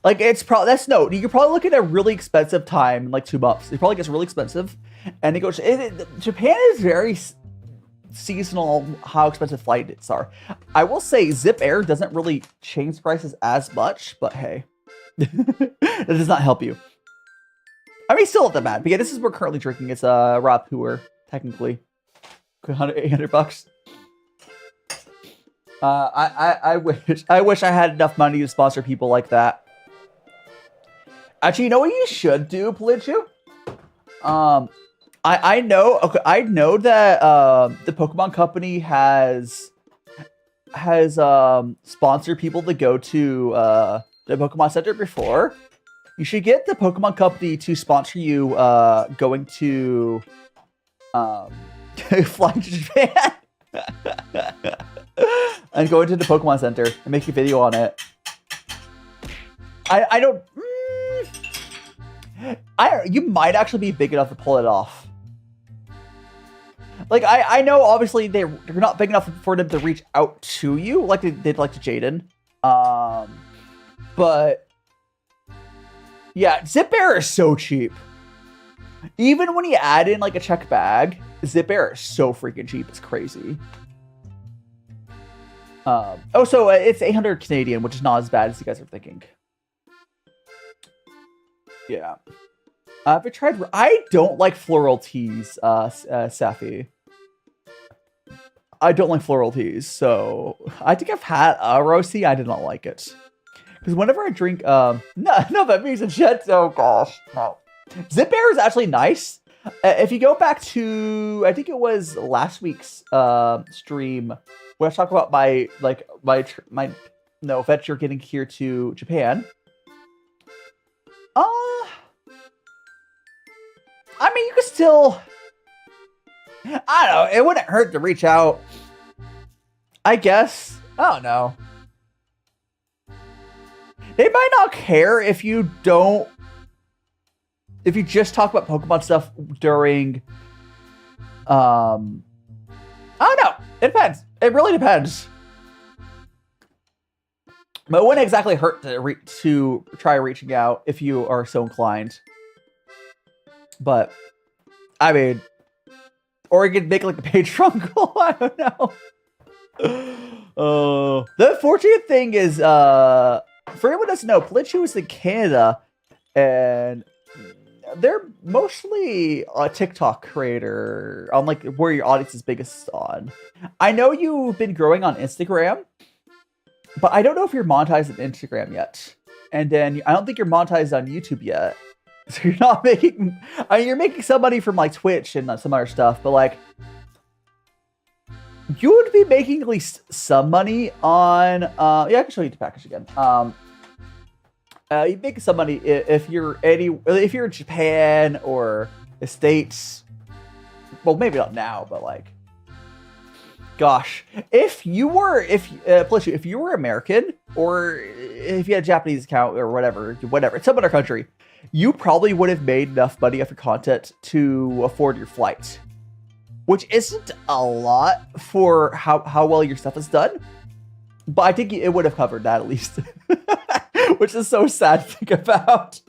Like, it's probably... You're probably looking at a really expensive time in, like, 2 months. It probably gets really expensive. And it goes... Japan is very seasonal how expensive flights are. I will say Zip Air doesn't really change prices as much, but hey. It does not help you. I mean, still not that bad. But yeah, this is what we're currently drinking. It's raw Puerh, technically. 800 bucks. I wish I had enough money to sponsor people like that. Actually, you know what you should do, Palichu? I know that the Pokemon Company has sponsored people to go to the Pokemon Center before. You should get the Pokemon Company to sponsor you going to flying to Japan and going to the Pokemon Center and make a video on it. I don't. You might actually be big enough to pull it off. Like, I know obviously they're not big enough for them to reach out to you like they did like to Jaden. But yeah, Zip Air is so cheap. Even when you add in like a check bag, Zip Air is so freaking cheap. It's crazy. So it's 800 Canadian, which is not as bad as you guys are thinking. Yeah. Have you tried? I don't like floral teas, Safi. I don't like floral teas, so I think I've had a rose tea. I did not like it. Because whenever I drink, no, that means a jet. Oh gosh, no. Zip Air is actually nice. If you go back to, I think it was last week's stream when I was talking about my venture getting here to Japan. I mean, you could still, I don't know, it wouldn't hurt to reach out, I guess. I don't know. They might not care if you just talk about Pokemon stuff during, I don't know. It depends. It really depends. But it wouldn't exactly hurt to try reaching out if you are so inclined. But, I mean, or you could make like a Patreon goal. I don't know. The fortunate thing is, for anyone who doesn't know, Palichu is in Canada, and they're mostly a TikTok creator on like where your audience is biggest on. I know you've been growing on Instagram, but I don't know if you're monetized on Instagram yet. And then I don't think you're monetized on YouTube yet. So you're not making, I mean, you're making some money from like Twitch and some other stuff, but like, you would be making at least some money on, yeah, I can show you the package again. You make some money if you're in Japan or the States. Well, maybe not now, but like, gosh, if you were American or if you had a Japanese account or whatever, some other country, you probably would have made enough money off your content to afford your flight, which isn't a lot for how well your stuff is done. But I think it would have covered that at least, which is so sad to think about.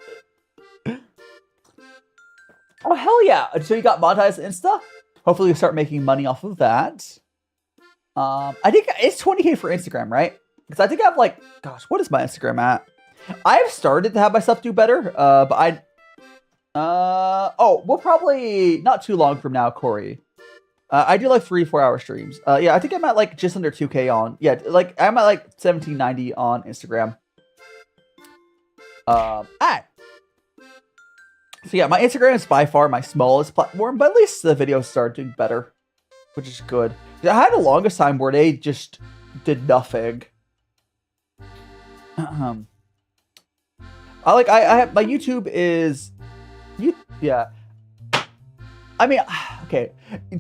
Oh, hell yeah. So you got monetized Insta? Hopefully you start making money off of that. I think it's 20K for Instagram, right? Because I think I have like, gosh, what is my Instagram at? I've started to have my stuff do better, but we'll probably, not too long from now, Corey. I do like 3-4 hour streams. Yeah, I think I'm at like just under 2K on. Yeah, like I'm at like 1790 on Instagram. Alright. So yeah, my Instagram is by far my smallest platform, but at least the videos started doing better, which is good. I had the longest time where they just did nothing. I have my YouTube is yeah. I mean, okay,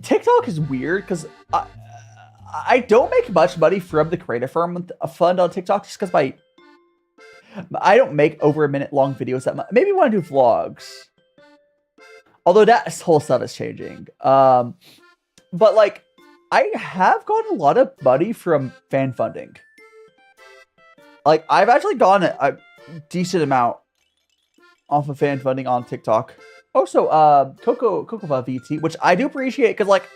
TikTok is weird because I don't make much money from the Creative Fund on TikTok just because I don't make over a minute long videos that much. Maybe when I do vlogs, although that whole stuff is changing. But like, I have gotten a lot of money from fan funding. Like, I've actually gotten a decent amount off of fan funding on TikTok. Also, VT, which I do appreciate because, like,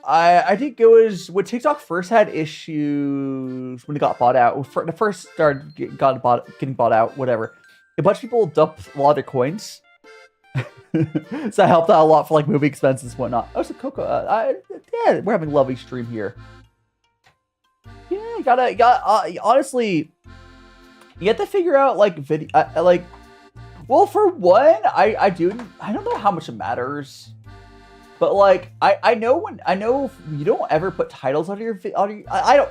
I think it was when TikTok first had issues when it got bought out. The first started getting bought out, whatever. A bunch of people dumped a lot of their coins, so I helped out a lot for like movie expenses and whatnot. Also, yeah, we're having a lovely stream here. Yeah, you gotta honestly, you have to figure out like video, like. Well, for one, I don't know how much it matters, but like I know you don't ever put titles on your I don't.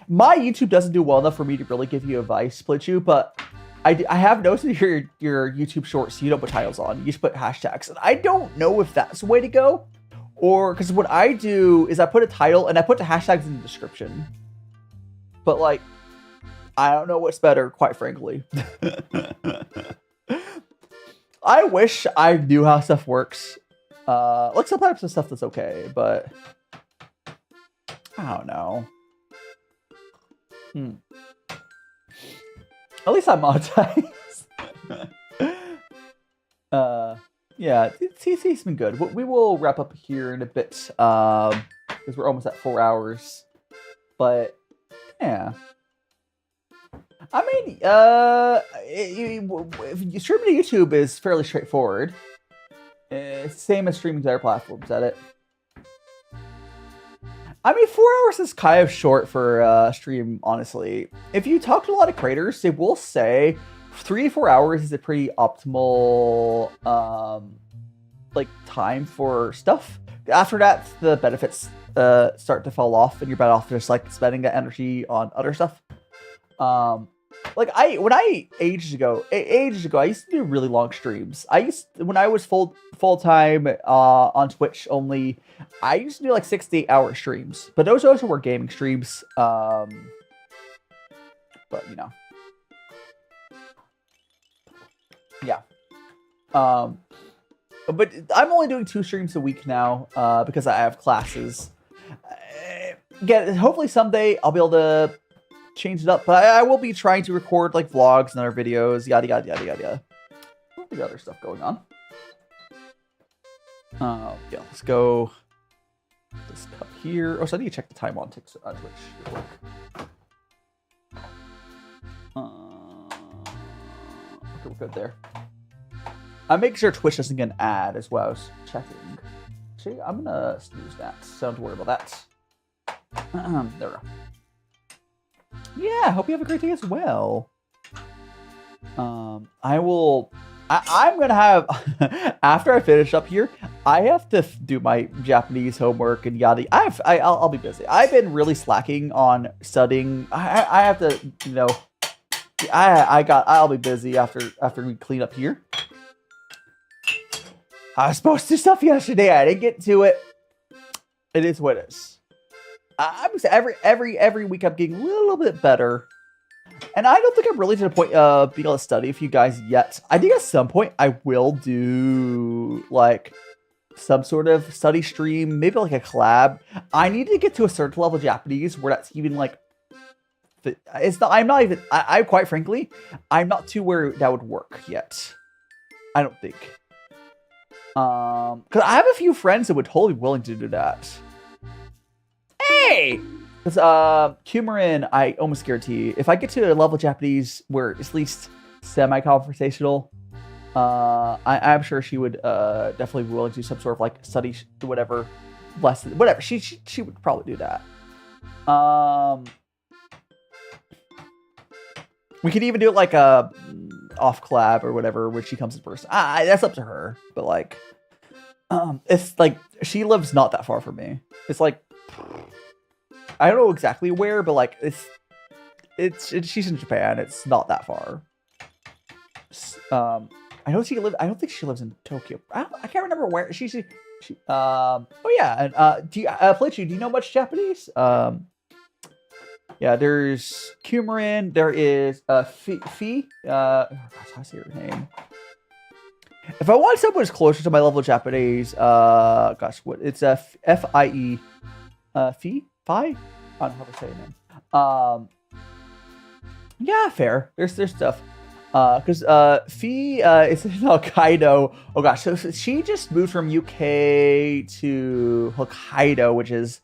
My YouTube doesn't do well enough for me to really give you advice, split you, but I have noticed that your YouTube shorts you don't put titles on, you just put hashtags, and I don't know if that's the way to go, or because what I do is I put a title and I put the hashtags in the description, but like I don't know what's better, quite frankly. I wish I knew how stuff works. Like sometimes the stuff that's okay, but I don't know. At least I'm monetized. Yeah, TC's been good. We will wrap up here in a bit, because we're almost at 4 hours. But yeah. I mean, streaming to YouTube is fairly straightforward. It's same as streaming to other platforms at it. I mean, 4 hours is kind of short for a stream, honestly. If you talk to a lot of creators, they will say 3 to 4 hours is a pretty optimal, like, time for stuff. After that, the benefits start to fall off, and you're better off just, like, spending that energy on other stuff. Like ages ago, I used to do really long streams. When I was full time on Twitch only, I used to do like 6 to 8 hour streams. But those also were gaming streams. But you know, yeah. But I'm only doing 2 streams a week now because I have classes. Again, hopefully someday I'll be able to change it up, but I will be trying to record like vlogs and other videos, yada yada yada yada. What the other stuff going on? Yeah, let's go. This cup here. Oh, so I need to check the time on Twitch real quick. Okay, we're good there. I make sure Twitch doesn't get an ad as well. I was checking. Actually, I'm gonna snooze that, so don't worry about that. There we go. Yeah, hope you have a great day as well. I'm gonna have after I finish up here, I have to do my Japanese homework and yada. I'll be busy. I've been really slacking on studying. I have to, you know, I'll be busy after we clean up here. I was supposed to do stuff yesterday. I didn't get to it. It is what it is. I'm every week I'm getting a little bit better, and I don't think I'm really to the point of being able to study with you guys yet. I think at some point I will do like some sort of study stream, maybe like a collab. I need to get to a certain level of Japanese where that's even like it's not. I'm not even. I quite frankly, I'm not to where that would work yet. I don't think. Because I have a few friends that would totally be willing to do that. Hey! Because Kumarin, I almost guarantee, if I get to a level of Japanese where it's at least semi-conversational, I'm sure she would definitely be willing to do some sort of like study whatever less than, whatever. She would probably do that. We could even do it like a off collab or whatever, where she comes in person. That's up to her. But like, it's like she lives not that far from me. It's like, I don't know exactly where, but like she's in Japan. It's not that far. I know I don't think she lives in Tokyo. I can't remember where she. Oh yeah, and do you, Fletchy, do you know much Japanese? Yeah, there's Kumarin. There is Fee. Gosh, how to say her name? If I want someone who's closer to my level of Japanese, gosh, what it's Fie. Fee? Fi? I don't know how to say her name. Yeah, fair. There's stuff. Because Fee is in Hokkaido. Oh gosh, so she just moved from UK to Hokkaido, which is.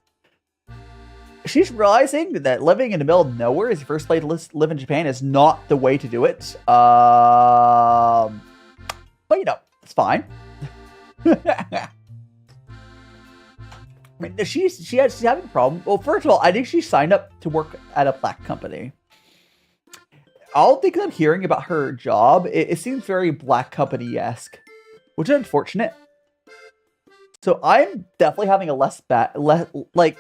She's realizing that living in the middle of nowhere as your first place to live in Japan is not the way to do it. But you know, it's fine. I mean, she's having a problem. Well, first of all, I think she signed up to work at a black company. All the things I'm hearing about her job, it seems very black company-esque, which is unfortunate. So I'm definitely having a like.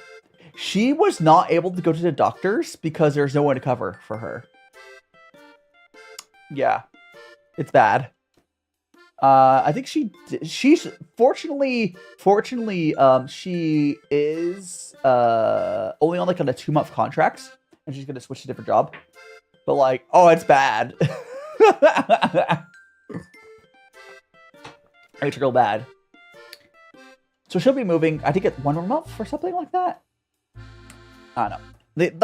She was not able to go to the doctors because there's no one to cover for her. Yeah, it's bad. I think she's fortunately, she is only on like on a 2-month contract, and she's gonna switch to a different job. But like, oh, it's bad. It's real bad. So she'll be moving, I think, at 1 more month or something like that. I don't know.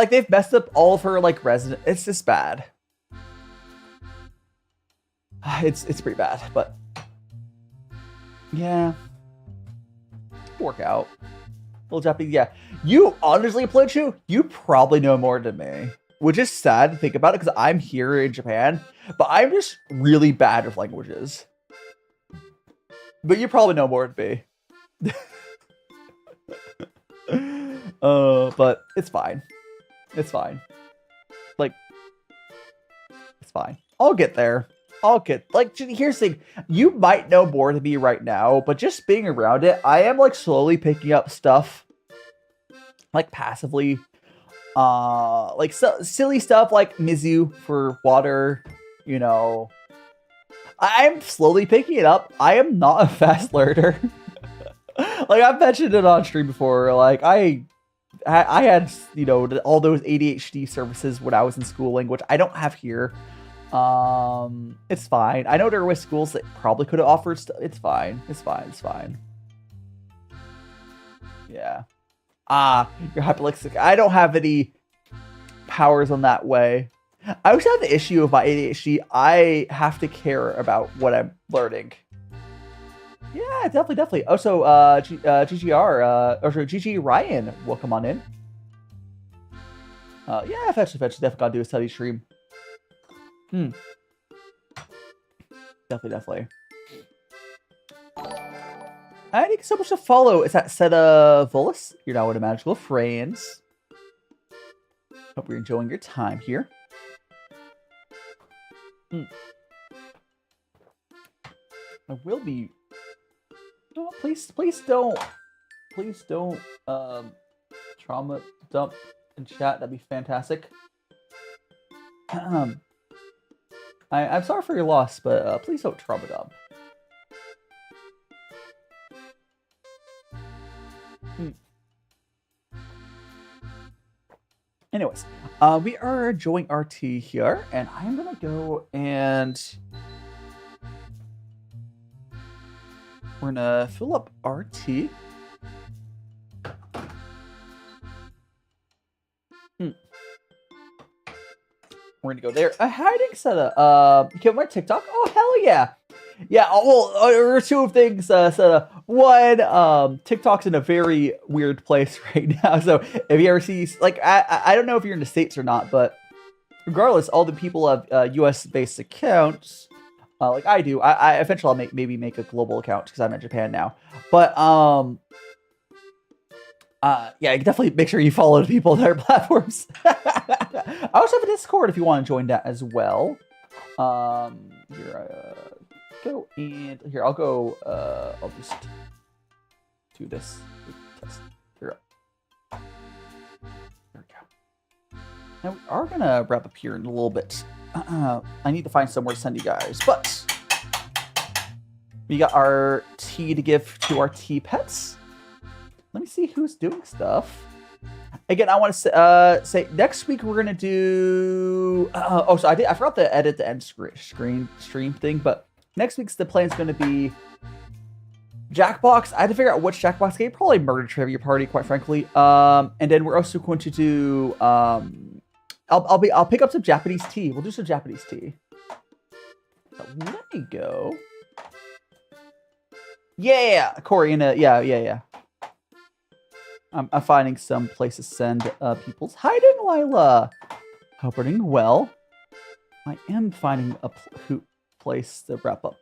They've messed up all of her like resident. It's just bad. It's pretty bad, but yeah, work out. Little Japanese, yeah. You honestly, Plinchu, you probably know more than me, which is sad to think about it because I'm here in Japan, but I'm just really bad with languages. But you probably know more than me. But it's fine. It's fine. Like, it's fine. I'll get there. Like, here's the thing. You might know more than me right now, but just being around it, I am, like, slowly picking up stuff, like, passively. Like, silly stuff like Mizu for water, you know. I'm slowly picking it up. I am not a fast learner. Like, I've mentioned it on stream before. Like, I had, you know, all those ADHD services when I was in schooling, which I don't have here. It's fine. I know there were schools that probably could have offered stuff. It's fine. It's fine. Yeah. You're hyperlexic. I don't have any powers on that way. I also have the issue of my ADHD. I have to care about what I'm learning. Yeah, definitely. Also, GG Ryan, welcome on in. Yeah, fetch, definitely gotta do a study stream. Definitely. I think so much to follow. Is that Seta Volus? You're now with a magical friends. Hope you're enjoying your time here. I will be. No, please don't trauma dump in chat. That'd be fantastic. I'm sorry for your loss, but please don't trauma dump. Anyways, we are enjoying our tea here, and I'm gonna go and we're gonna fill up our tea. We're gonna go there. A hiding Seta. You can my TikTok? Oh hell yeah! Yeah. Well, there are two things. Seta. One, TikTok's in a very weird place right now. So if you ever see, like, I don't know if you're in the States or not, but regardless, all the people have US based accounts. Like I do. I eventually I'll maybe make a global account because I'm in Japan now. But Yeah, definitely make sure you follow the people on their platforms. I also have a Discord if you want to join that as well. Here, go and here, I'll go, I'll just do this test. Here we go. Now we are gonna wrap up here in a little bit. I need to find somewhere to send you guys, but we got our tea to give to our tea pets. Let me see who's doing stuff. Again, I want to say next week we're gonna do. So I forgot to edit the end stream thing, but next week's the plan is going to be Jackbox. I had to figure out which Jackbox game. Probably Murder Trivia Party, quite frankly. And then we're also going to do. I'll pick up some Japanese tea. We'll do some Japanese tea. Let me go. Yeah, Corey. Yeah. I'm finding some place to send people's. Hi, Lila. Hope we're doing well. I am finding a place to wrap up.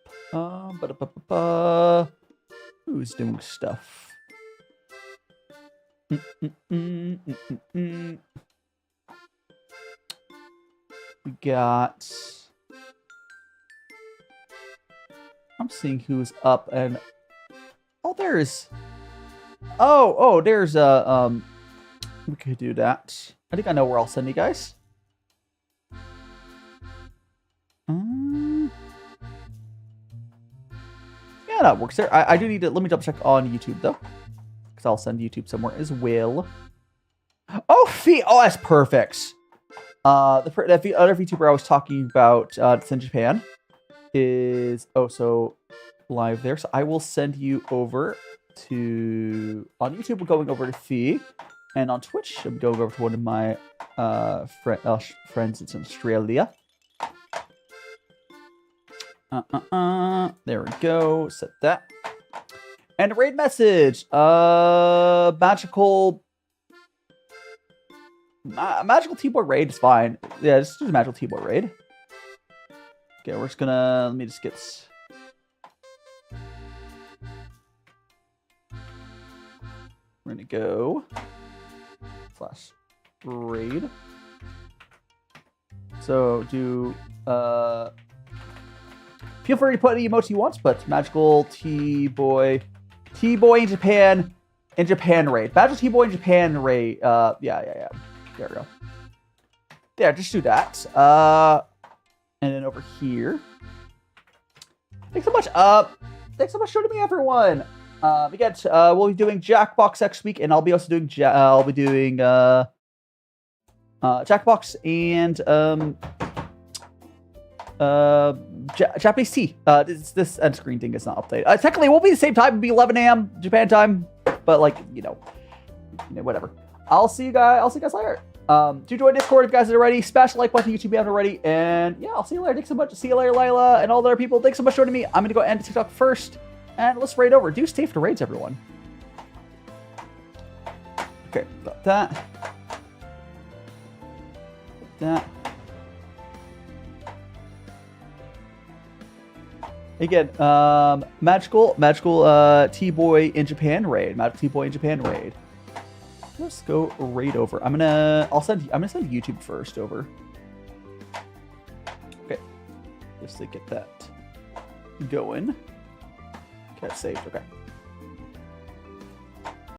Who's doing stuff? We got. I'm seeing who's up and. Oh, there's. Oh, there's a. We could do that. I think I know where I'll send you guys. Yeah, that works there. I do need to. Let me double check on YouTube though, because I'll send YouTube somewhere as well. Oh, oh, that's perfect. The other VTuber I was talking about, it's in Japan, is also live there. So I will send you over to on YouTube. We're going over to Fee, and on Twitch, I'm going over to one of my friends. It's in Australia. There we go. Set that. And a raid message. Magical T-boy raid is fine. Yeah, just do the magical T-boy raid. Okay, we're just gonna. Let me just get. We're gonna go /raid. So do feel free to put any emotes you want, but magical T-boy in Japan raid. Magical T-boy in Japan raid. Yeah. There we go. Yeah, just do that. And then over here. Thanks so much. Thanks so much for joining me, everyone. We got. We'll be doing Jackbox next week, and I'll be also doing. I'll be doing Jackbox and Japanese tea. This end screen thing is not updated. Technically, it won't be the same time. It'll be 11 a.m. Japan time, but like whatever. I'll see you guys later. Do join Discord if you guys are ready. Smash the like button, YouTube if you haven't already. And yeah, I'll see you later. Thanks so much. See you later, Lila, and all the other people. Thanks so much for joining me. I'm gonna go end TikTok first, and let's raid over. Do stay for raids, everyone. Okay, got that. That. Again, magical T-boy in Japan raid. Magical T-boy in Japan raid. Let's go raid over. I'm gonna send YouTube first over. Okay, just to get that going. Okay, saved. Okay.